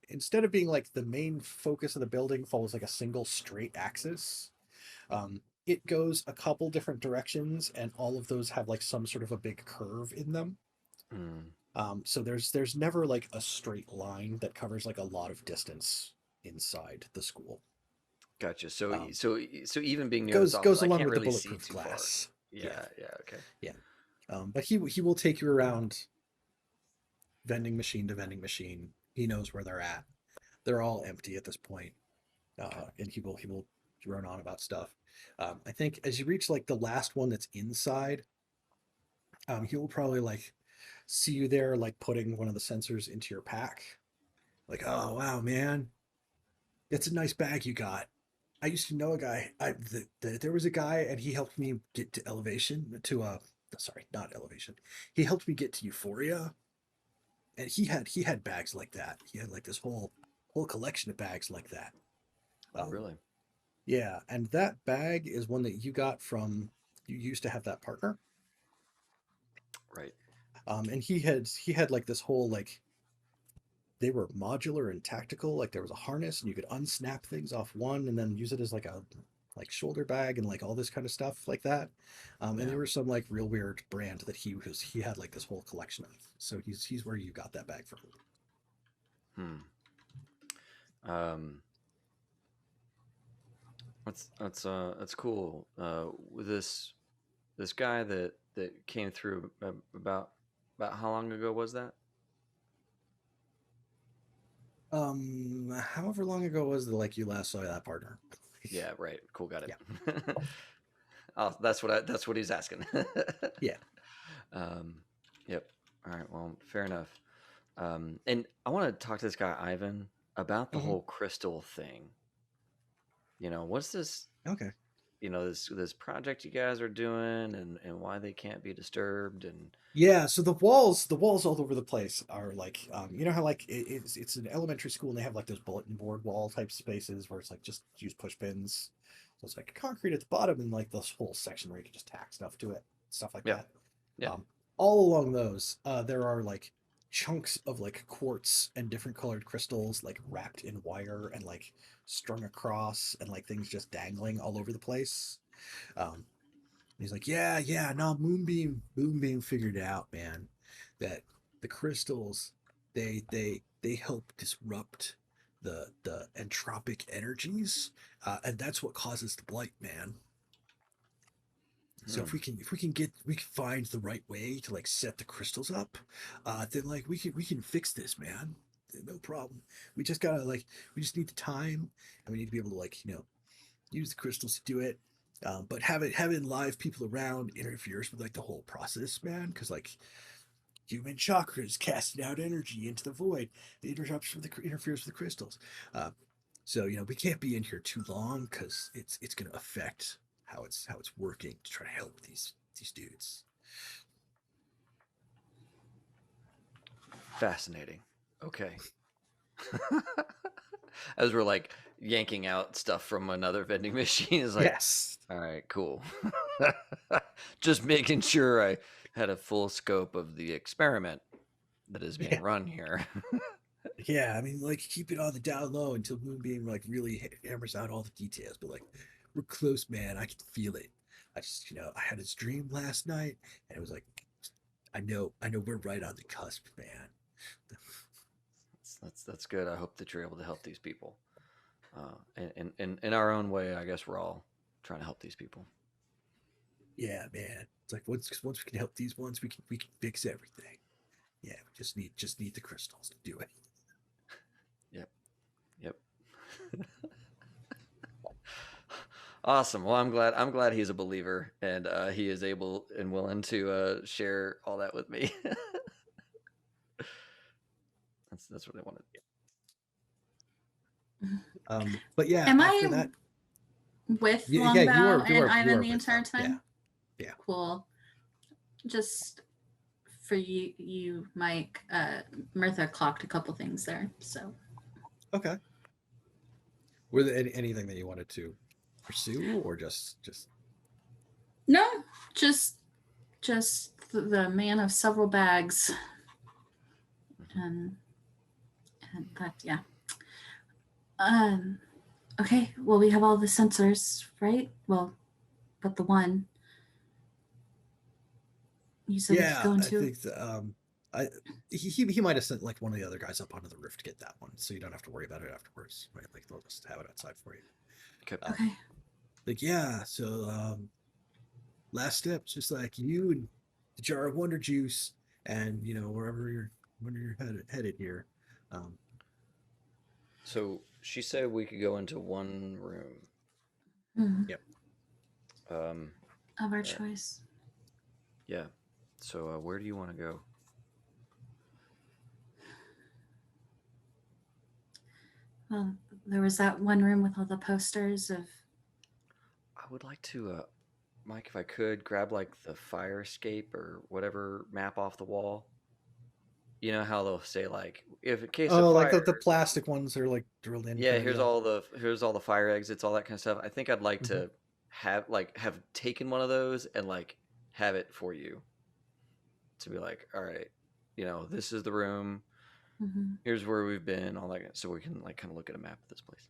instead of being like the main focus of the building follows like a single straight axis. It goes a couple different directions, and all of those have like some sort of a big curve in them. So there's never like a straight line that covers like a lot of distance inside the school. Gotcha. So so even being near Goes this office, I along can't with the really see bulletproof too glass. far. Yeah. Okay. Yeah. But he will take you around vending machine to vending machine. He knows where they're at. They're all empty at this point. And he will drone on about stuff. I think as you reach like the last one that's inside, he will probably like see you there, like putting one of the sensors into your pack. Like, oh wow, man, that's a nice bag you got. I used to know a guy. There was a guy, and he helped me get to elevation. Sorry, not elevation. He helped me get to Euphoria, and he had bags like that. He had like this whole collection of bags like that. Oh, really? Yeah, and that bag is one that you got from. You used to have that partner, Right. and he had like this whole like. They were modular and tactical. Like there was a harness, and you could unsnap things off one, and then use it as like a shoulder bag and like all this kind of stuff like that. And there was some like real weird brand that he had like this whole collection of. So he's where you got that bag from. That's cool. With this guy that came through about how long ago was that? However long ago was the like you last saw that partner? Yeah, right. Cool, got it. Yeah. Oh, that's what he's asking. Yeah. Yep. All right. Well, fair enough. And I want to talk to this guy Ivan about the whole crystal thing. What's this? Okay. this project you guys are doing and why they can't be disturbed and Yeah, so the walls all over the place are like, you know how like it's an elementary school and they have like those bulletin board wall type spaces where it's like just use push pins. So it's like concrete at the bottom and like this whole section where you can just tack stuff to it, stuff like Yeah. that. Yeah. All along those, there are like chunks of like quartz and different colored crystals like wrapped in wire and like strung across and like things just dangling all over the place. Um, He's like, yeah, no, Moonbeam figured out, man, that the crystals, they help disrupt the entropic energies, and that's what causes the blight, man. So if we can find the right way to like set the crystals up, then like we can fix this, man. No problem. We just gotta like we just need the time, and we need to be able to like use the crystals to do it. But having live people around interferes with like the whole process, man. Because like human chakras casting out energy into the void, it interferes with the crystals. So we can't be in here too long because it's going to affect how it's working to try to help these dudes. fascinating. Okay. As we're like yanking out stuff from another vending machine is like, Yes. all right, cool. Just making sure I had a full scope of the experiment that is being run here. Yeah, I mean, like keep it on the down low until Moonbeam like really hammers out all the details. But like, we're close, man. I can feel it. I just, I had this dream last night, and it was like, I know, we're right on the cusp, man. That's good. I hope that you're able to help these people. In our own way, I guess we're all trying to help these people. Yeah, man. It's like once we can help these ones, we can fix everything. Yeah, we just need the crystals to do it. Yep. Awesome. Well, I'm glad he's a believer and he is able and willing to share all that with me. That's what I wanted. But yeah, Am after I that, with you Longbow are and Ivan with the entire them. time? Yeah. Cool. Just for you, Mike, Mirtha clocked a couple things there. So. Okay. Were there anything that you wanted to pursue, or just? No, just the man of several bags, and that, yeah. Okay. Well, we have all the sensors, right? Well, but the one you said we could go into. I think he might have sent like one of the other guys up onto the roof to get that one, so you don't have to worry about it afterwards. Right? Like they'll just have it outside for you. Okay. Like yeah, so last step, just like you and the jar of wonder juice, and wherever you're headed here. So she said we could go into one room. Mm-hmm. Yep. Of our choice. Yeah. So where do you want to go? Well, there was that one room with all the posters of. I would like to, Mike, if I could, grab like the fire escape or whatever map off the wall. You know how they'll say like, if in case of fire, like the plastic ones are like drilled in. yeah, here's all the fire exits, all that kind of stuff. I think I'd like to have taken one of those and like have it for you to be like, all right, this is the room. Mm-hmm. Here's where we've been, all that, so we can like kind of look at a map of this place.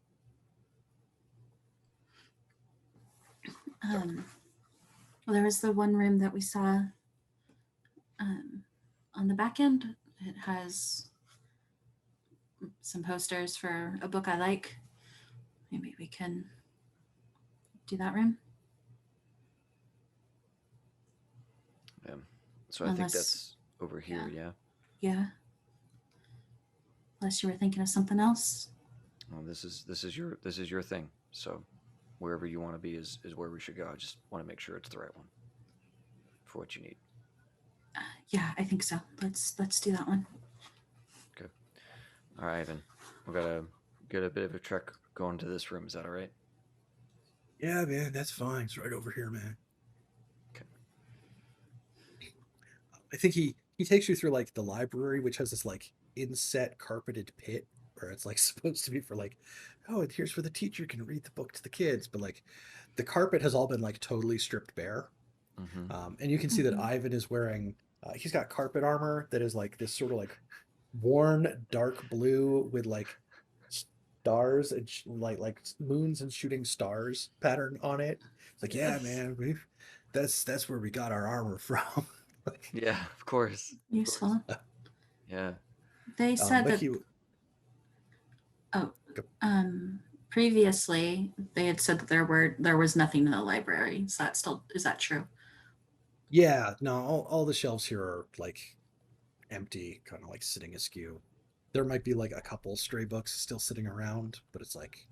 Well, there was the one room that we saw on the back end. It has some posters for a book I like. Maybe we can do that room. Yeah. So I think that's over here. Yeah. Unless you were thinking of something else. Well, this is your thing. So wherever you want to be is where we should go. I just want to make sure it's the right one for what you need. Yeah, I think so. Let's do that one. Okay. All right, Ivan. We gotta get a bit of a trek going to this room. Is that all right? Yeah, man, that's fine. It's right over here, man. Okay. I think he takes you through like the library, which has this like inset carpeted pit where it's like supposed to be for like, oh, and here's where the teacher can read the book to the kids, but like the carpet has all been like totally stripped bare. Mm-hmm. And you can see that Mhm. Ivan is wearing, he's got carpet armor that is like this sort of like worn dark blue with like stars and like moons and shooting stars pattern on it. It's like, yeah, Yes. man, that's where we got our armor from. Yeah, of course. Useful. Yeah. They said But that. he, Oh, Go. previously they had said that there was nothing in the library. Is that true? yeah, no, all the shelves here are like empty, kind of like sitting askew. There might be like a couple stray books still sitting around, but it's like,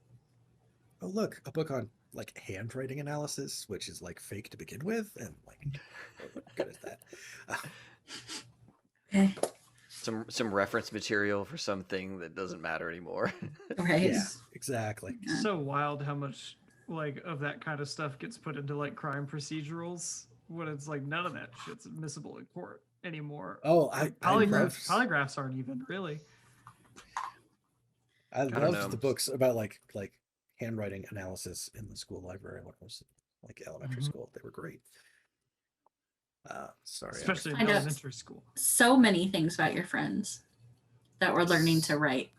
oh look, a book on like handwriting analysis, which is like fake to begin with, and like, what good is that? Okay. Some reference material for something that doesn't matter anymore. Right. Yeah, exactly. It's so wild how much like of that kind of stuff gets put into like crime procedurals when it's like none of that shit's admissible in court anymore. Oh, Like, I love polygraphs aren't even really. I don't loved know. the books about like handwriting analysis in the school library when I was like elementary Mhm. school. They were great. Sorry, Especially in Find out elementary school. so many things about your friends that were learning to write.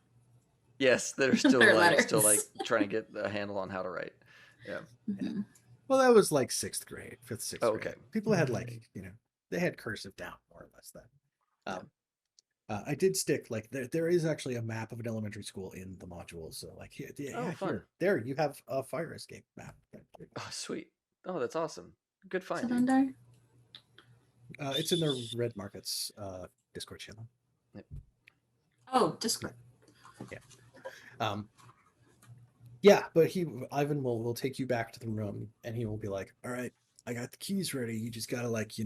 Yes, they're still Their like letters. trying to get a handle on how to write. Yeah. Mhm. well, that was like sixth grade, fifth, sixth Oh, grade. okay. People had like they had cursive down more or less then. Yeah. I did stick like there is actually a map of an elementary school in the module, so like here, Oh, fun. here, there you have a fire escape map. Oh, sweet. Oh, that's awesome. Good Is find, it dude. under? It's in the Red Markets Discord channel. Oh, Discord. Yeah, but Ivan will take you back to the room and he will be like, all right, I got the keys ready. You just gotta like,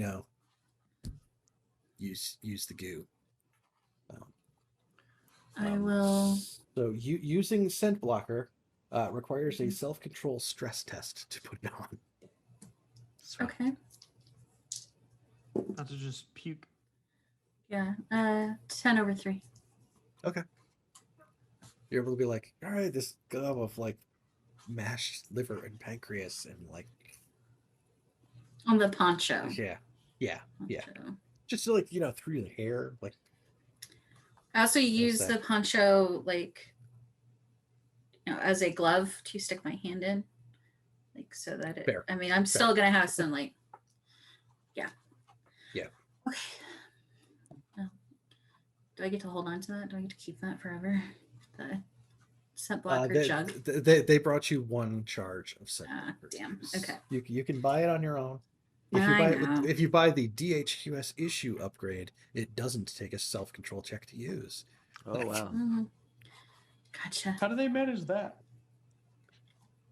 use the goo. I will. So using scent blocker requires a self-control stress test to put it on. Sweet. Okay. Not to just puke. Yeah. 10/3. Okay. You're able to be like, all right, this gum of like mashed liver and pancreas and like On the poncho. yeah. Poncho. Just to, like, through the hair, like I also use that. the poncho like as a glove to stick my hand in. Like so that it Fair. I mean I'm still gonna have some like Yeah. Okay. Well, do I get to hold on to that? Do I get to keep that forever? The scent blocker jug. They brought you one charge of scent blocker. Damn. Okay. You can buy it on your own. If you I buy know. if you buy the DHQS issue upgrade, it doesn't take a self-control check to use. Oh, wow. Gotcha. How do they manage that?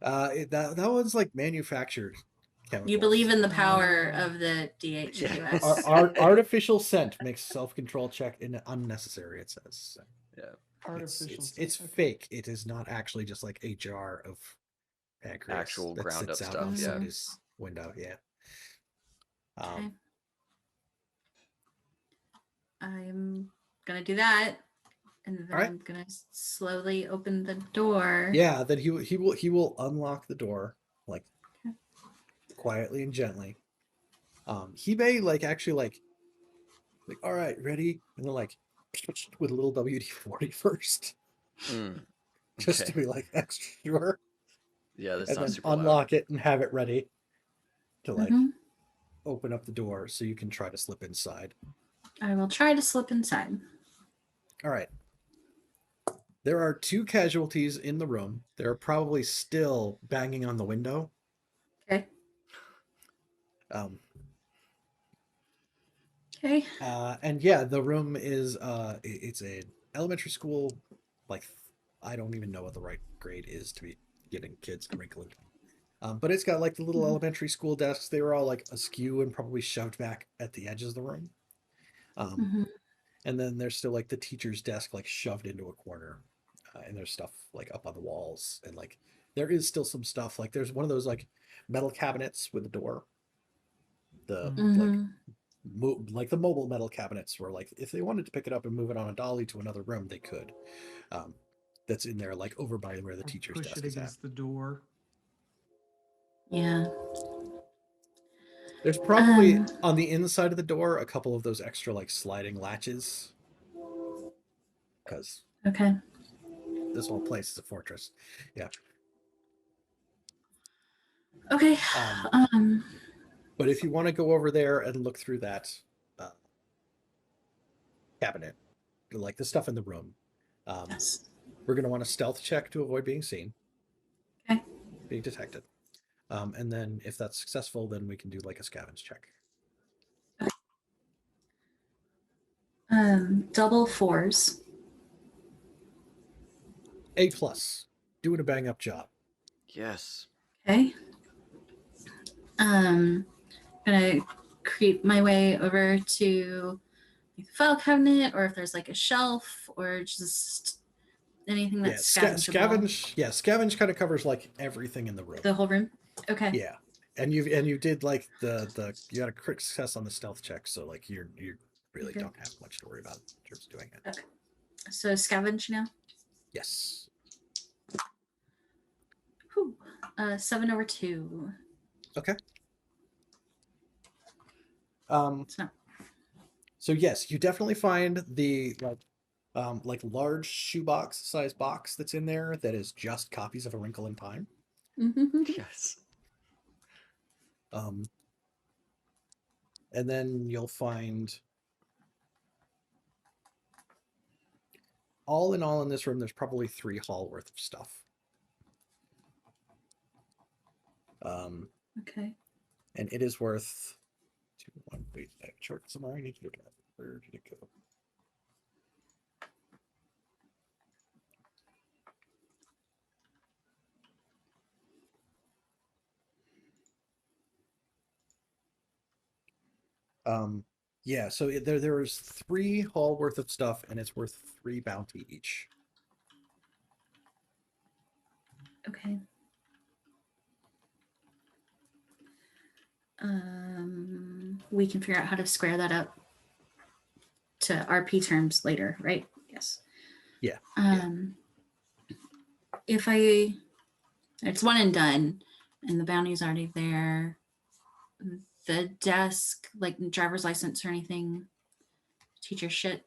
That one's like manufactured chemicals. You believe in the power of the DHQS. Artificial scent makes self-control check unnecessary, it says. Yeah. Artificial. It's scent. fake. It is not actually just like a jar of pancreas Actual that ground sits up out stuff, outside yeah. his window. Yeah. Okay. I'm gonna do that, and then Alright. I'm gonna slowly open the door. Yeah. Then he will unlock the door like Okay. quietly and gently. He may like actually like all right, ready, and then like with a little WD-40 first, just to Okay. be like extra sure. Yeah, that's And not then super loud. unlock it and have it ready to like Mhm. open up the door so you can try to slip inside. I will try to slip inside. All right. There are 2 casualties in the room. They're probably still banging on the window. Okay. Okay. And yeah, the room is it's an elementary school. Like, I don't even know what the right grade is to be getting kids wrinkling. But it's got like the little elementary school desks. They were all like askew and probably shoved back at the edges of the room. And then there's still like the teacher's desk like shoved into a corner, and there's stuff like up on the walls and like there is still some stuff. Like there's one of those like metal cabinets with a door. The Mhm. like the mobile metal cabinets where like if they wanted to pick it up and move it on a dolly to another room, they could. That's in there like over by where the Or teacher's push desk it is at. against the door. Yeah. There's probably Um, on the inside of the door a couple of those extra like sliding latches because Okay. this whole place is a fortress. Yeah. Okay. Um, but if you want to go over there and look through that cabinet, like the stuff in the room, Yes. we're going to want a stealth check to avoid being seen, Okay. being detected. And then if that's successful, then we can do like a scavenge check. Double 4s. A+, doing a bang up job. Yes. Okay. Gonna creep my way over to the file cabinet, or if there's like a shelf, or just anything Yeah, that's scavengeable. scavenge kind of covers like everything in the room. The whole room. Okay. Yeah, and you did like the you got a crit success on the stealth check, so like you really Okay. don't have much to worry about in terms of doing it. Okay. So scavenge now. Yes. Whew. 7/2. Okay. It's not. So yes, you definitely find the like large shoebox size box that's in there that is just copies of A Wrinkle in Time. Yes. And then you'll find all in all in this room, there's probably 3 hall worth of stuff. Okay. And it is worth 2, 1. Wait, I have a chart somewhere. I need to look at. Where did it go? Yeah, so there was 3 haul worth of stuff, and it's worth 3 bounty each. Okay. We can figure out how to square that up to RP terms later, right? Yes. Yeah. If it's one and done, and the bounty's already there, the desk, like driver's license or anything, teacher shit.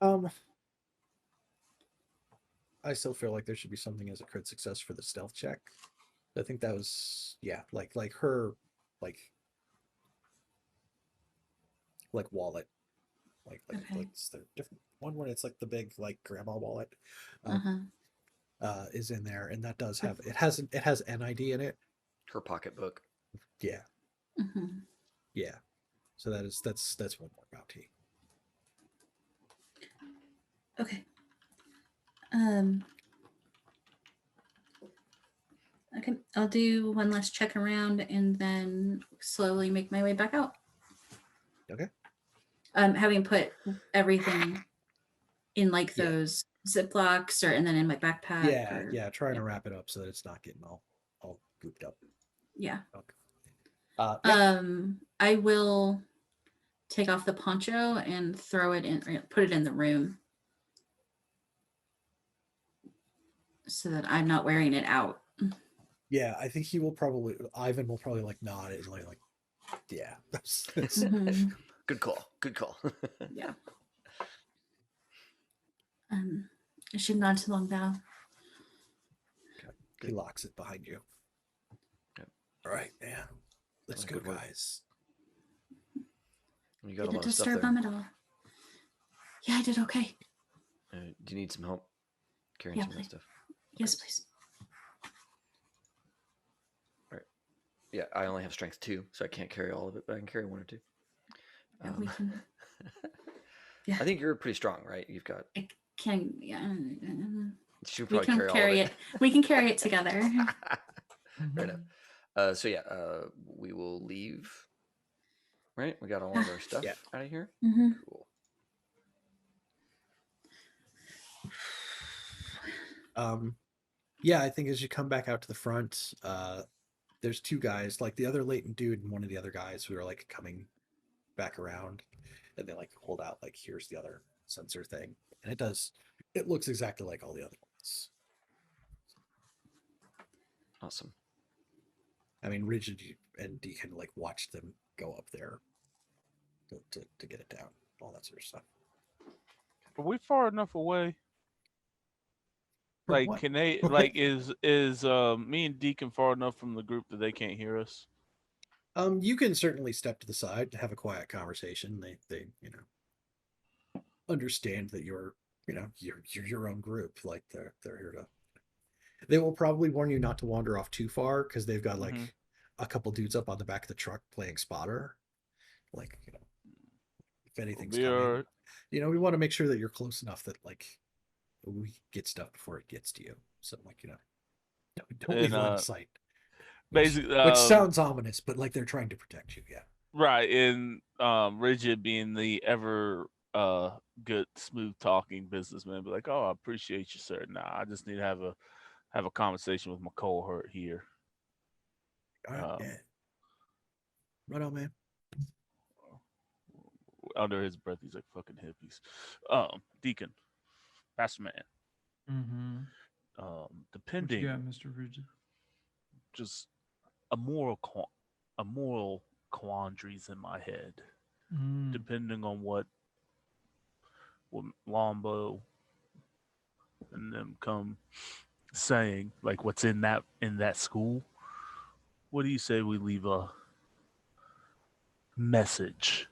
I still feel like there should be something as a crit success for the stealth check. I think that was like her like wallet, like Okay. it's the different one when it's like the big like grandma wallet is in there, and that does have it has NID in it. Her pocketbook. Yeah. Mm-hmm. Yeah. So that's one more bounty. Okay. Okay, I'll do one last check around and then slowly make my way back out. Okay. Having put everything in like Yeah. those Ziplocs and then in my backpack. Yeah, trying to wrap it up so that it's not getting all gooped up. Yeah. Okay. I will take off the poncho and throw it in, or put it in the room so that I'm not wearing it out. Yeah, I think Ivan will probably like nod and like yeah. Mhm. Good call. Good call. Yeah. I should nod to Long Val. He locks it behind you. Okay. All right, man. Let's go, Good work. guys. You got a Didn't lot of stuff disturb there. him at all. Yeah, I did okay. Do you need some help carrying Yeah, some of that please. stuff? Yes, please. All right. Yeah, I only have strength 2, so I can't carry all of it, but I can carry 1 or 2. Yeah, we can. Yeah. I think you're pretty strong, right? You've got. I can. Yeah. She'll We probably can carry carry all of it. We can carry it together. Right up. So yeah, we will leave. Right, we got all of our stuff Yeah. out of here. Mm-hmm. Cool. Yeah, I think as you come back out to the front, there's two guys, like the other latent dude and one of the other guys who are like coming back around, and they like hold out like, here's the other sensor thing, and it looks exactly like all the other ones. Awesome. I mean, Rigid and Deacon like watched them go up there to get it down, all that sort of stuff. Are we far enough away? From Like, what? can they like is me and Deacon far enough from the group that they can't hear us? You can certainly step to the side and have a quiet conversation. They understand that you're you're your own group. Like they're here to. They will probably warn you not to wander off too far because they've got like Mhm. a couple dudes up on the back of the truck playing spotter. Like if anything's We coming, are we want to make sure that you're close enough that like we get stuff before it gets to you. So like don't leave and line of sight. basically Which sounds ominous, but like they're trying to protect you. Yeah. right, and Rigid being the ever good smooth talking businessman, be like, "Oh, I appreciate you, sir. Nah, I just need to have a conversation with my cohort here." All right. Yeah. Right on, man. Under his breath, he's like, "Fucking hippies." Deacon, Pastor Man. Mm-hmm. What you Depending, got, Mr. Rigid? just a moral quandaries in my head. Mm. Depending on what Lombo and them come saying, like what's in that school. What do you say we leave a message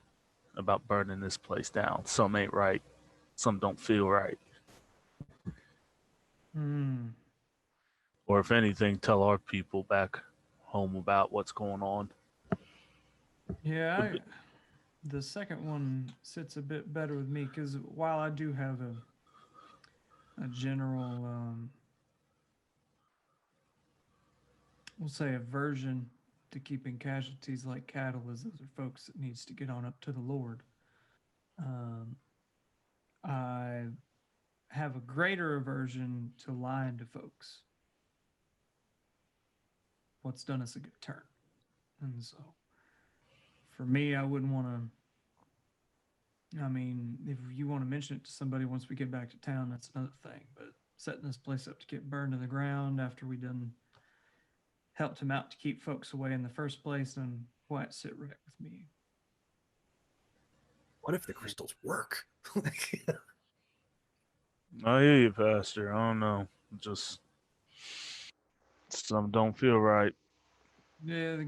about burning this place down? Some ain't right, some don't feel right. Mm. Or if anything, tell our people back home about what's going on. Yeah, the second one sits a bit better with me because while I do have a general, we'll say, aversion to keeping casualties like cattle, as those are folks that needs to get on up to the Lord. I have a greater aversion to lying to folks. What's done us a good turn, and so for me, I wouldn't want to. I mean, if you want to mention it to somebody once we get back to town, that's another thing. But setting this place up to get burned to the ground after we done helped him out to keep folks away in the first place, then quite sit right with me. What if the crystals work? I hear you, Pastor. I don't know. Just some don't feel right. Yeah, the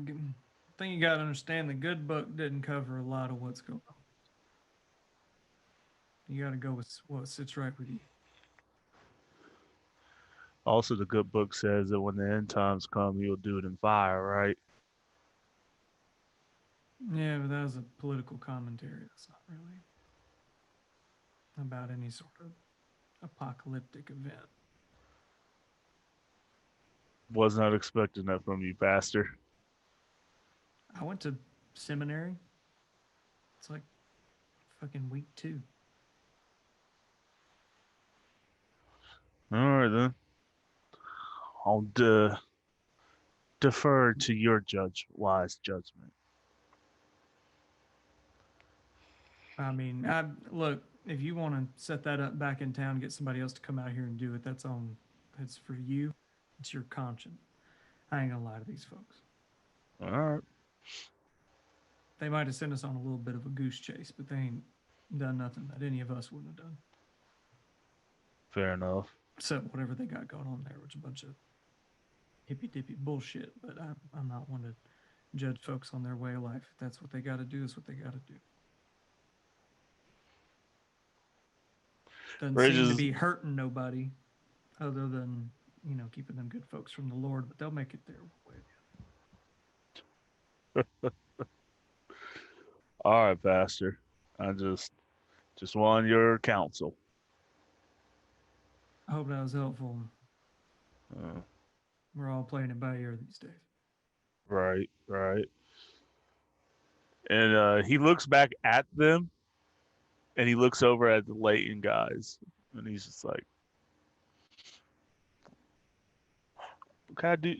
thing you got to understand, the good book didn't cover a lot of what's going on. You got to go with what sits right with you. Also, the good book says that when the end times come, you'll do it in fire, right? Yeah, but that was a political commentary. That's not really about any sort of apocalyptic event. Was not expecting that from you, Pastor. I went to seminary. It's like fucking week 2. All right, then. I'll defer to your wise judgment. I mean, look, if you want to set that up back in town, get somebody else to come out here and do it, that's for you. It's your conscience. I ain't gonna lie to these folks. All right. They might have sent us on a little bit of a goose chase, but they ain't done nothing that any of us wouldn't have done. Fair enough. Except whatever they got going on there, which is a bunch of hippy dippy bullshit. But I'm not one to judge folks on their way of life. If that's what they got to do, is what they got to do. Doesn't seem to be hurting nobody, other than keeping them good folks from the Lord. But they'll make it their way. All right, Pastor. I just want your counsel. I hope that was helpful. Uh, We're all playing it by ear these days. right. And he looks back at them, and he looks over at the Leighton guys, and he's just like, can I do?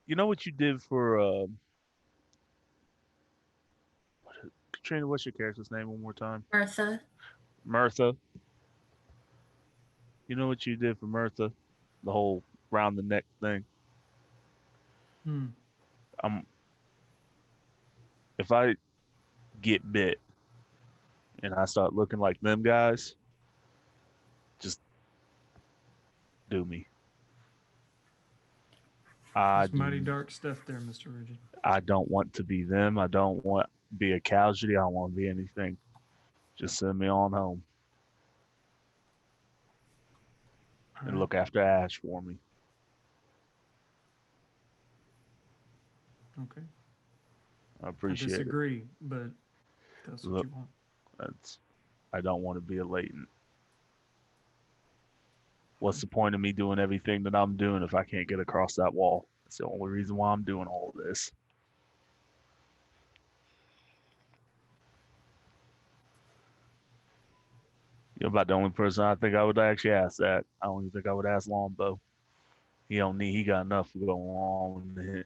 You know what you did for Katrina? What's your character's name one more time? Martha. Mirtha. You know what you did for Mirtha? The whole round the neck thing. Hmm. If I get bit and I start looking like them guys, just do me. It's mighty dark stuff there, Mr. Rigid. I don't want to be them. I don't want to be a casualty. I don't want to be anything. Just send me on home All and right. look after Ash for me. Okay. I I appreciate it. disagree, but that's what Look, you want. I don't want to be a latent. What's the point of me doing everything that I'm doing if I can't get across that wall? That's the only reason why I'm doing all of this. You're about the only person I think I would actually ask that. I don't even think I would ask Longbow. He got enough going on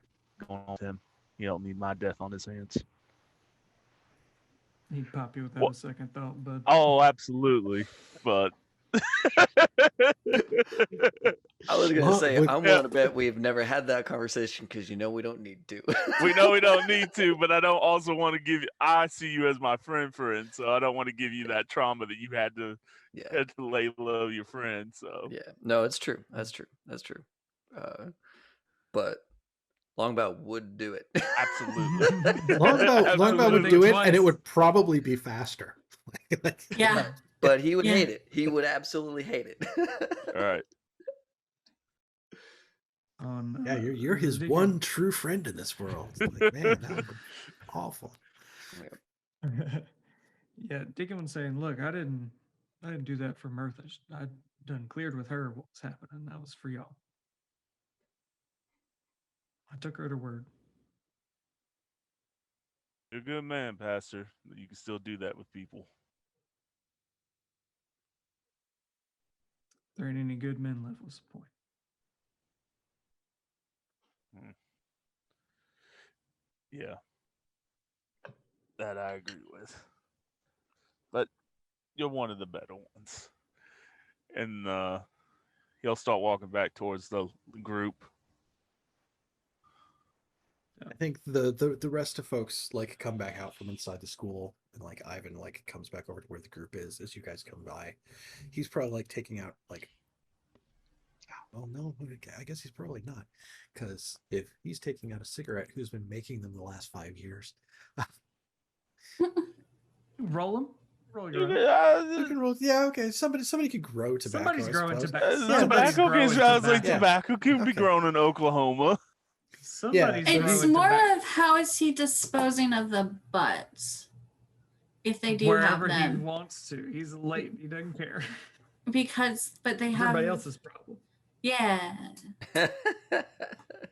with him. He don't need my death on his hands. He'd pop you without What? a second thought, but Oh, absolutely. But I was gonna Well, say with- I'm willing to bet we've never had that conversation because you know we don't need to. we know we don't need to, but I don't also want to give you. I see you as my friend, so I don't want to give you that trauma that you had to lay low your friend. So yeah, no, it's true. That's true. That's true. But Longbow would do it. absolutely. Longbow would Think do it, twice. and it would probably be faster. Yeah. But he would Yeah. hate it. He would absolutely hate it. All right. Yeah, you're his Deacon. one true friend in this world. Like, man, that would be awful. Yeah, Deacon was saying, "Look, I didn't do that for Mirtha. I done cleared with her what was happening. That was for y'all. I took her to word. You're a good man, Pastor. You can still do that with people. There ain't any good men left. What's the point?" Yeah. That I agree with. But you're one of the better ones. And he'll start walking back towards the group. I think the rest of folks like come back out from inside the school, and like Ivan like comes back over to where the group is as you guys come by. He's probably like taking out like, oh no, I guess he's probably not, because if he's taking out a cigarette, who's been making them the last 5 years? Roll them. Roll your. You can roll, yeah, okay. Somebody could grow tobacco. Somebody's I growing suppose. tobacco. Yeah, Somebody's Tobacco growing sounds like tobacco. tobacco can be Okay. grown in Oklahoma. Somebody's Yeah, It's growing more tobacco. of how is he disposing of the butts if they do Wherever have he them. wants to. He's late. He doesn't care. But they It's have everybody else's problem. Yeah. You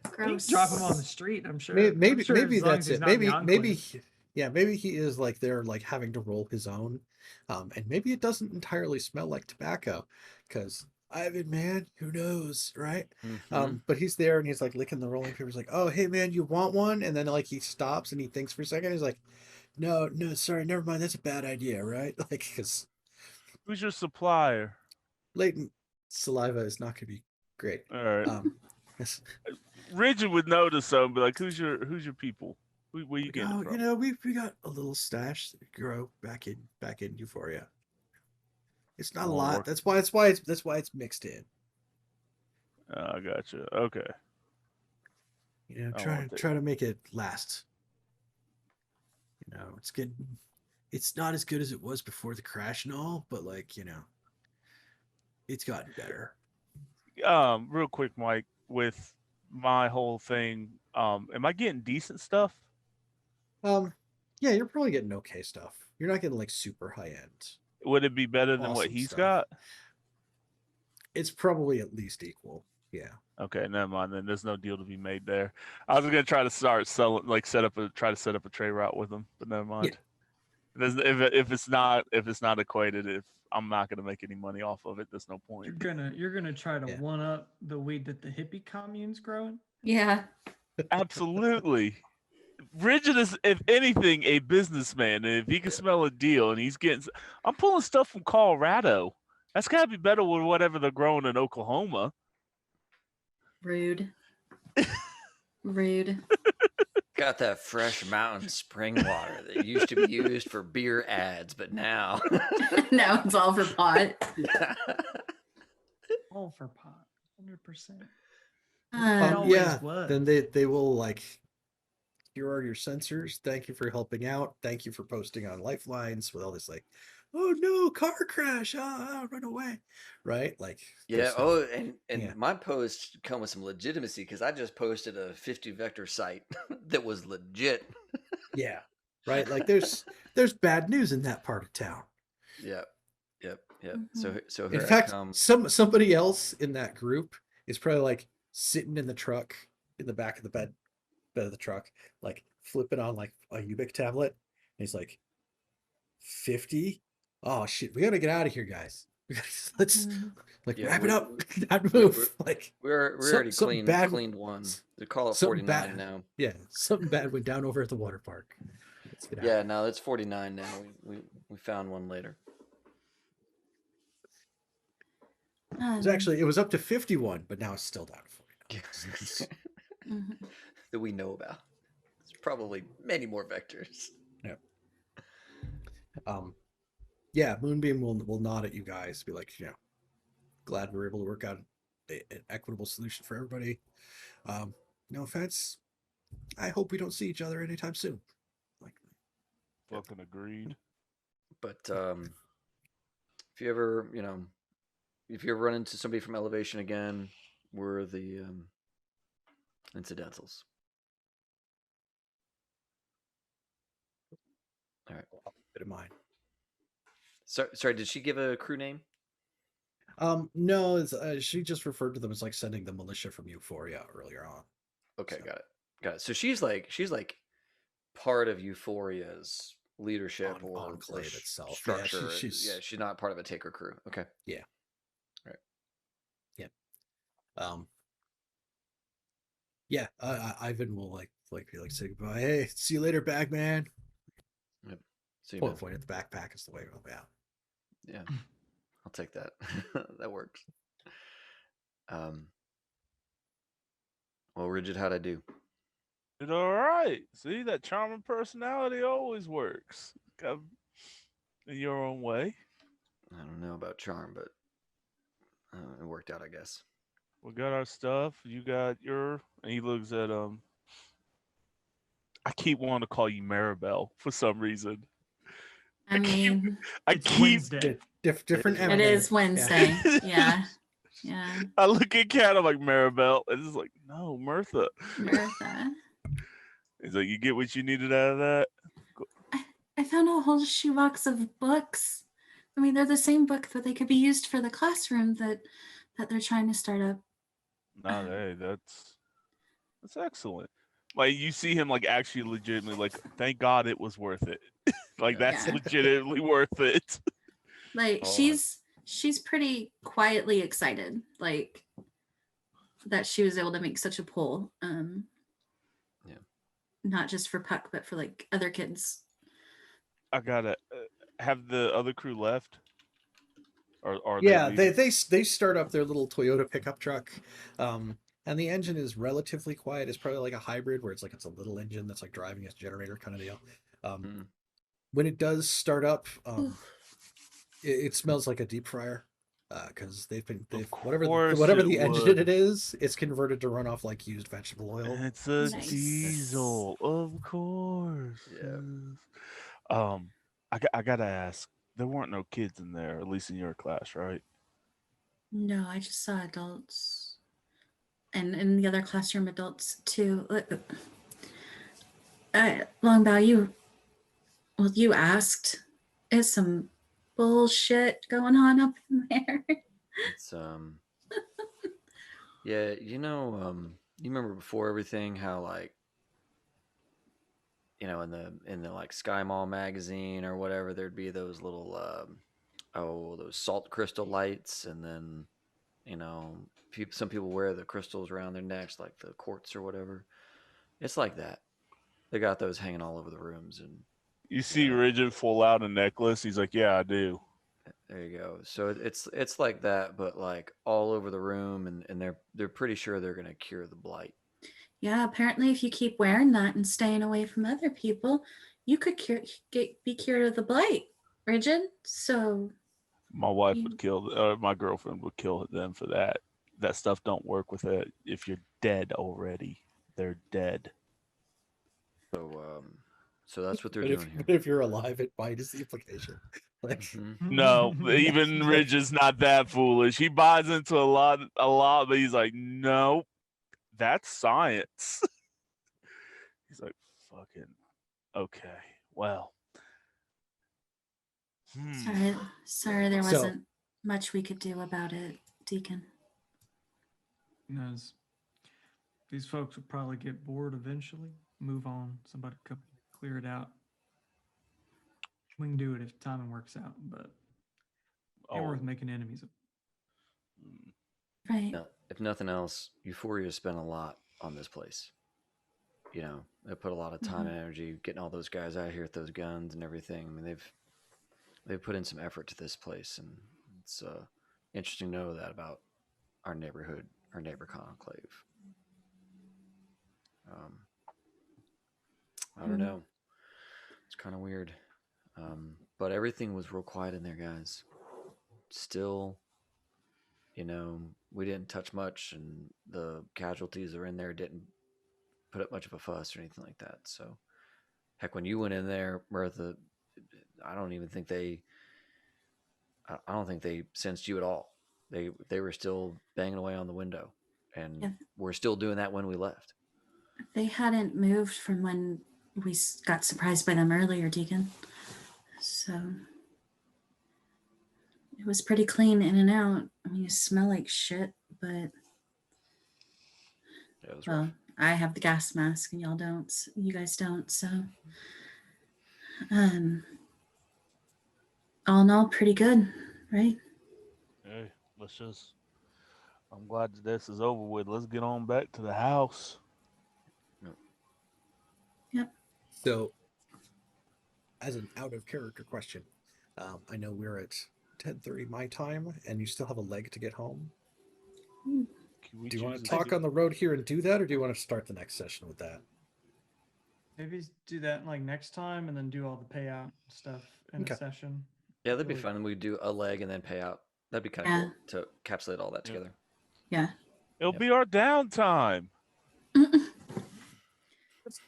Gross. drop him on the street. I'm sure. Maybe I'm sure maybe as long that's as he's it. not in the Maybe enclave. yeah, maybe he is like they're like having to roll his own, and maybe it doesn't entirely smell like tobacco, because Ivan, man, who knows, right? But he's there and he's like licking the rolling papers, like, oh hey man, you want one? And then like he stops and he thinks for a second. He's like, no, sorry, never mind. That's a bad idea, right? Like, because Who's your supplier? latent saliva is not going to be great. All right. Yes. Rigid would notice so and be like, "Who's your people? Where you Like, getting it from?" you know, we got a little stash that grow back in Euphoria. It's not a Oh, lot. work. That's why it's mixed in. I gotcha. Okay. You know, I try want that. to make it last. You know, it's not as good as it was before the crash and all, but like, you know, it's gotten better. Real quick, Mike, with my whole thing, am I getting decent stuff? Yeah, you're probably getting okay stuff. You're not getting like super high end. Would it be better than what Awesome he's stuff. got? It's probably at least equal. Yeah. Okay, never mind. Then there's no deal to be made there. I was gonna try to start selling, like try to set up a trade route with him, but never mind. If it's not equated, if I'm not gonna make any money off of it, there's no point. You're gonna try to Yeah. one up the weed that the hippie commune's growing. Yeah. Absolutely. Rigid is, if anything, a businessman. And if he can smell a deal and he's getting, I'm pulling stuff from Colorado. That's gotta be better with whatever they're growing in Oklahoma. Rude. Rude. Got that fresh mountain spring water that used to be used for beer ads, but now. Now it's all for pot. All for pot, 100%. Um, Yeah. was. Then they will like, here are your sensors. Thank you for helping out. Thank you for posting on Lifelines with all this like, oh no, car crash. Oh, run away. Right? Like Yeah. there's stuff- Oh, and yeah. my posts come with some legitimacy because I just posted a 50 vector site that was legit. Yeah. Right? Like there's bad news in that part of town. Yep. Mhm. So In here I fact, come. somebody else in that group is probably like sitting in the truck in the back of the bed of the truck, like flipping on like a Ubik tablet. And he's like, 50? Oh shit, we gotta get out of here, guys. Let's Mhm. like Yeah, wrap it we're- up, not move. Like We some- already something bad- cleaned one. They call it something 49 bad. now. Yeah, something bad went down over at the water park. Let's get out. Yeah, no, it's 49 now. We found one later. It was up to 51, but now it's still down to 49. Mhm. That we know about. There's probably many more vectors. Yeah, Moonbeam will nod at you guys, be like, glad we were able to work out an equitable solution for everybody. No offense. I hope we don't see each other anytime soon. Like, Fucking agreed. But if you ever run into somebody from Elevation again, we're the Incidentals. All right. bit of mine. Sorry, did she give a crew name? No, she just referred to them as like sending the militia from Euphoria earlier on. Okay, So- got it. So she's like part of Euphoria's leadership or enclave sh- itself. Yeah, structure. she's- She's not part of a taker crew. Okay. Yeah, Ivan will like be like, say goodbye. Hey, see you later, Bagman. So you Point at the backpack is the way to go out. yeah, I'll take that. That works. Well, Rigid, how'd I do? Did all right. See, that charming personality always works. Got in your own way. I don't know about charm, but it worked out, I guess. We got our stuff. You got your. And he looks at I keep wanting to call you Maribel for some reason. I mean, I It's keep. Wednesday. Different. It it M&A. is Wednesday. Yeah. Yeah. I look at Kat. I'm like Maribel, and it's like, no, Mirtha. Martha. He's like, you get what you needed out of that. I found a whole shoebox of books. I mean, they're the same book, but they could be used for the classroom that they're trying to start up. No, hey, that's excellent. Like you see him like actually legitimately like, thank God it was worth it. Like that's Yeah. legitimately worth it. Like Oh. she's pretty quietly excited, like that she was able to make such a pull. Yeah. Not just for Puck, but for like other kids. I gotta have the other crew left. Or Yeah, leaving? they start up their little Toyota pickup truck, and the engine is relatively quiet. It's probably like a hybrid where it's a little engine that's like driving a generator kind of deal. Mm. When it does start up, it smells like a deep fryer because they've whatever course the it engine would. it is, it's converted to run off like used vegetable oil. It's a Nice. diesel, of course. Yeah. I gotta ask. There weren't no kids in there, at least in your class, right? No, I just saw adults. And in the other classroom, adults too. Longbow, you asked. Is some bullshit going on up in there? It's yeah, you remember before everything how like in the like Sky Mall magazine or whatever, there'd be those little those salt crystal lights, and then some people wear the crystals around their necks, like the quartz or whatever. It's like that. They got those hanging all over the rooms, and You see Rigid pull out a necklace. He's like, "Yeah, I do." there you go. So it's like that, but like all over the room, and they're pretty sure they're gonna cure the blight. Yeah, apparently if you keep wearing that and staying away from other people, you could be cured of the blight, Rigid. So My wife would kill, my girlfriend would kill them for that. That stuff don't work with it. If you're dead already, they're dead. So that's what they're But doing here. if you're alive, it might is the implication. Like, Mhm. No, even Ridge is not that foolish. He buys into a lot, but he's like, nope, that's science. He's like, fucking, okay, well. Sorry, there So- wasn't much we could do about it, Deacon. Knows. These folks will probably get bored eventually. Move on. Somebody come clear it out. We can do it if timing works out, but ain't worth making enemies of. Right. No, if nothing else, Euphoria spent a lot on this place. They put a lot of time and energy getting all those guys out here with those guns and everything. I mean, they've put in some effort to this place, and it's interesting to know that about our neighborhood, our neighbor conclave. I don't know. It's kind of weird. But everything was real quiet in there, guys. Still, we didn't touch much, and the casualties that are in there didn't put up much of a fuss or anything like that. So, heck, when you went in there, Martha, I don't think they sensed you at all. They were still banging away on the window, and we're still doing that when we left. They hadn't moved from when we got surprised by them earlier, Deacon. So it was pretty clean in and out. I mean, you smell like shit, but It was rough. I have the gas mask and y'all don't. You guys don't. So, all in all, pretty good, right? Hey, I'm glad that this is over with. Let's get on back to the house. Yep. So, as an out of character question, I know we're at 10:30 my time, and you still have a leg to get home. Do you want to talk on the road here and do that, or do you want to start the next session with that? Maybe do that like next time, and then do all the payout stuff in a session. Yeah, that'd be fun. We do a leg and then pay out. That'd be kind of cool to encapsulate all that together. Yeah. It'll be our downtime.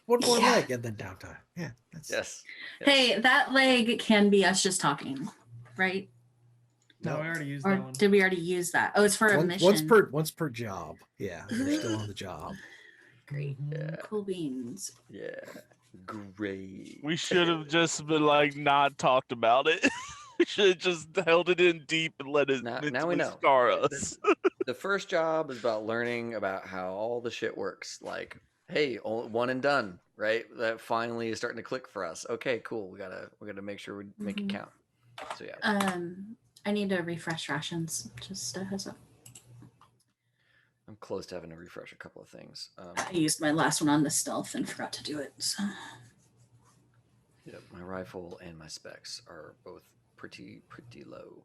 One more leg and then downtime. Yeah. Yes. Hey, that leg can be us just talking, right? No, we already used Or that one. did we already use that? Oh, it's for a mission. Once per job. Yeah, you're still on the job. Great. Yeah. Cool beans. Yeah. Great. We should have just been like not talked about it. We should have just held it in deep and let it Now we know. scar us. The first job is about learning about how all the shit works. Like, hey, one and done, right? That finally is starting to click for us. Okay, cool. We gotta make sure we make it count. So yeah. I need to refresh rations. Just a heads up. I'm close to having to refresh a couple of things. I used my last one on the stealth and forgot to do it. So. Yep, my rifle and my specs are both pretty low.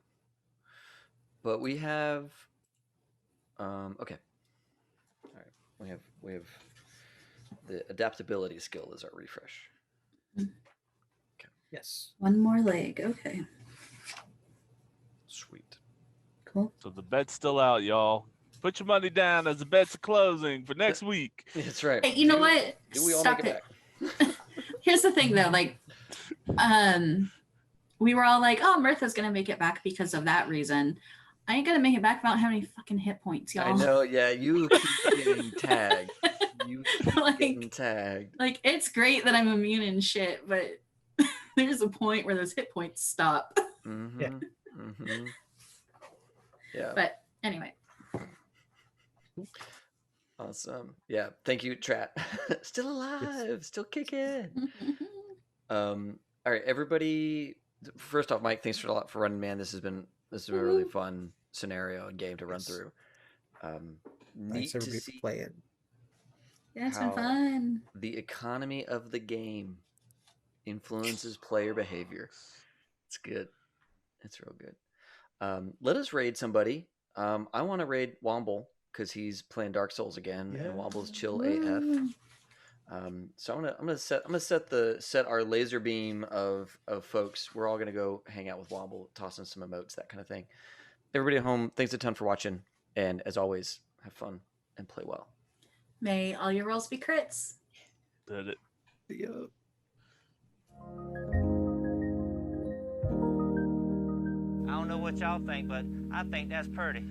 But we have okay. All right. We have the adaptability skill is our refresh. Okay. Yes. One more leg. Okay. Sweet. Cool. So the bet's still out, y'all. Put your money down as the bets are closing for next week. That's right. Hey, you know what? Do we all Stop make it it. back? Here's the thing, though. Like, we were all like, "Oh, Mirtha's gonna make it back because of that reason." I ain't gonna make it back if I don't have any fucking hit points, y'all. I know. Yeah, you keep getting tagged. You keep getting tagged. Like, it's great that I'm immune and shit, but there's a point where those hit points stop. Mm-hmm. Yeah. Mm-hmm. Yeah. But anyway. Awesome. Yeah. Thank you, Trat. Still alive, still kicking. All right, everybody. First off, Mike, thanks for a lot for running, man. This has been a really fun scenario and game to run through. Thanks Neat to everybody for see playing. Yeah, it's been how fun. the economy of the game influences player behavior. It's good. It's real good. Let us raid somebody. I want to raid Womble because he's playing Dark Souls again, and Womble's chill AF. Woo. So I'm gonna set our laser beam of folks. We're all gonna go hang out with Womble, tossing some emotes, that kind of thing. Everybody at home, thanks a ton for watching, and as always, have fun and play well. May all your rolls be crits. Did it. Yeah. I don't know what y'all think, but I think that's pretty.